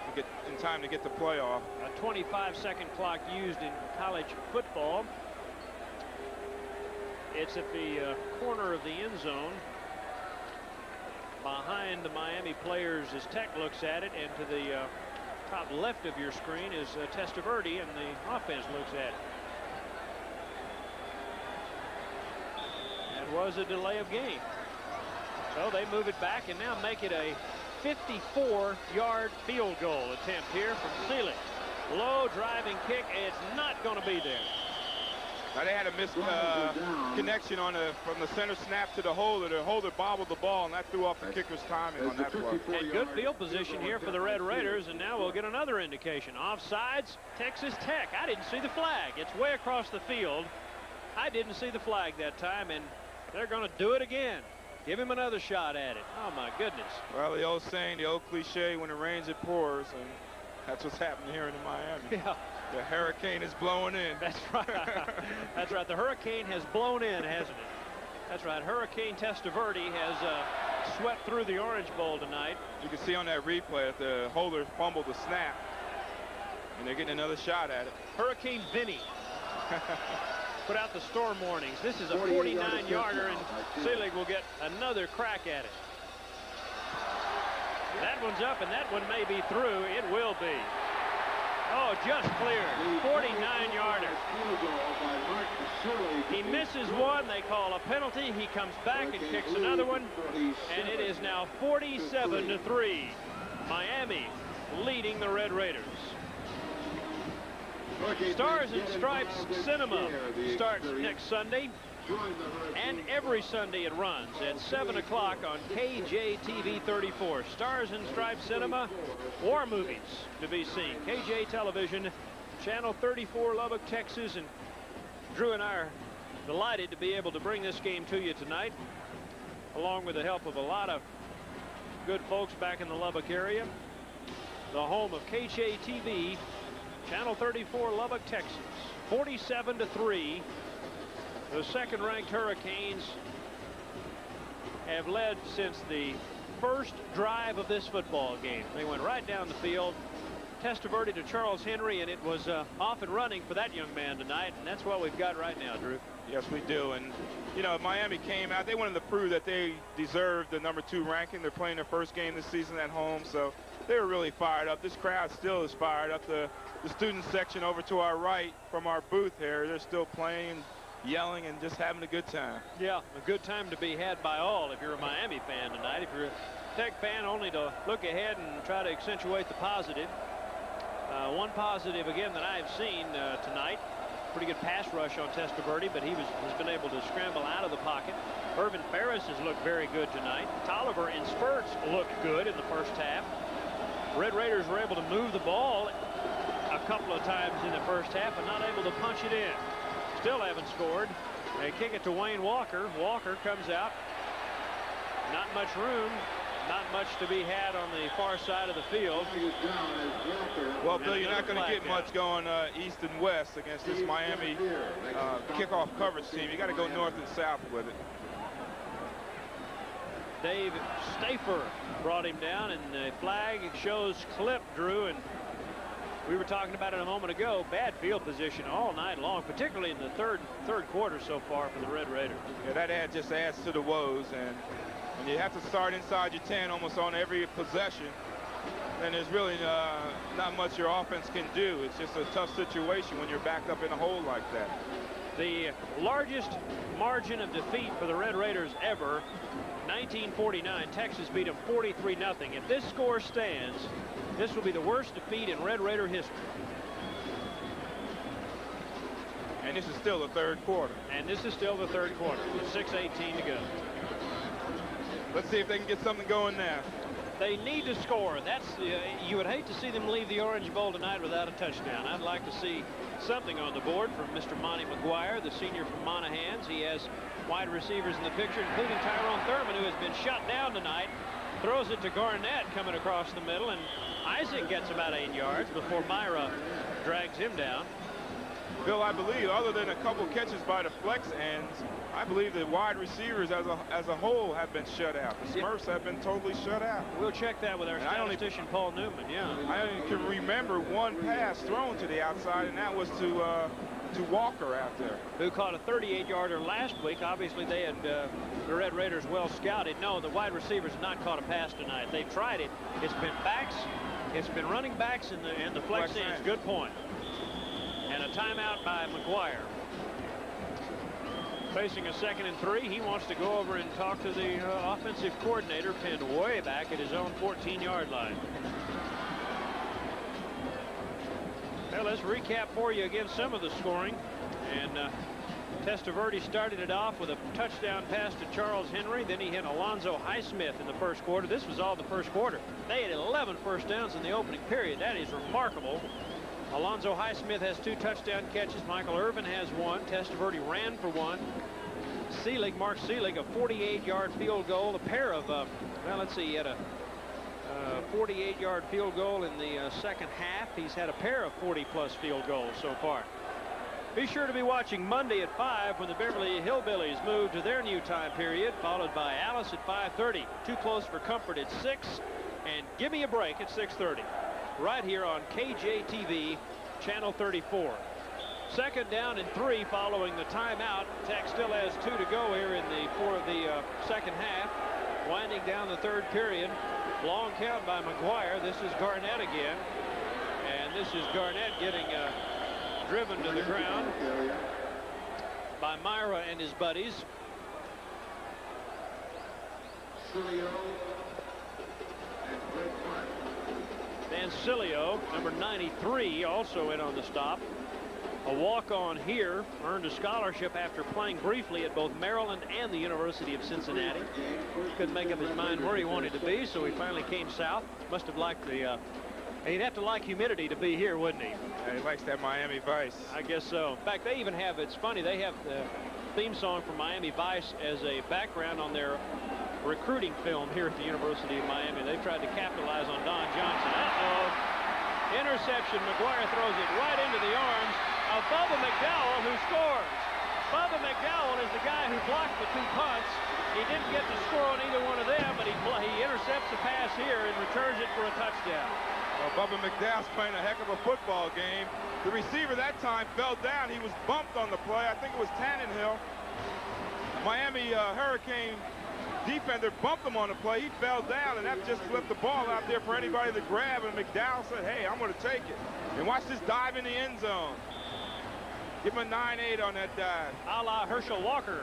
to get in time to get the playoff. A 25-second clock used in college football. It's at the corner of the end zone behind the Miami players as Tech looks at it, and to the top left of your screen is Testaverde, and the offense looks at it. That was a delay of game. So they move it back and now make it a 54-yard field goal attempt here from Seelig. Low driving kick. It's not going to be there. Now they had a missed connection on from the center snap to the holder. The holder bobbled the ball, and that threw off the kicker's timing on that play. And good field position here for the Red Raiders, and now we'll get another indication. Offsides, Texas Tech. I didn't see the flag. It's way across the field. I didn't see the flag that time, and they're going to do it again. Give him another shot at it. Oh, my goodness. Well, the old saying, the old cliche, when it rains, it pours, and that's what's happening here in Miami. Yeah. The hurricane is blowing in. That's right. That's right. The hurricane has blown in, hasn't it? That's right. Hurricane Testaverde has swept through the Orange Bowl tonight. You can see on that replay that the holder fumbled the snap, and they're getting another shot at it. Hurricane Vinny put out the storm warnings. This is a 49-yarder, and Seelig will get another crack at it. That one's up, and that one may be through. It will be. Oh, just cleared. 49-yarder. He misses one. They call a penalty. He comes back and kicks another one, and it is now 47-3. Miami leading the Red Raiders. Stars and Stripes Cinema starts next Sunday, and every Sunday it runs at 7 o'clock on KJTV 34. Stars and Stripes Cinema, war movies to be seen. KJ Television, Channel 34, Lubbock, Texas. And Drew and I are delighted to be able to bring this game to you tonight, along with the help of a lot of good folks back in the Lubbock area. The home of KJTV, Channel 34, Lubbock, Texas. 47-3. The second-ranked Hurricanes have led since the first drive of this football game. They went right down the field, Testaverde to Charles Henry, and it was off and running for that young man tonight, and that's what we've got right now, Drew. Yes, we do. And, you know, Miami came out. They wanted to prove that they deserved the #2 ranking. They're playing their first game this season at home, so they were really fired up. This crowd still is fired up. The student section over to our right from our booth here, they're still playing, yelling, and just having a good time. Yeah, a good time to be had by all if you're a Miami fan tonight. If you're a Tech fan, only to look ahead and try to accentuate the positive. One positive, again, that I've seen tonight. Pretty good pass rush on Testaverde, but he's been able to scramble out of the pocket. Irvin Ferris has looked very good tonight. Tolliver in spurts looked good in the first half. Red Raiders were able to move the ball a couple of times in the first half, but not able to punch it in. Still haven't scored. They kick it to Wayne Walker. Walker comes out. Not much room. Not much to be had on the far side of the field. Well, Bill, you're not going to get much going east and west against this Miami kickoff coverage team. You got to go north and south with it. Dave Stafer brought him down, and the flag shows clip, Drew, and we were talking about it a moment ago. Bad field position all night long, particularly in the third quarter so far for the Red Raiders. Yeah, that just adds to the woes, and you have to start inside your 10 almost on every possession, then there's really not much your offense can do. It's just a tough situation when you're backed up in a hole like that. The largest margin of defeat for the Red Raiders ever, 1949. Texas beat them 43-0. If this score stands, this will be the worst defeat in Red Raider history. And this is still the third quarter. And this is still the third quarter with 6:18 to go. Let's see if they can get something going now. They need to score. That's you would hate to see them leave the Orange Bowl tonight without a touchdown. I'd like to see something on the board from Mr. Monty McGuire, the senior from Monahans. He has wide receivers in the picture, including Tyrone Thurman, who has been shut down tonight. Throws it to Garnett coming across the middle, and Isaac gets about 8 yards before Myra drags him down. Bill, I believe, other than a couple catches by the flex ends, I believe the wide receivers as a whole have been shut out. The Smurfs have been totally shut out. We'll check that with our statistician, Paul Newman. Yeah, I only can remember one pass thrown to the outside, and that was to Walker out there, who caught a 38-yarder last week. Obviously, they had the Red Raiders well scouted. No, the wide receivers have not caught a pass tonight. They've tried it. It's been backs. It's been running backs in the flex ends. Good point. And a timeout by McGuire. Facing a 2nd and 3, he wants to go over and talk to the offensive coordinator, pinned way back at his own 14-yard line. Well, let's recap for you again some of the scoring. And Testaverde started it off with a touchdown pass to Charles Henry. Then he hit Alonzo Highsmith in the first quarter. This was all the first quarter. They had 11 first downs in the opening period. That is remarkable. Alonzo Highsmith has 2 touchdown catches. Michael Irvin has 1. Testaverde ran for 1. Mark Seelig, a 48-yard field goal. A pair of, well, let's see, he had a 48-yard field goal in the second half. He's had a pair of 40-plus field goals so far. Be sure to be watching Monday at 5 when the Beverly Hillbillies move to their new time period, followed by Alice at 5:30. Too Close for Comfort at 6, and Give Me a Break at 6:30. Right here on KJTV, Channel 34. Second down and 3 following the timeout. Tech still has 2 to go here in the second half. Winding down the third period. Long count by McGuire. This is Garnett again. And this is Garnett getting driven to the ground by Myra and his buddies. Dan Cilio, number 93, also in on the stop. A walk-on here, earned a scholarship after playing briefly at both Maryland and the University of Cincinnati. Couldn't make up his mind where he wanted to be, so he finally came south. Must have liked the he'd have to like humidity to be here, wouldn't he? Yeah, he likes that Miami Vice. I guess so. In fact, they even have, it's funny, they have the theme song from Miami Vice as a background on their recruiting film here at the University of Miami. They've tried to capitalize on Don Johnson. Uh-oh. Interception. McGuire throws it right into the arms of Bubba McDowell, who scores. Bubba McDowell is the guy who blocked the 2 punts. He didn't get to score on either one of them, but he intercepts the pass here and returns it for a touchdown. Well, Bubba McDowell's playing a heck of a football game. The receiver that time fell down. He was bumped on the play. I think it was Tannenhill. Miami Hurricane defender bumped him on the play. He fell down, and that just left the ball out there for anybody to grab. And McDowell said, hey, I'm going to take it. And watch this dive in the end zone. Give him a 9-8 on that dive. A la Herschel Walker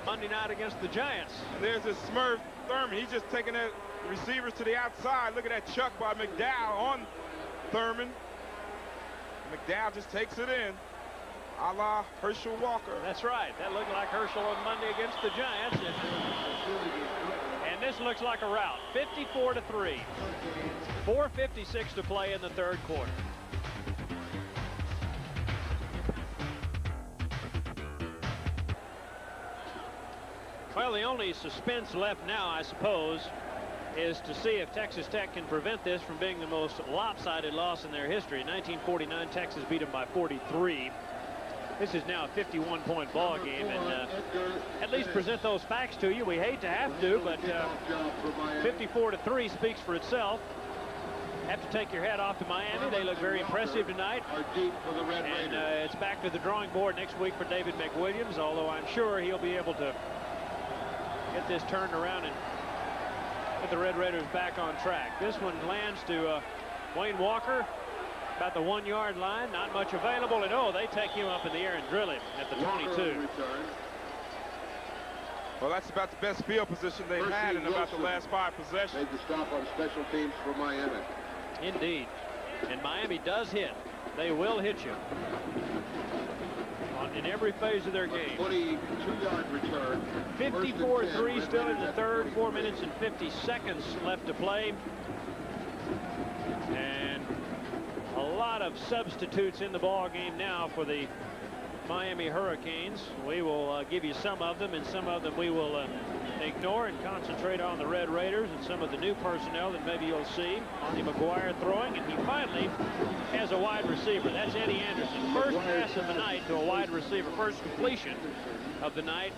Monday night against the Giants. And there's this Smurf Thurman. He's just taking that receivers to the outside. Look at that chuck by McDowell on Thurman. McDowell just takes it in. A la Herschel Walker. That's right. That looked like Herschel on Monday against the Giants. And this looks like a rout. 54-3. 4:56 to play in the third quarter. Well, the only suspense left now, I suppose, is to see if Texas Tech can prevent this from being the most lopsided loss in their history. In 1949, Texas beat them by 43. This is now a 51-point ball game, and at least present those facts to you. We hate to have to, but 54-3 speaks for itself. Have to take your hat off to Miami. They look very impressive tonight. And it's back to the drawing board next week for David McWilliams, although I'm sure he'll be able to get this turned around and put the Red Raiders back on track. This one lands to Wayne Walker, about the 1-yard line. Not much available, and oh, they take him up in the air and drill him at the 22. Well, that's about the best field position they've had in about the last 5 possessions. Made the stop on special teams for Miami. Indeed. And Miami does hit. They will hit you in every phase of their game. 22-yard return. 54-3 still in the third. 4 minutes and 50 seconds left to play. And a lot of substitutes in the ball game now for the Miami Hurricanes. We will give you some of them, and some of them we will ignore and concentrate on the Red Raiders and some of the new personnel that maybe you'll see. Monty McGuire throwing, and he finally has a wide receiver. That's Eddie Anderson. First pass of the night to a wide receiver. First completion of the night.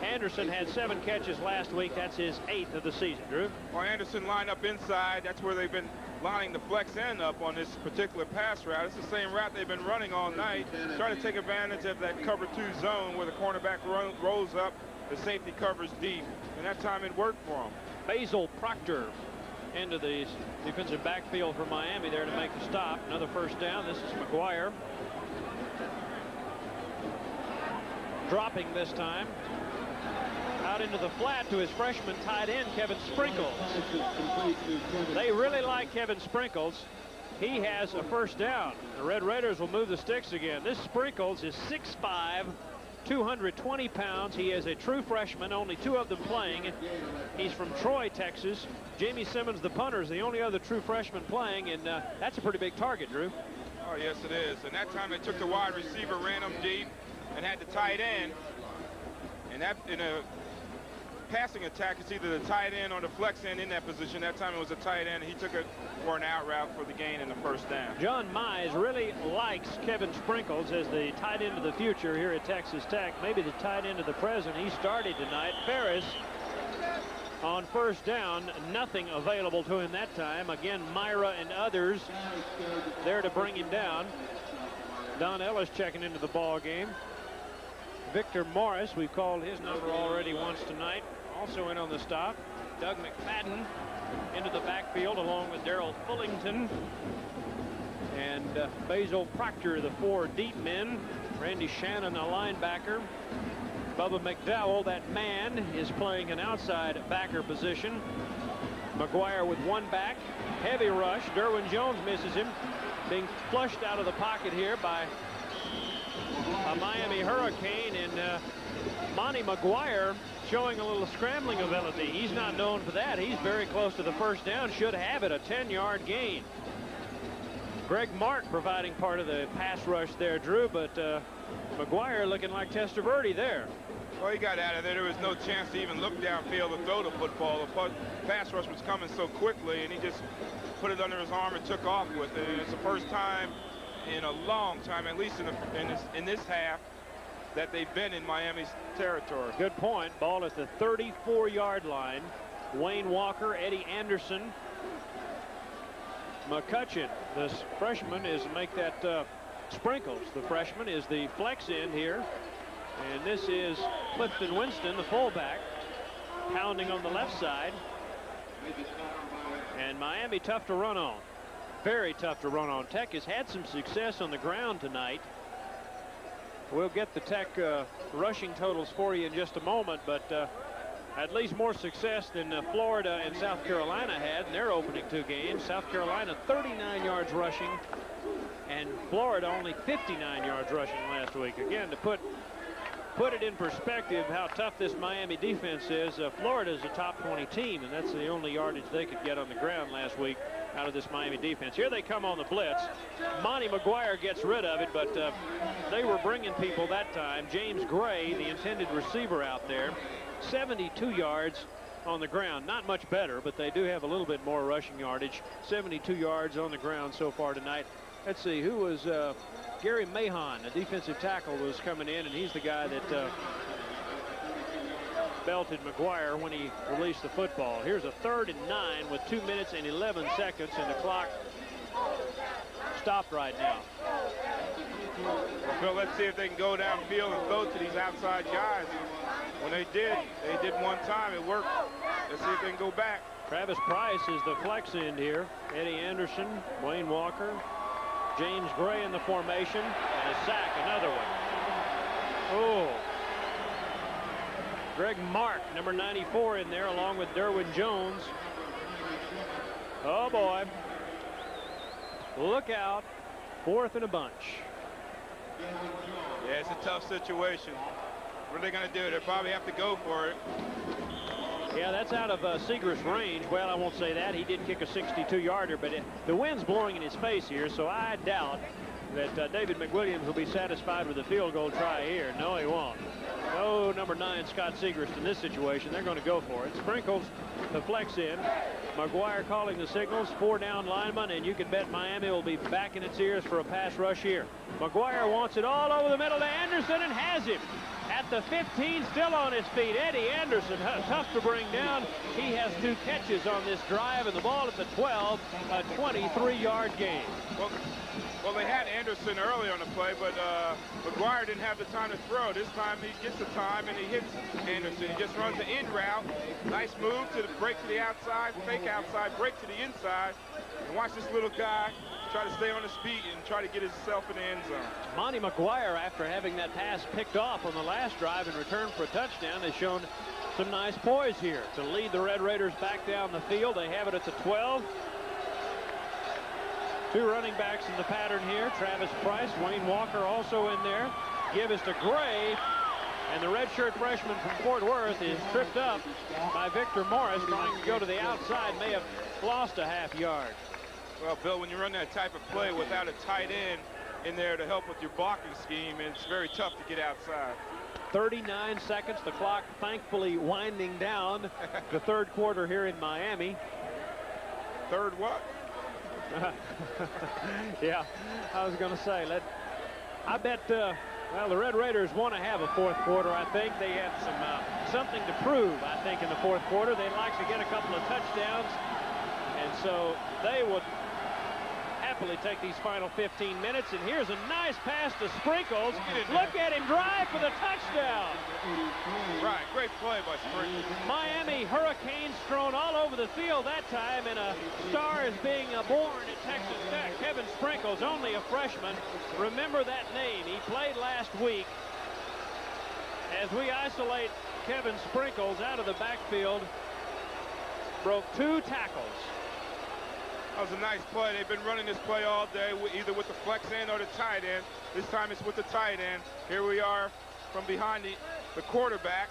Anderson had 7 catches last week. That's his 8th of the season. Drew? Well, Anderson lined up inside. That's where they've been lining the flex end up on this particular pass route. It's the same route they've been running all night, trying to take advantage of that cover 2 zone where the cornerback rolls up, the safety covers deep, and that time it worked for him. Basil Proctor into the defensive backfield for Miami there to make the stop. Another first down. This is McGuire. Dropping this time. Out into the flat to his freshman tight end, Kevin Sprinkles. They really like Kevin Sprinkles. He has a first down. The Red Raiders will move the sticks again. This Sprinkles is 6'5", 220 pounds. He is a true freshman, only 2 of them playing. He's from Troy, Texas. Jamie Simmons, the punter, is the only other true freshman playing, and that's a pretty big target, Drew. Oh, yes, it is. And that time they took the wide receiver, ran him deep, and had the tight end. And that, in a passing attack, it's either the tight end or the flex end in that position. That time it was a tight end. He took it for an out route for the gain in the first down. John Mize really likes Kevin Sprinkles as the tight end of the future here at Texas Tech. Maybe the tight end of the present. He started tonight. Ferris on first down, nothing available to him that time. Again, Myra and others there to bring him down. Don Ellis checking into the ball game. Victor Morris, we've called his number already once tonight, also in on the stop. Doug McFadden into the backfield along with Darrell Fullington and Basil Proctor, the 4 deep men. Randy Shannon, a linebacker. Bubba McDowell, that man, is playing an outside backer position. McGuire with 1 back. Heavy rush. Derwin Jones misses him. Being flushed out of the pocket here by a Miami Hurricane, and Monty McGuire showing a little scrambling ability. He's not known for that. He's very close to the first down. Should have it, a 10-yard gain. Greg Mark providing part of the pass rush there, Drew, but McGuire looking like Testaverde there. Well, he got out of there. There was no chance to even look downfield to throw the football. The pass rush was coming so quickly, and he just put it under his arm and took off with it. And it's the first time in a long time, at least in this half, that they've been in Miami's territory. Good point. Ball at the 34-yard line. Wayne Walker, Eddie Anderson, McCutcheon, this freshman, is to make that Sprinkles. The freshman is the flex end here. And this is Clifton Winston, the fullback, pounding on the left side. And Miami tough to run on. Very tough to run on. Tech has had some success on the ground tonight. We'll get the Tech rushing totals for you in just a moment, but at least more success than Florida and South Carolina had in their opening 2 games. South Carolina 39 yards rushing, and Florida only 59 yards rushing last week. Again, to put it in perspective how tough this Miami defense is, Florida is a top 20 team, and that's the only yardage they could get on the ground last week out of this Miami defense. Here they come on the blitz. Monty McGuire gets rid of it, but they were bringing people that time. James Gray, the intended receiver out there, 72 yards on the ground. Not much better, but they do have a little bit more rushing yardage. 72 yards on the ground so far tonight. Let's see, who was Gary Mahon, a defensive tackle, was coming in, and he's the guy that belted McGuire when he released the football. Here's a 3rd and 9 with 2 minutes and 11 seconds, and the clock stopped right now. Well, Phil, let's see if they can go downfield and throw to these outside guys. When they did one time. It worked. Let's see if they can go back. Travis Price is the flex end here. Eddie Anderson, Wayne Walker, James Gray in the formation, and a sack, another one. Oh. Greg Mark, number 94, in there, along with Derwin Jones. Oh, boy. Look out. 4th and a bunch. Yeah, it's a tough situation. What are they going to do? They'll probably have to go for it. Yeah, that's out of Seager's range. Well, I won't say that. He did kick a 62-yarder, but the wind's blowing in his face here, so I doubt that David McWilliams will be satisfied with a field goal try here. No, he won't. No, number 9, Scott Segrist, in this situation. They're going to go for it. Sprinkles the flex in. McGuire calling the signals. 4 down linemen, and you can bet Miami will be back in its ears for a pass rush here. McGuire wants it all over the middle to Anderson and has him. At the 15, still on his feet. Eddie Anderson, tough to bring down. He has 2 catches on this drive, and the ball at the 12, a 23-yard gain. Well, they had Anderson early on the play, but McGuire didn't have the time to throw. This time he gets the time and he hits Anderson. He just runs the in route. Nice move to the break to the outside, fake outside, break to the inside. And watch this little guy try to stay on his feet and try to get himself in the end zone. Monty McGuire, after having that pass picked off on the last drive in return for a touchdown, has shown some nice poise here to lead the Red Raiders back down the field. They have it at the 12. 2 running backs in the pattern here. Travis Price, Wayne Walker also in there. Give us to Gray. And the redshirt freshman from Fort Worth is tripped up by Victor Morris, trying to go to the outside. May have lost a half yard. Well, Bill, when you run that type of play without a tight end in there to help with your blocking scheme, it's very tough to get outside. 39 seconds. The clock thankfully winding down the third quarter here in Miami. Third what? Yeah, I was going to say, I bet, well, the Red Raiders want to have a fourth quarter. I think they have something to prove, I think, in the fourth quarter. They'd like to get a couple of touchdowns, and so they would happily take these final 15 minutes. And here's a nice pass to Sprinkles. Look at him drive for the touchdown. Right, great play by Sprinkles. Miami Hurricanes thrown all over the field that time, and a star is being born at Texas Tech. Kevin Sprinkles, only a freshman. Remember that name. He played last week. As we isolate Kevin Sprinkles out of the backfield, broke 2 tackles. That was a nice play. They've been running this play all day, either with the flex end or the tight end. This time it's with the tight end. Here we are from behind the quarterback.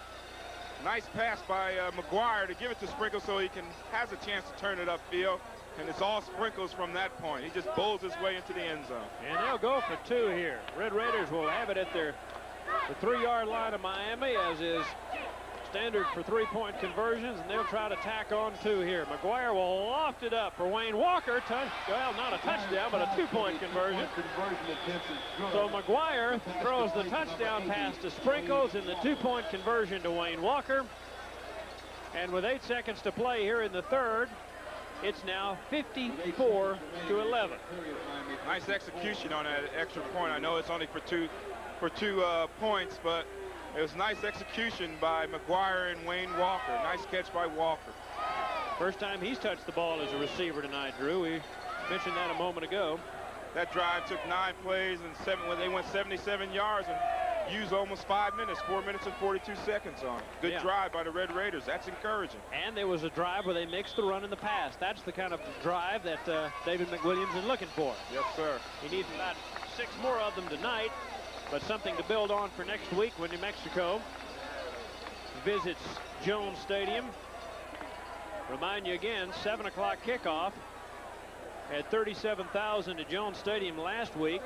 Nice pass by McGuire to give it to Sprinkles so he has a chance to turn it upfield. And it's all Sprinkles from that point. He just bowls his way into the end zone. And they'll go for 2 here. Red Raiders will have it at the 3-yard line of Miami, as is standard for 3-point conversions, and they'll try to tack on 2 here. McGuire will loft it up for Wayne Walker. Well, not a touchdown, but a 2-point conversion. So McGuire throws the touchdown pass to Sprinkles and the 2-point conversion to Wayne Walker. And with 8 seconds to play here in the third, it's now 54-11. Nice execution on that extra point. I know it's only for two points, but it was nice execution by McGuire and Wayne Walker. Nice catch by Walker. First time he's touched the ball as a receiver tonight, Drew. We mentioned that a moment ago. That drive took 9 plays and they went 77 yards and used almost 5 minutes, 4 minutes and 42 seconds on. Good drive by the Red Raiders. That's encouraging. And there was a drive where they mixed the run and the pass. That's the kind of drive that David McWilliams is looking for. Yes, sir. He needs about 6 more of them tonight, but something to build on for next week when New Mexico visits Jones Stadium. Remind you again, 7 o'clock kickoff. Had 37,000 at Jones Stadium last week.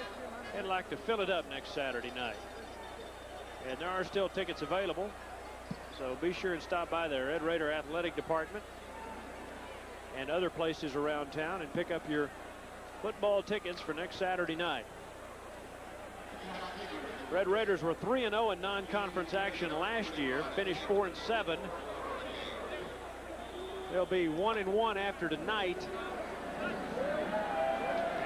They'd like to fill it up next Saturday night. And there are still tickets available, so be sure and stop by the Red Raider Athletic Department and other places around town and pick up your football tickets for next Saturday night. Red Raiders were 3-0 in non-conference action last year, finished 4-7. They'll be 1-1 after tonight,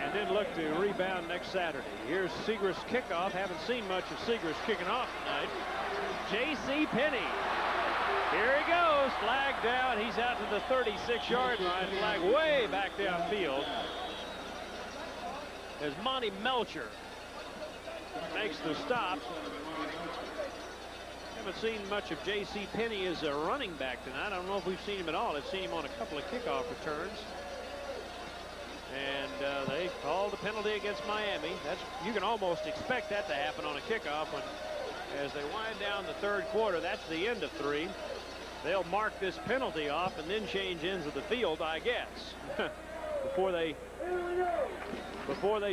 and then look to rebound next Saturday. Here's Segrist's kickoff. Haven't seen much of Segrist kicking off tonight. J.C. Penney. Here he goes. Flag down. He's out to the 36-yard line. Flag way back downfield. As Monty Melcher makes the stop. Haven't seen much of J.C. Penney as a running back tonight. I don't know if we've seen him at all. I've seen him on a couple of kickoff returns. And they called the penalty against Miami. You can almost expect that to happen on a kickoff when, as they wind down the third quarter, that's the end of 3. They'll mark this penalty off and then change ends of the field, I guess. Before they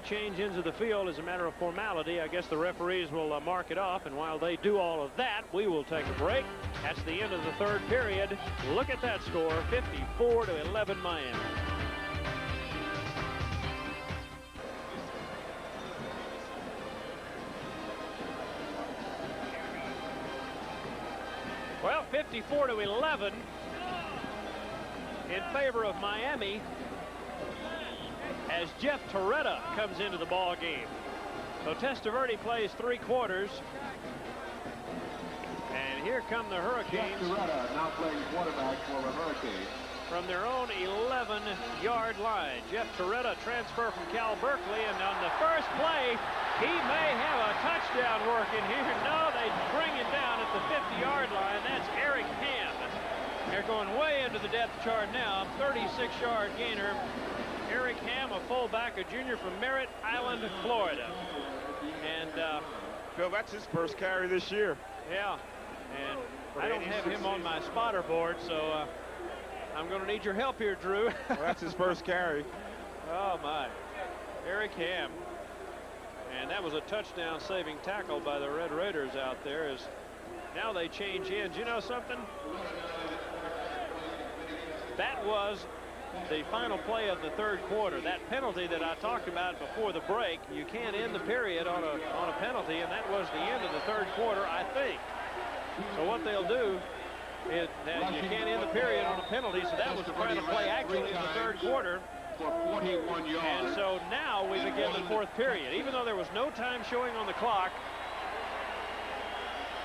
change ends of the field, as a matter of formality, I guess the referees will mark it off. And while they do all of that, we will take a break. That's the end of the third period. Look at that score, 54-11 Miami. Well, 54-11 in favor of Miami as Jeff Toretta comes into the ball game. So Testaverde plays 3 quarters. And here come the Hurricanes. Jeff Toretta now playing quarterback for the Hurricanes. From their own 11-yard line. Jeff Toretta transfer from Cal Berkeley, and on the first play, he may have a touchdown working here. No, they bring it down at the 50-yard line. That's Eric Ham. They're going way into the depth chart now. 36-yard gainer. Eric Ham, a fullback, a junior from Merritt Island, Florida. And Phil, that's his first carry this year. Yeah, and I don't have him on my spotter board, so I'm going to need your help here, Drew. Well, that's his first carry. Oh, my. Eric Ham. And that was a touchdown-saving tackle by the Red Raiders out there as Now they change ends. You know something? That was the final play of the third quarter. That penalty that I talked about before the break, you can't end the period on a penalty, and that was the end of the third quarter, I think. So what they'll do is that you can't end the period on a penalty, so that was the final play actually in the third quarter. For 41 yards. And so now we begin the fourth period. Even though there was no time showing on the clock,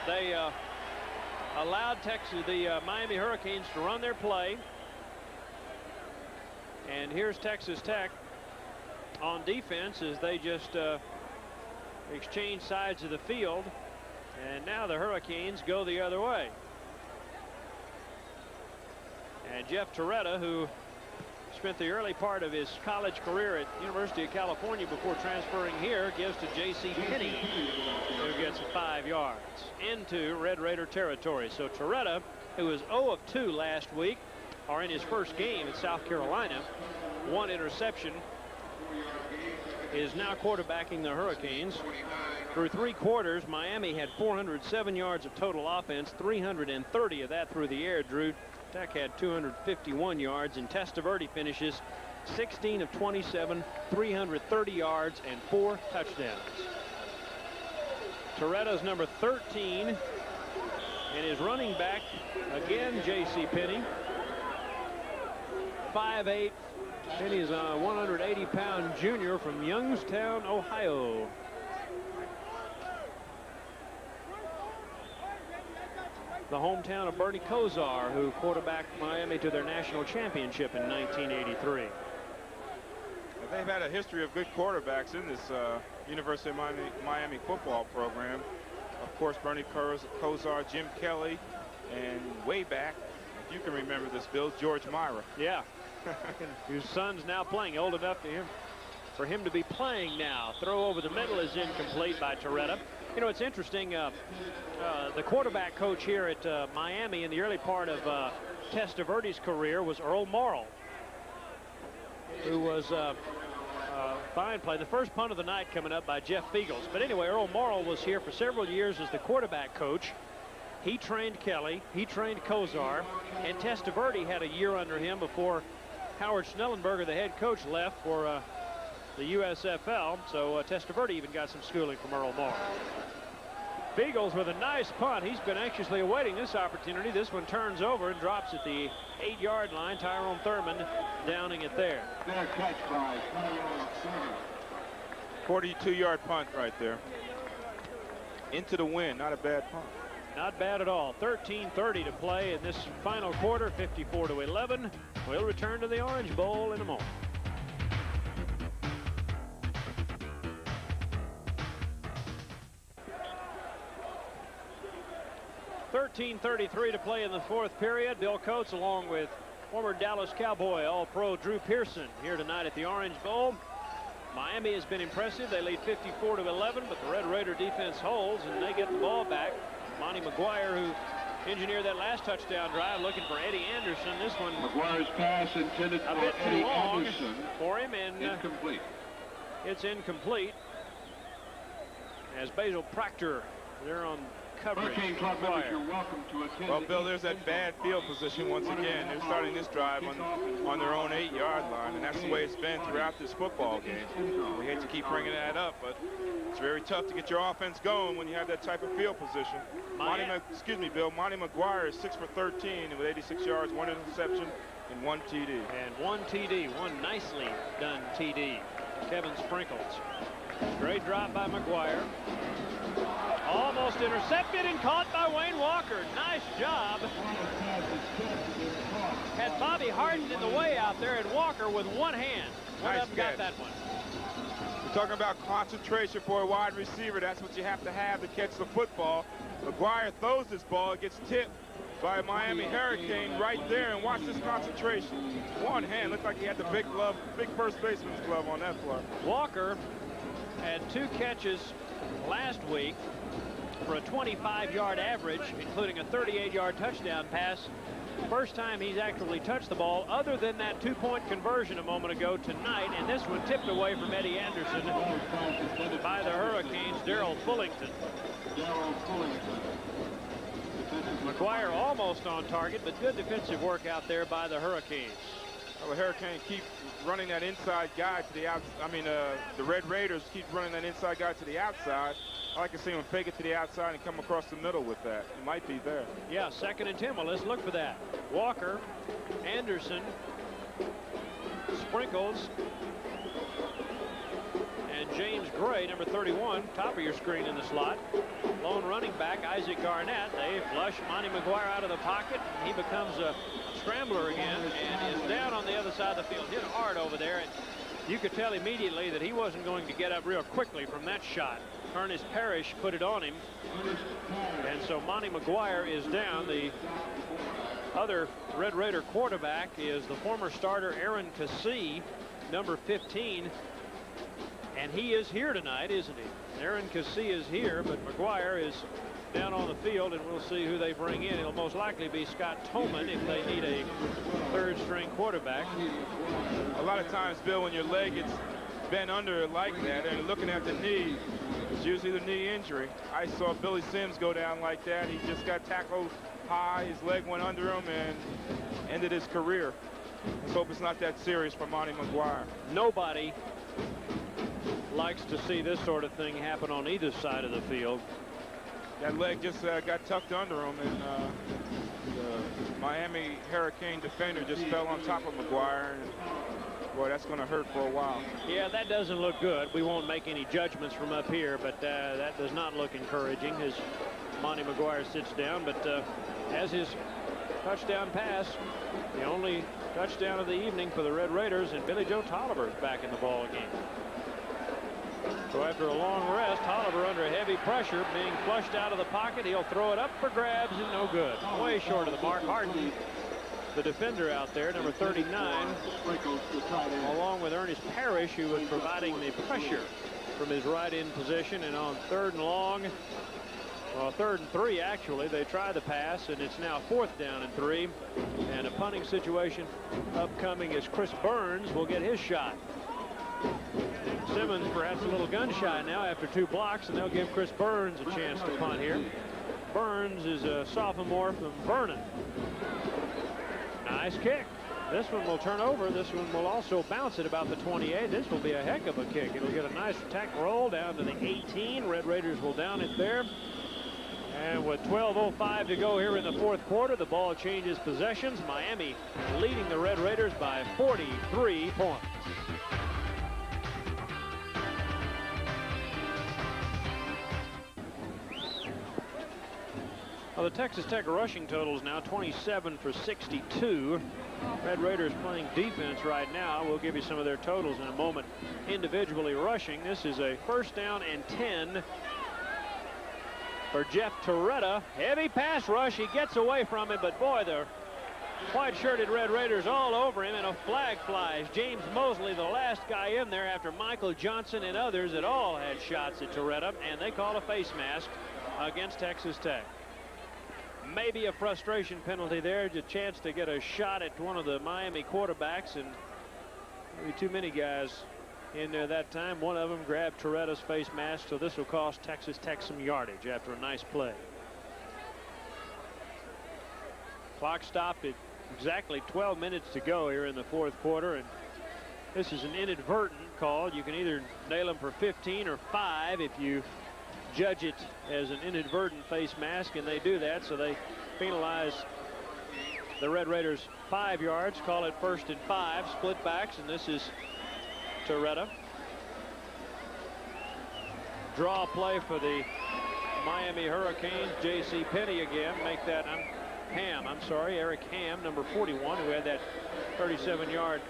they allowed the Miami Hurricanes to run their play. And here's Texas Tech on defense as they just exchange sides of the field. And now the Hurricanes go the other way. And Jeff Torretta, who spent the early part of his college career at University of California before transferring here, gives to J.C. Penney, who gets 5 yards into Red Raider territory. So Torretta, who was 0 of 2 last week, or in his first game at South Carolina, 1 interception, is now quarterbacking the Hurricanes. Through 3 quarters, Miami had 407 yards of total offense, 330 of that through the air. Drew, Tech had 251 yards, and Testaverde finishes 16 of 27, 330 yards, and 4 touchdowns. Torretta's number 13, and his running back, again, J.C. Penney, 5'8". Penney's a 180-pound junior from Youngstown, Ohio. The hometown of Bernie Kosar, who quarterbacked Miami to their national championship in 1983. They've had a history of good quarterbacks in this University of Miami football program. Of course, Bernie Kosar, Jim Kelly, and way back, if you can remember this, Bill, George Myra. Yeah. Whose son's now playing, old enough for him to be playing now. Throw over the middle is incomplete by Torretta. You know, it's interesting. The quarterback coach here at Miami in the early part of Testaverde's career was Earl Morrill, who was fine play. The first punt of the night coming up by Jeff Feagles. But anyway, Earl Morrill was here for several years as the quarterback coach. He trained Kelly, he trained Kosar, and Testaverde had a year under him before Howard Schnellenberger, the head coach, left for the USFL. So Testaverde even got some schooling from Earl Morrill. Feagles with a nice punt. He's been anxiously awaiting this opportunity. This one turns over and drops at the 8-yard line. Tyrone Thurman downing it there. Fair catch by Tyrone Thurman. 42-yard punt right there. Into the wind. Not a bad punt. Not bad at all. 13:30 to play in this final quarter, 54-11. We'll return to the Orange Bowl in a moment. .33 to play in the fourth period. Bill Coates, along with former Dallas Cowboy All-Pro Drew Pearson, here tonight at the Orange Bowl. Miami has been impressive. They lead 54-11, but the Red Raider defense holds, and they get the ball back. Monty McGuire, who engineered that last touchdown drive, looking for Eddie Anderson. This one, McGuire's pass intended a for bit too Eddie long Anderson. for him, and Incomplete. it's incomplete. As Basil Proctor, they're on coverage. Hurricane Club members, you're welcome to attend. Well, Bill, there's that bad field position once again. They're starting this drive on their own 8-yard line, and that's the way it's been throughout this football game. We hate to keep bringing that up, but it's very tough to get your offense going when you have that type of field position. Bill, Monty McGuire is 6 for 13 with 86 yards, 1 interception, and 1 TD. And 1 TD, one nicely done TD. Kevin Sprinkles. Great drop by McGuire. Almost intercepted and caught by Wayne Walker. Nice job. Had Bobby Harden in the way out there, and Walker with one hand went up and got that one. We're talking about concentration for a wide receiver. That's what you have to catch the football. McGuire throws this ball. It gets tipped by a Miami Hurricane right there, and watch this concentration. One hand. Looked like he had the big glove, big first baseman's glove on that play. Walker had 2 catches last week for a 25-yard average, including a 38-yard touchdown pass. First time he's actually touched the ball, other than that 2-point conversion a moment ago tonight, and this one tipped away from Eddie Anderson by the Hurricanes, Darrell Fullington. McGuire almost on target, but good defensive work out there by the Hurricanes. Well, the Hurricanes keep running that inside guy to the outside. I mean, the Red Raiders keep running that inside guy to the outside. I like to see him fake it to the outside and come across the middle with that. It might be there. Yeah, 2nd and 10. Well, let's look for that. Walker, Anderson, Sprinkles, and James Gray, number 31, top of your screen in the slot. Lone running back, Isaac Garnett. They flush Monty McGuire out of the pocket. He becomes a scrambler again and is down on the other side of the field. Hit hard over there, and you could tell immediately that he wasn't going to get up real quickly from that shot. Ernest Parrish put it on him, and so Monty McGuire is down. The other Red Raider quarterback is the former starter Aaron Cassee, number 15, and he is here tonight, isn't he? Aaron Cassee is here, but McGuire is down on the field, and we'll see who they bring in. It'll most likely be Scott Toman if they need a 3rd-string quarterback. A lot of times, Bill, when your leg gets bent under like that and looking at the knee, it's usually the knee injury. I saw Billy Sims go down like that. He just got tackled high. His leg went under him and ended his career. Let's hope it's not that serious for Monty McGuire. Nobody likes to see this sort of thing happen on either side of the field. That leg just got tucked under him, and the Miami Hurricane defender just fell on top of McGuire. And boy, that's going to hurt for a while. Yeah, that doesn't look good. We won't make any judgments from up here, but that does not look encouraging as Monty McGuire sits down. But as his touchdown pass, the only touchdown of the evening for the Red Raiders, and Billy Joe Tolliver is back in the ball game. So after a long rest, Tolliver under heavy pressure, being flushed out of the pocket. He'll throw it up for grabs and no good. Way short of the mark. Harden, the defender out there, number 39, along with Ernest Parrish, who was providing the pressure from his right end position. And on 3rd and long, well, 3rd and 3 actually, they try the pass, and it's now 4th down and 3, and a punting situation upcoming as Chris Burns will get his shot. Simmons perhaps a little gun shy now after 2 blocks, and they'll give Chris Burns a chance to punt here. Burns is a sophomore from Vernon. Nice kick. This one will turn over. This one will also bounce at about the 28. This will be a heck of a kick. It'll get a nice tack roll down to the 18. Red Raiders will down it there. And with 12:05 to go here in the 4th quarter, the ball changes possessions. Miami leading the Red Raiders by 43 points. Well, the Texas Tech rushing totals now 27 for 62. Red Raiders playing defense right now. We'll give you some of their totals in a moment. Individually rushing, this is a 1st down and 10 for Jeff Torretta. Heavy pass rush. He gets away from it, but boy, the white-shirted Red Raiders all over him, and a flag flies. James Mosley, the last guy in there after Michael Johnson and others that all had shots at Torretta, and they call a face mask against Texas Tech. Maybe a frustration penalty there, a chance to get a shot at one of the Miami quarterbacks, and maybe too many guys in there that time. One of them grabbed Torretta's face mask, so this will cost Texas Tech some yardage after a nice play. Clock stopped at exactly 12 minutes to go here in the 4th quarter, and this is an inadvertent call. You can either nail him for 15 or 5 if you judge it as an inadvertent face mask, and they do that, so they penalize the Red Raiders 5 yards, call it 1st and 5, split backs, and this is Torretta. Draw play for the Miami Hurricanes. J.C. Penney again. Make that Eric Ham, number 41, who had that 37-yard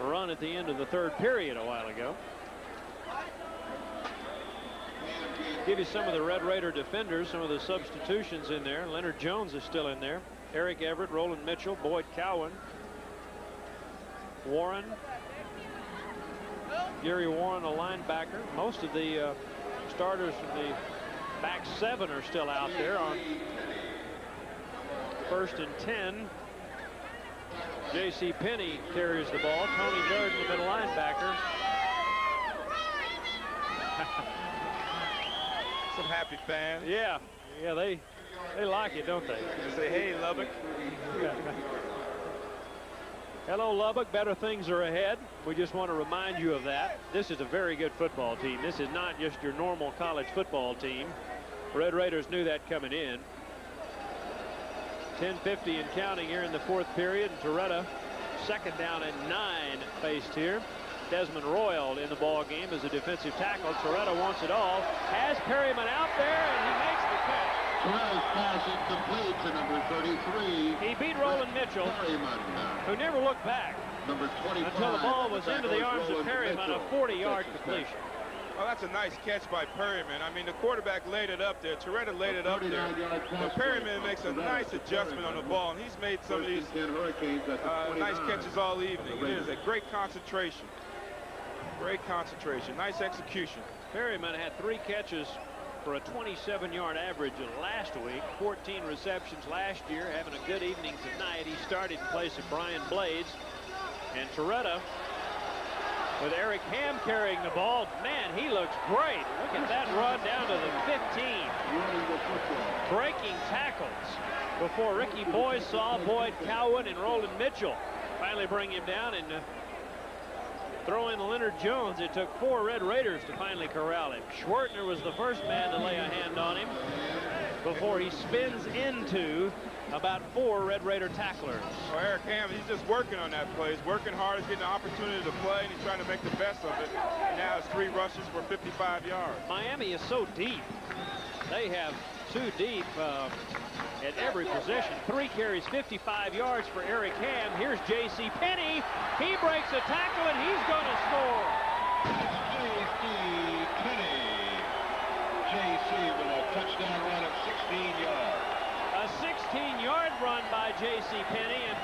run at the end of the 3rd period a while ago. Give you some of the Red Raider defenders, some of the substitutions in there. Leonard Jones is still in there. Eric Everett, Roland Mitchell, Boyd Cowan, Warren, Gary Warren, a linebacker. Most of the starters from the back 7 are still out there on 1st and 10. J.C. Penney carries the ball. Tony Jordan, the middle linebacker. Some happy fans. Yeah, they They like it, don't they? They say, hey, Lubbock. Hello, Lubbock. Better things are ahead. We just want to remind you of that. This is a very good football team. This is not just your normal college football team. Red Raiders knew that coming in. 10:50 and counting here in the fourth period. And Toretta, second down and 9 faced here. Desmond Royal in the ball game as a defensive tackle. Toretta wants it all. Has Perryman out there, and he makes the catch. Toretta's pass incomplete to number 33. He beat Roland Mitchell, Perryman, who never looked back number 25, until the ball was into the arms of Roland Perryman, a Mitchell. 40-yard completion. Well, that's a nice catch by Perryman. I mean, the quarterback laid it up there. Toretta laid it up there. But Perryman makes a nice adjustment on the ball, and he's made some of these nice catches all evening. It is a great concentration. Great concentration. Nice execution. Perryman had 3 catches for a 27-yard average last week. 14 receptions last year. Having a good evening tonight. He started in place of Brian Blades. And Toretta, with Eric Ham carrying the ball, man, he looks great. Look at that run down to the 15. Breaking tackles before Ricky Boysaw, Boyd Cowan, and Roland Mitchell finally bring him down and throw in Leonard Jones. It took 4 Red Raiders to finally corral him. Schwertner was the first man to lay a hand on him before he spins into about 4 Red Raider tacklers. Well, Eric Ham, he's just working on that play. He's working hard. He's getting an opportunity to play, and he's trying to make the best of it. And now it's 3 rushes for 55 yards. Miami is so deep. They have 2 deep at every position. 3 carries, 55 yards for Eric Ham. Here's J.C. Penney. He breaks a tackle, and he's going to score. J.C. Penney. J.C. with a touchdown run of 16 yards. A 16-yard run by J.C. Penney, and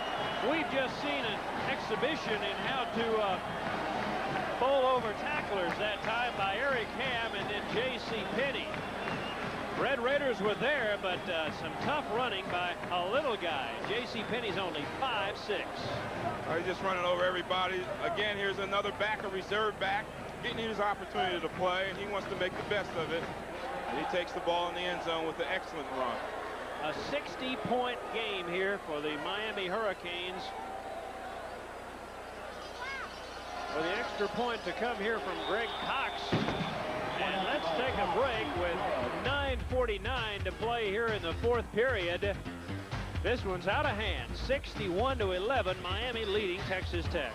we've just seen an exhibition in how to bowl over tacklers that time by Eric Ham and then J.C. Penney. Red Raiders were there, but some tough running by a little guy. J.C. Penney's only 5'6". He's just running over everybody. Again, here's another back, a reserve back, getting his opportunity to play, and he wants to make the best of it. And he takes the ball in the end zone with an excellent run. A 60-point game here for the Miami Hurricanes. With the extra point to come here from Greg Cox. And let's take a break with 9:49 to play here in the fourth period. This one's out of hand. 61-11, Miami leading Texas Tech.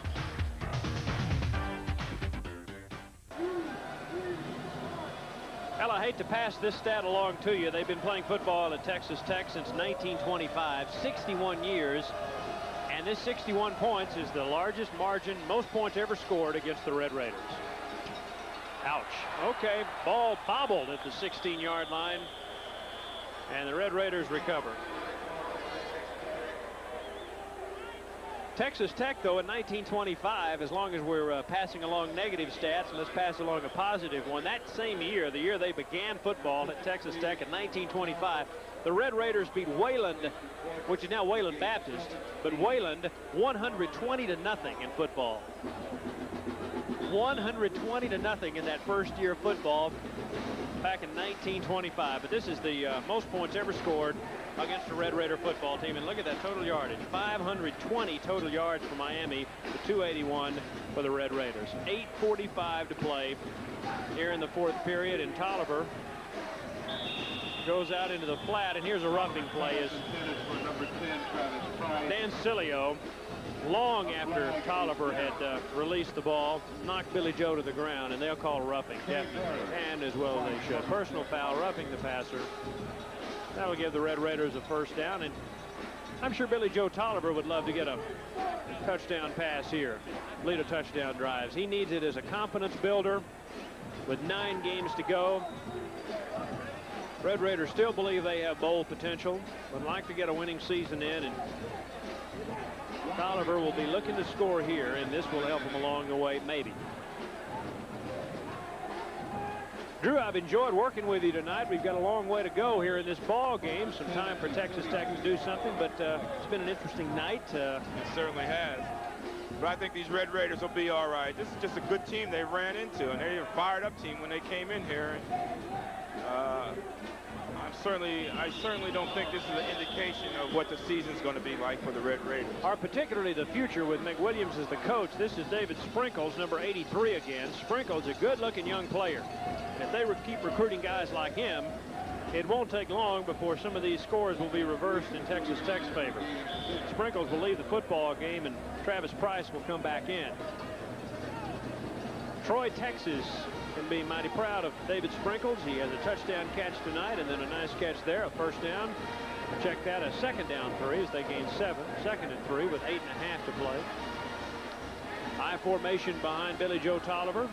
Well, I hate to pass this stat along to you. They've been playing football at Texas Tech since 1925, 61 years. And this 61 points is the largest margin, most points ever scored against the Red Raiders. Ouch. Okay, ball bobbled at the 16-yard line, and the Red Raiders recover. Texas Tech, though, in 1925, as long as we're passing along negative stats, and let's pass along a positive one, that same year, the year they began football at Texas Tech in 1925, the Red Raiders beat Wayland, which is now Wayland Baptist, but Wayland 120-0 in football. 120-0 in that first year of football back in 1925. But this is the most points ever scored against a Red Raider football team. And look at that total yardage. 520 total yards for Miami to 281 for the Red Raiders. 8:45 to play here in the fourth period. And Tolliver goes out into the flat. And here's a roughing play as Dan Cilio, long after Tolliver had released the ball, knocked Billy Joe to the ground, and they'll call roughing, definitely, and as well as they should. Personal foul, roughing the passer. That will give the Red Raiders a first down, and I'm sure Billy Joe Tolliver would love to get a touchdown pass here, lead a touchdown drives. He needs it as a confidence builder with 9 games to go. Red Raiders still believe they have bowl potential, would like to get a winning season in, and Tolliver will be looking to score here, and this will help him along the way, maybe. Drew, I've enjoyed working with you tonight. We've got a long way to go here in this ball game. Some time for Texas Tech to do something, but it's been an interesting night. It certainly has. But I think these Red Raiders will be all right. This is just a good team they ran into, and they're a fired-up team when they came in here. And, I'm I certainly don't think this is an indication of what the season's going to be like for the Red Raiders. Or particularly the future with McWilliams as the coach. This is David Sprinkles, number 83 again. Sprinkles, a good-looking young player. If they would keep recruiting guys like him, it won't take long before some of these scores will be reversed in Texas Tech's favor. Sprinkles will leave the football game, and Travis Price will come back in. Troy, Texas can be mighty proud of David Sprinkles. He has a touchdown catch tonight and then a nice catch there, a first down. Check that, a second down 3 as they gain 7. Second and 3 with 8.5 to play. High formation behind Billy Joe Tolliver.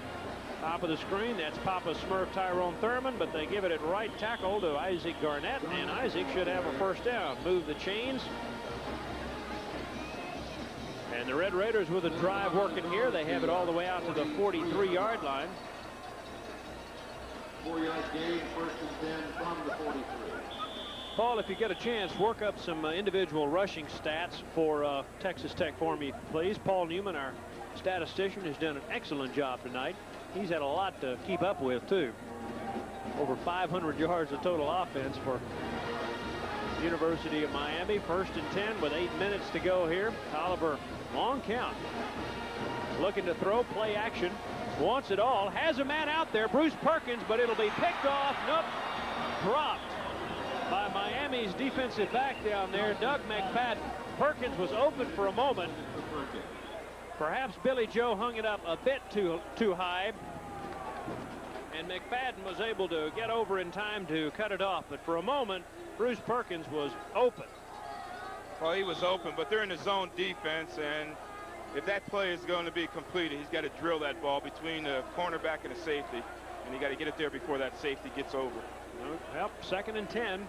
Top of the screen, that's Papa Smurf Tyrone Thurman, but they give it at right tackle to Isaac Garnett, and Isaac should have a first down. Move the chains. And the Red Raiders with a drive working here. They have it all the way out to the 43-yard line. 4-yard gain, first and 10 from the 43. Paul, if you get a chance, work up some individual rushing stats for Texas Tech for me, please. Paul Newman, our statistician, has done an excellent job tonight. He's had a lot to keep up with, too. Over 500 yards of total offense for University of Miami. First and 10 with 8 minutes to go here. Tolliver, long count. Looking to throw, play action. Wants it all. Has a man out there, Bruce Perkins, but it'll be picked off. Nope. Dropped by Miami's defensive back down there, Doug McFadden. Perkins was open for a moment. Perhaps Billy Joe hung it up a bit too high, and McFadden was able to get over in time to cut it off. But for a moment, Bruce Perkins was open. Well, he was open, but they're in the zone defense, and if that play is going to be completed, he's got to drill that ball between the cornerback and the safety, and he got to get it there before that safety gets over. Yep, second and 10.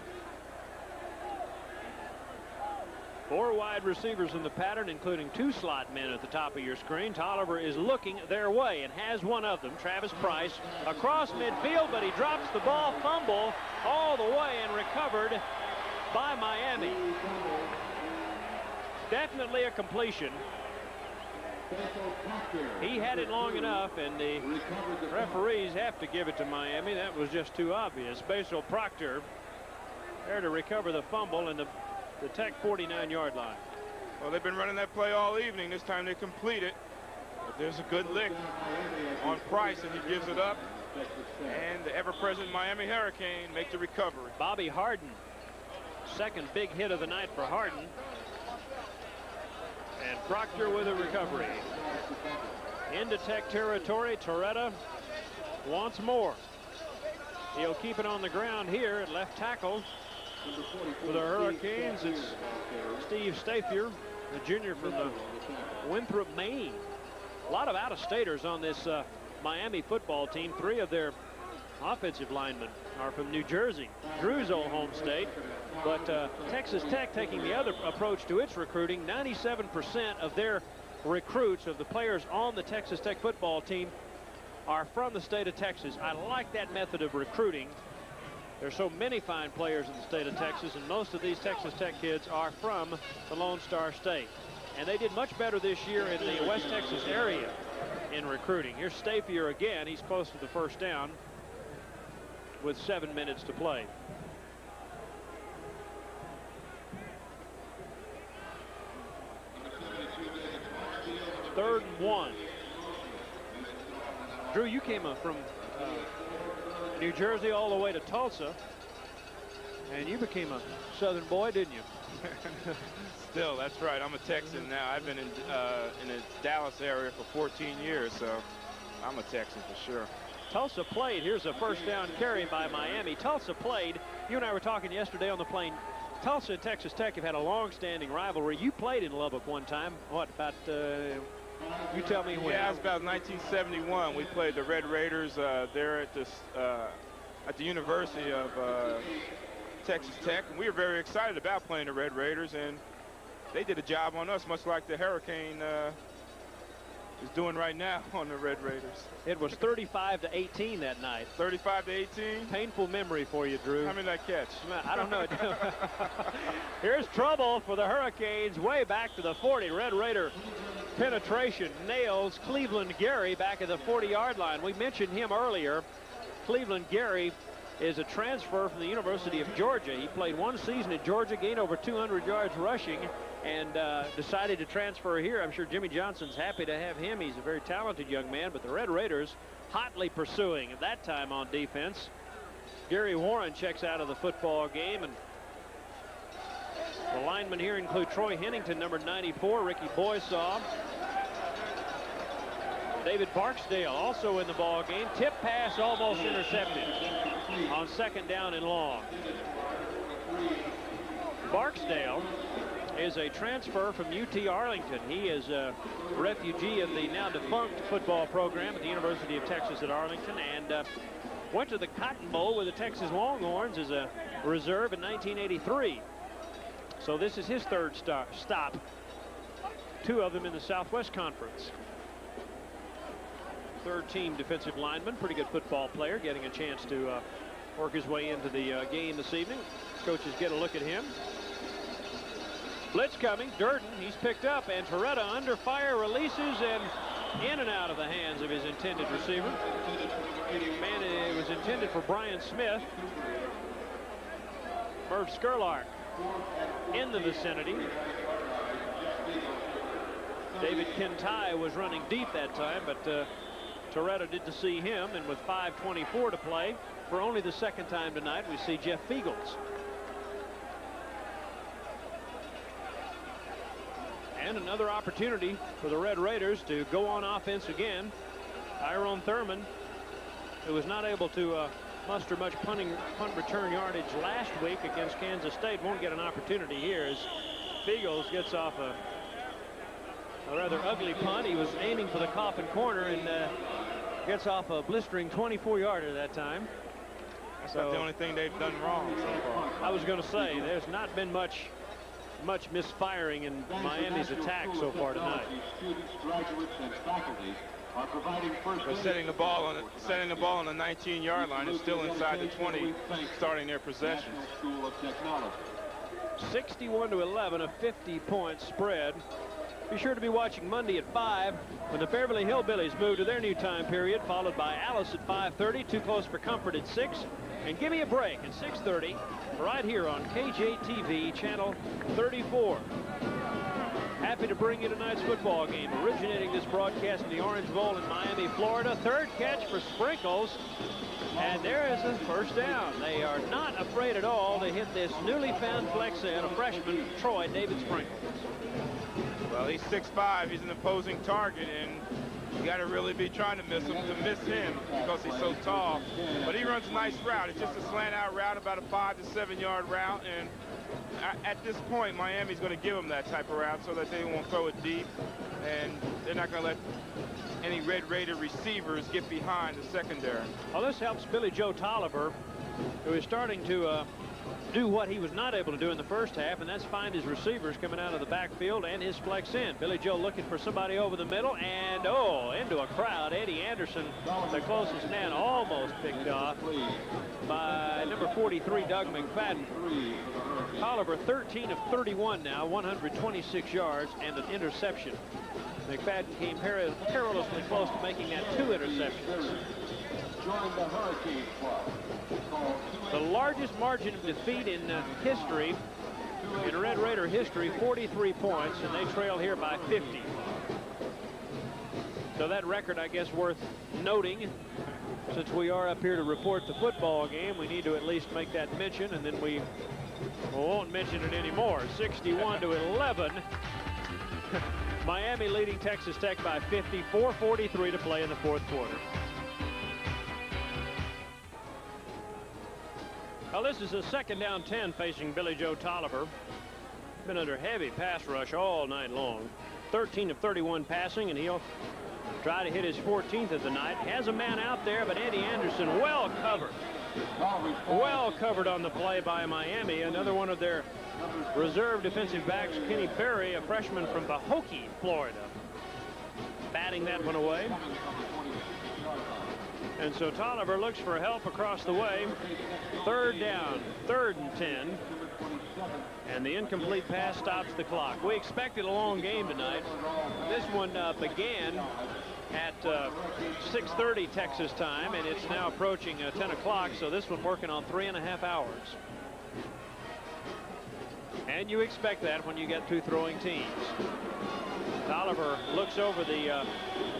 4 wide receivers in the pattern, including 2 slot men at the top of your screen. Tolliver is looking their way and has one of them, Travis Price, across midfield, but he drops the ball, fumble all the way and recovered by Miami. Definitely a completion. He had it long enough, and the referees have to give it to Miami. That was just too obvious. Basil Proctor there to recover the fumble in the Tech 49-yard line. Well, they've been running that play all evening. This time they complete it. But there's a good lick on Price, and he gives it up. And the ever-present Miami Hurricane make the recovery. Bobby Harden, second big hit of the night for Harden. And Proctor with a recovery. Into Tech territory, Torretta wants more. He'll keep it on the ground here at left tackle. For the Hurricanes, it's Steve Stafier, the junior from the Winthrop, Maine. A lot of out-of-staters on this Miami football team. 3 of their offensive linemen are from New Jersey, Drew's old home state. But Texas Tech taking the other approach to its recruiting. 97% of their recruits, of the players on the Texas Tech football team, are from the state of Texas. I like that method of recruiting. There's so many fine players in the state of Texas, and most of these Texas Tech kids are from the Lone Star State. And they did much better this year in the West Texas area in recruiting. Here's Stafier again. He's close to the first down with 7 minutes to play. Third and 1. Drew, you came up from New Jersey all the way to Tulsa, and you became a Southern boy, didn't you? Still, that's right. I'm a Texan now. I've been in the Dallas area for 14 years, so I'm a Texan for sure. Tulsa played. Here's a first down carry by Miami. Tulsa played. You and I were talking yesterday on the plane. Tulsa and Texas Tech have had a long-standing rivalry. You played in Lubbock one time. What, about, you tell me when? Yeah, it was about 1971. We played the Red Raiders there at the University of Texas Tech. And we were very excited about playing the Red Raiders, and they did a job on us, much like the Hurricane is doing right now on the Red Raiders. It was 35-18 that night. 35-18? Painful memory for you, Drew. How many did I catch? I don't know. Here's trouble for the Hurricanes way back to the 40. Red Raider penetration nails Cleveland Gary back at the 40-yard line. We mentioned him earlier. Cleveland Gary is a transfer from the University of Georgia. He played one season at Georgia, gained over 200 yards rushing, and decided to transfer here. I'm sure Jimmy Johnson's happy to have him. He's a very talented young man, but the Red Raiders hotly pursuing at that time on defense. Gary Warren checks out of the football game, and the linemen here include Troy Hennington, number 94, Ricky Boysaw, David Barksdale also in the ball game. Tip pass almost intercepted on 2nd down and long. Barksdale is a transfer from UT Arlington. He is a refugee of the now defunct football program at the University of Texas at Arlington, and went to the Cotton Bowl with the Texas Longhorns as a reserve in 1983. So this is his 3rd stop. 2 of them in the Southwest Conference. 3rd team defensive lineman, pretty good football player, getting a chance to work his way into the game this evening. Coaches get a look at him. Blitz coming. Durden, he's picked up, and Toretta under fire, releases, and in and out of the hands of his intended receiver. Man, it was intended for Brian Smith. Merv Skurlark in the vicinity. David Kintai was running deep that time, but Toretta did to see him, and with 5:24 to play, for only the 2nd time tonight, we see Jeff Fiegels. And another opportunity for the Red Raiders to go on offense again. Tyrone Thurman, who was not able to muster much punt return yardage last week against Kansas State, won't get an opportunity here as Fiegels gets off a rather ugly punt. He was aiming for the coffin corner and gets off a blistering 24-yarder that time. That's not the only thing they've done wrong so far. I was going to say, there's not been much misfiring in Miami's attack so far tonight. But setting the ball on the 19-yard line is still inside the 20, starting their possessions. 61-11, a 50-point spread. Be sure to be watching Monday at 5 when the Beverly Hillbillies move to their new time period, followed by Alice at 5:30, Too Close for Comfort at 6, and Give Me a Break at 6:30 right here on KJTV channel 34. Happy to bring you tonight's football game, originating this broadcast in the Orange Bowl in Miami, Florida. 3rd catch for Sprinkles, and there is a 1st down. They are not afraid at all to hit this newly found flex end, a freshman, Troy David Sprinkles. Well, he's 6'5", he's an opposing target, and you got to really be trying to miss him because he's so tall. But he runs a nice route. It's just a slant out route, about a 5 to 7 yard route, and at this point, Miami's going to give him that type of route so that they won't throw it deep, and they're not going to let any Red Raider receivers get behind the secondary. Well, this helps Billy Joe Tolliver, who is starting to do what he was not able to do in the 1st half, and that's find his receivers coming out of the backfield and his flex in. Billy Joe looking for somebody over the middle, and into a crowd. Eddie Anderson, the closest man, almost picked off by number 43, Doug McFadden. Tolliver 13 of 31 now, 126 yards and an interception. McFadden came perilously close to making that 2 interceptions. The largest margin of defeat in history, in Red Raider history, 43 points, and they trail here by 50. So that record, I guess, worth noting. Since we are up here to report the football game, we need to at least make that mention, and then we won't mention it anymore. 61-11. Miami leading Texas Tech by 50, 4:43 to play in the 4th quarter. Well, this is a 2nd down 10 facing Billy Joe Tolliver. Been under heavy pass rush all night long. 13 of 31 passing, and he'll try to hit his 14th of the night. Has a man out there, but Eddie Anderson well covered. Well covered on the play by Miami. Another one of their reserve defensive backs, Kenny Perry, a freshman from Pahokee, Florida, batting that one away. And so Tolliver looks for help across the way. 3rd down, 3rd and 10. And the incomplete pass stops the clock. We expected a long game tonight. This one began at 6:30 Texas time, and it's now approaching 10 o'clock, so this one working on 3.5 hours. And you expect that when you get two throwing teams. Tolliver looks over the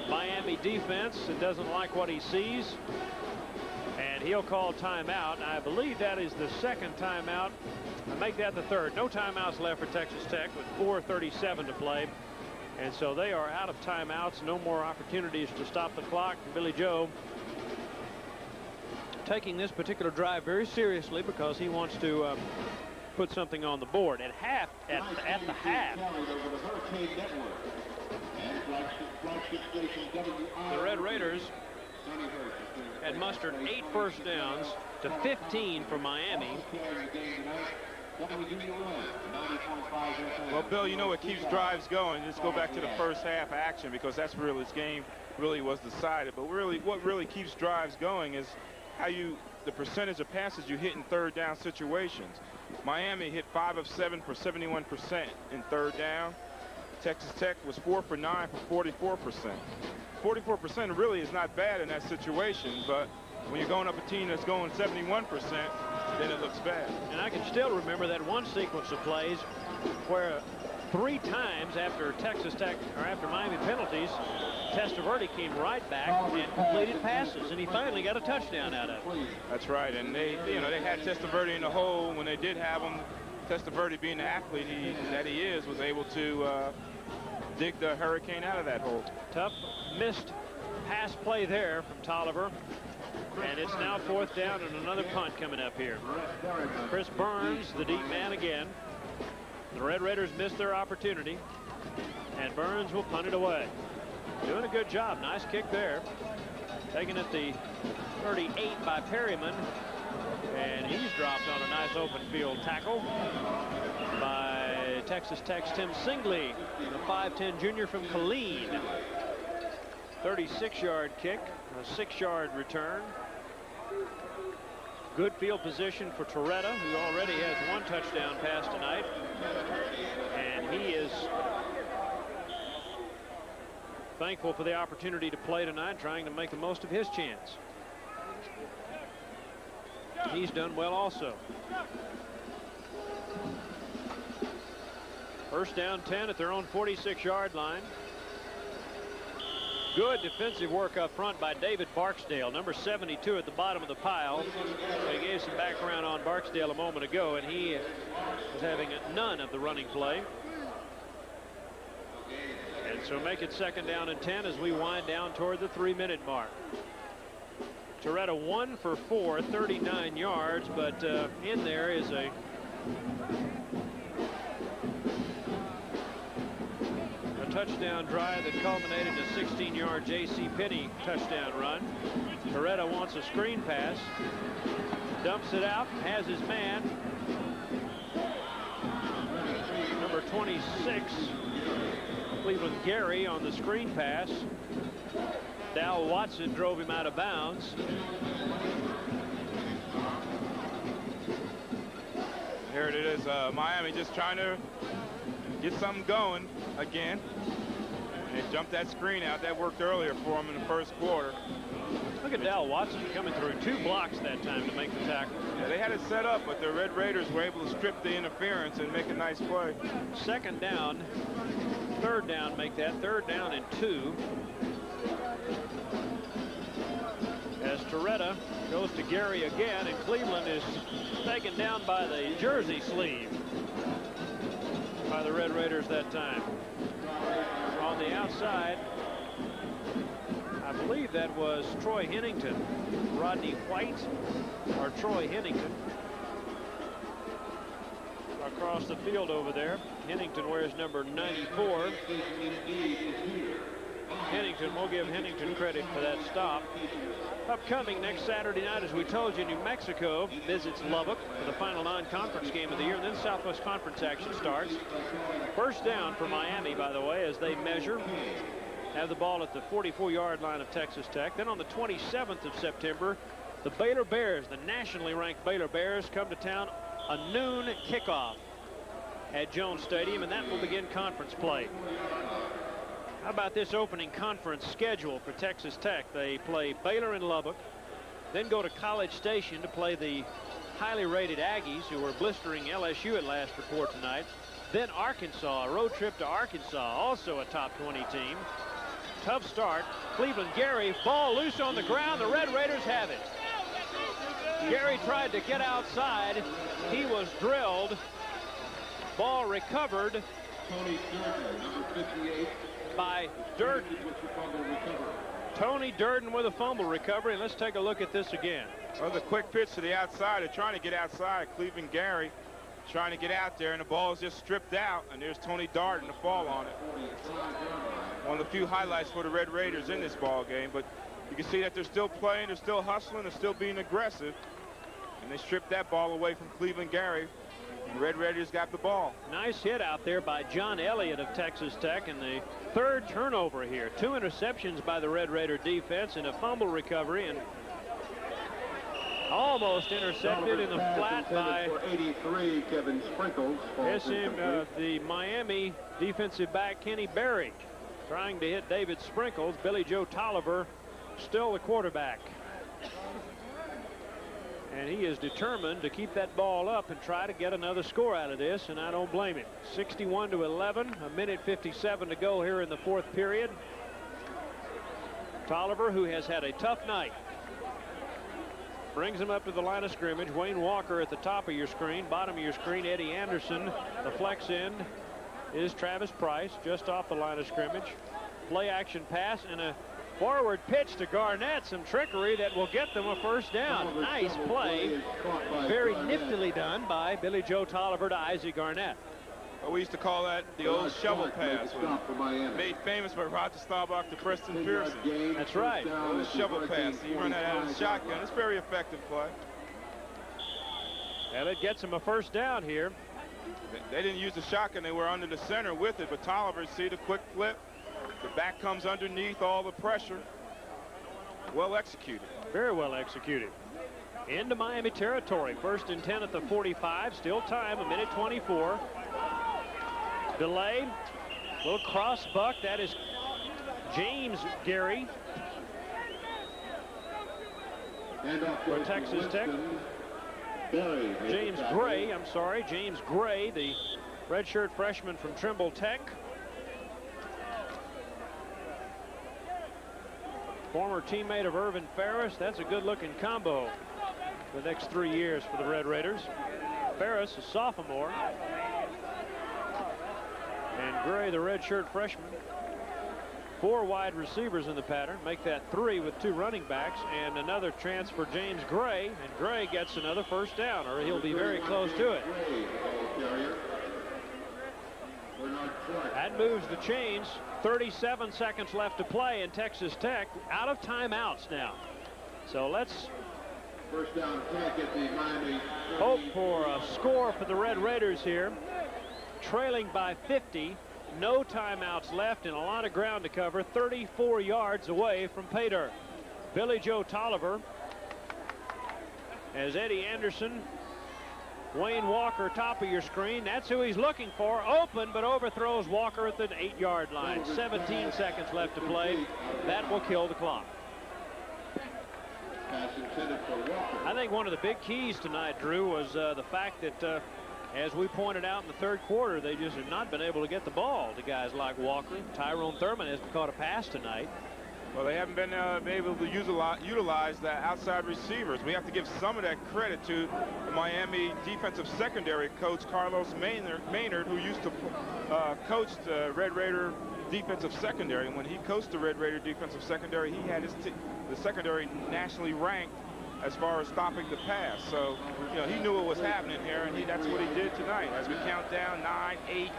Miami defense and doesn't like what he sees, and he'll call timeout. I believe that is the second timeout. I make that the third. No timeouts left for Texas Tech with 4:37 to play. And so they are out of timeouts. No more opportunities to stop the clock. Billy Joe taking this particular drive very seriously because he wants to put something on the board. At the half, the Red Raiders had mustered 8 first downs to 15 for Miami. Well, Bill, you know what keeps drives going? Let's go back to the first half action, because that's where this game really was decided. But really, what really keeps drives going is how the percentage of passes you hit in third down situations. Miami hit 5 of 7 for 71% in third down. Texas Tech was 4 for 9 for 44%. 44% really is not bad in that situation, but when you're going up a team that's going 71%, then it looks bad. And I can still remember that one sequence of plays where 3 times after Texas Tech, or after Miami penalties, Testaverde came right back and completed passes, and he finally got a touchdown out of it. That's right, and they had Testaverde in the hole when they did have him. Testaverde, being the athlete that he is, was able to dig the Hurricane out of that hole. Tough missed pass play there from Tolliver. And it's now 4th down and another punt coming up here. Chris Burns, the deep man again. The Red Raiders missed their opportunity, and Burns will punt it away. Doing a good job. Nice kick there. Taken at the 38 by Perryman, and he's dropped on a nice open field tackle by Texas Tech's Tim Singley, the 5'10 junior from Killeen. 36-yard kick, a 6-yard return. Good field position for Torretta, who already has 1 touchdown pass tonight. And he is thankful for the opportunity to play tonight, trying to make the most of his chance. He's done well also. First down 10 at their own 46-yard line. Good defensive work up front by David Barksdale, number 72 at the bottom of the pile. I gave some background on Barksdale a moment ago, and he was having none of the running play. And so make it 2nd down and 10 as we wind down toward the 3-minute mark. Torretta 1 for 4, 39 yards, but in there is a touchdown drive that culminated in a 16-yard J.C. Penny touchdown run. Torretta wants a screen pass, dumps it out, has his man, number 26, Cleveland Gary, on the screen pass. Dow Watson drove him out of bounds. Here it is, Miami just trying to get something going again. And they jumped that screen out. That worked earlier for him in the first quarter. Look at Dow Watson coming through 2 blocks that time to make the tackle. Yeah, they had it set up, but the Red Raiders were able to strip the interference and make a nice play. 2nd down, 3rd down, make that 3rd down and 2. As Torretta goes to Gary again, and Cleveland is taken down by the jersey sleeve by the Red Raiders that time. On the outside, I believe that was Troy Hennington, Rodney White, or Troy Hennington. Across the field over there, Hennington wears number 94. Hennington, we'll give Hennington credit for that stop. Upcoming next Saturday night, as we told you, New Mexico visits Lubbock for the final non-conference game of the year, and then Southwest Conference action starts. First down for Miami, by the way, as they measure. Have the ball at the 44-yard line of Texas Tech. Then on the 27th of September, the Baylor Bears, the nationally ranked Baylor Bears, come to town. A noon kickoff at Jones Stadium, and that will begin conference play. How about this opening conference schedule for Texas Tech? They play Baylor and Lubbock, then go to College Station to play the highly rated Aggies, who were blistering LSU at last report tonight. Then Arkansas, a road trip to Arkansas, also a top 20 team. Tough start. Cleveland Gary, ball loose on the ground. The Red Raiders have it. Gary tried to get outside. He was drilled. Ball recovered by Durden. Tony Durden with a fumble recovery. And let's take a look at this again. Well, the quick pitch to the outside. They're trying to get outside. Cleveland Gary trying to get out there, and the ball is just stripped out, and there's Tony Darden to fall on it. One of the few highlights for the Red Raiders in this ball game, but you can see that they're still playing, they're still hustling, they're still being aggressive, and they stripped that ball away from Cleveland Gary. The Red Raiders got the ball. Nice hit out there by John Elliott of Texas Tech, and the third turnover here. 2 interceptions by the Red Raider defense and a fumble recovery, and almost intercepted in the flat by 83, Kevin Sprinkles. the Miami defensive back Kenny Berry, trying to hit David Sprinkles. Billy Joe Tolliver still the quarterback, and he is determined to keep that ball up and try to get another score out of this, and I don't blame him. 61-11, a minute 57 to go here in the fourth period. Tolliver, who has had a tough night, brings him up to the line of scrimmage. Wayne Walker at the top of your screen. Bottom of your screen, Eddie Anderson. The flex end is Travis Price, just off the line of scrimmage. Play action pass and a forward pitch to Garnett. Some trickery that will get them a first down. Nice play. Very niftily done by Billy Joe Tolliver to Isaac Garnett. Well, we used to call that the old shovel pass, made famous by Roger Staubach to Preston Pearson. That's right. The shovel pass. You run that out of the shotgun. It's a very effective play. And it gets him a first down here. They didn't use the shotgun. They were under the center with it, but Tolliver, see the quick flip. The back comes underneath all the pressure. Well executed. Very well executed. Into Miami territory. 1st and 10 at the 45. Still time, a minute 24. Delay, little cross buck. That is James Gary for Texas Tech. James Gray, I'm sorry, James Gray, the redshirt freshman from Trimble Tech. Former teammate of Irvin Ferris. That's a good-looking combo for the next 3 years for the Red Raiders. Ferris, a sophomore. And Gray, the redshirt freshman. 4 wide receivers in the pattern. Make that 3 with 2 running backs. And another chance for James Gray. And Gray gets another first down, or he'll be very close to it. That moves the chains. 37 seconds left to play, and Texas Tech out of timeouts now. So let's hope for a score for the Red Raiders here. Trailing by 50, no timeouts left and a lot of ground to cover, 34 yards away from pay dirt. Billy Joe Tolliver as Eddie Anderson, Wayne Walker, top of your screen. That's who he's looking for. Open, but overthrows Walker at the 8-yard line. 17 seconds left to play. That will kill the clock. I think one of the big keys tonight, Drew, was the fact that as we pointed out in the third quarter, they just have not been able to get the ball to guys like Walker. Tyrone Thurman hasn't caught a pass tonight. Well, they haven't been able to utilize the outside receivers. We have to give some of that credit to the Miami defensive secondary coach, Carlos Maynard, who used to coach the Red Raider defensive secondary. And when he coached the Red Raider defensive secondary, he had the secondary nationally ranked as far as stopping the pass. So, you know, he knew what was happening here, and that's what he did tonight. As we count down, 9, 8,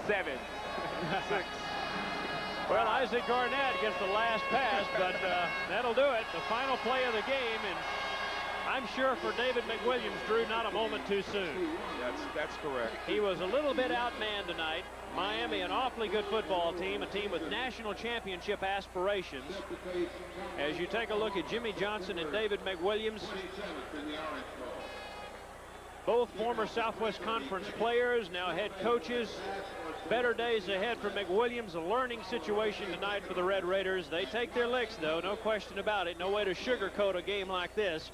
7, 6. Well, Isaac Garnett gets the last pass, but that'll do it. The final play of the game, and I'm sure for David McWilliams, Drew, not a moment too soon. That's correct. He was a little bit outmanned tonight. Miami, an awfully good football team, a team with national championship aspirations. As you take a look at Jimmy Johnson and David McWilliams, both former Southwest Conference players, now head coaches. Better days ahead for McWilliams. A learning situation tonight for the Red Raiders. They take their licks, though, no question about it. No way to sugarcoat a game like this.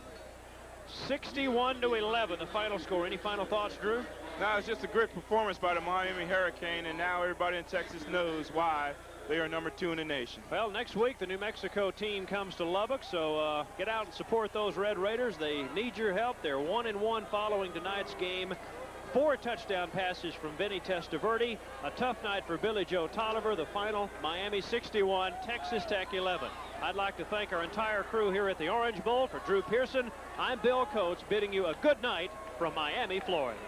61-11, the final score. Any final thoughts, Drew? No, it's just a great performance by the Miami Hurricane, and now everybody in Texas knows why they are #2 in the nation. Well, next week the New Mexico team comes to Lubbock, so get out and support those Red Raiders. They need your help. They're 1-1 following tonight's game. 4 touchdown passes from Vinny Testaverde. A tough night for Billy Joe Tolliver. The final, Miami 61, Texas Tech 11. I'd like to thank our entire crew here at the Orange Bowl. For Drew Pearson, I'm Bill Coates, bidding you a good night from Miami, Florida.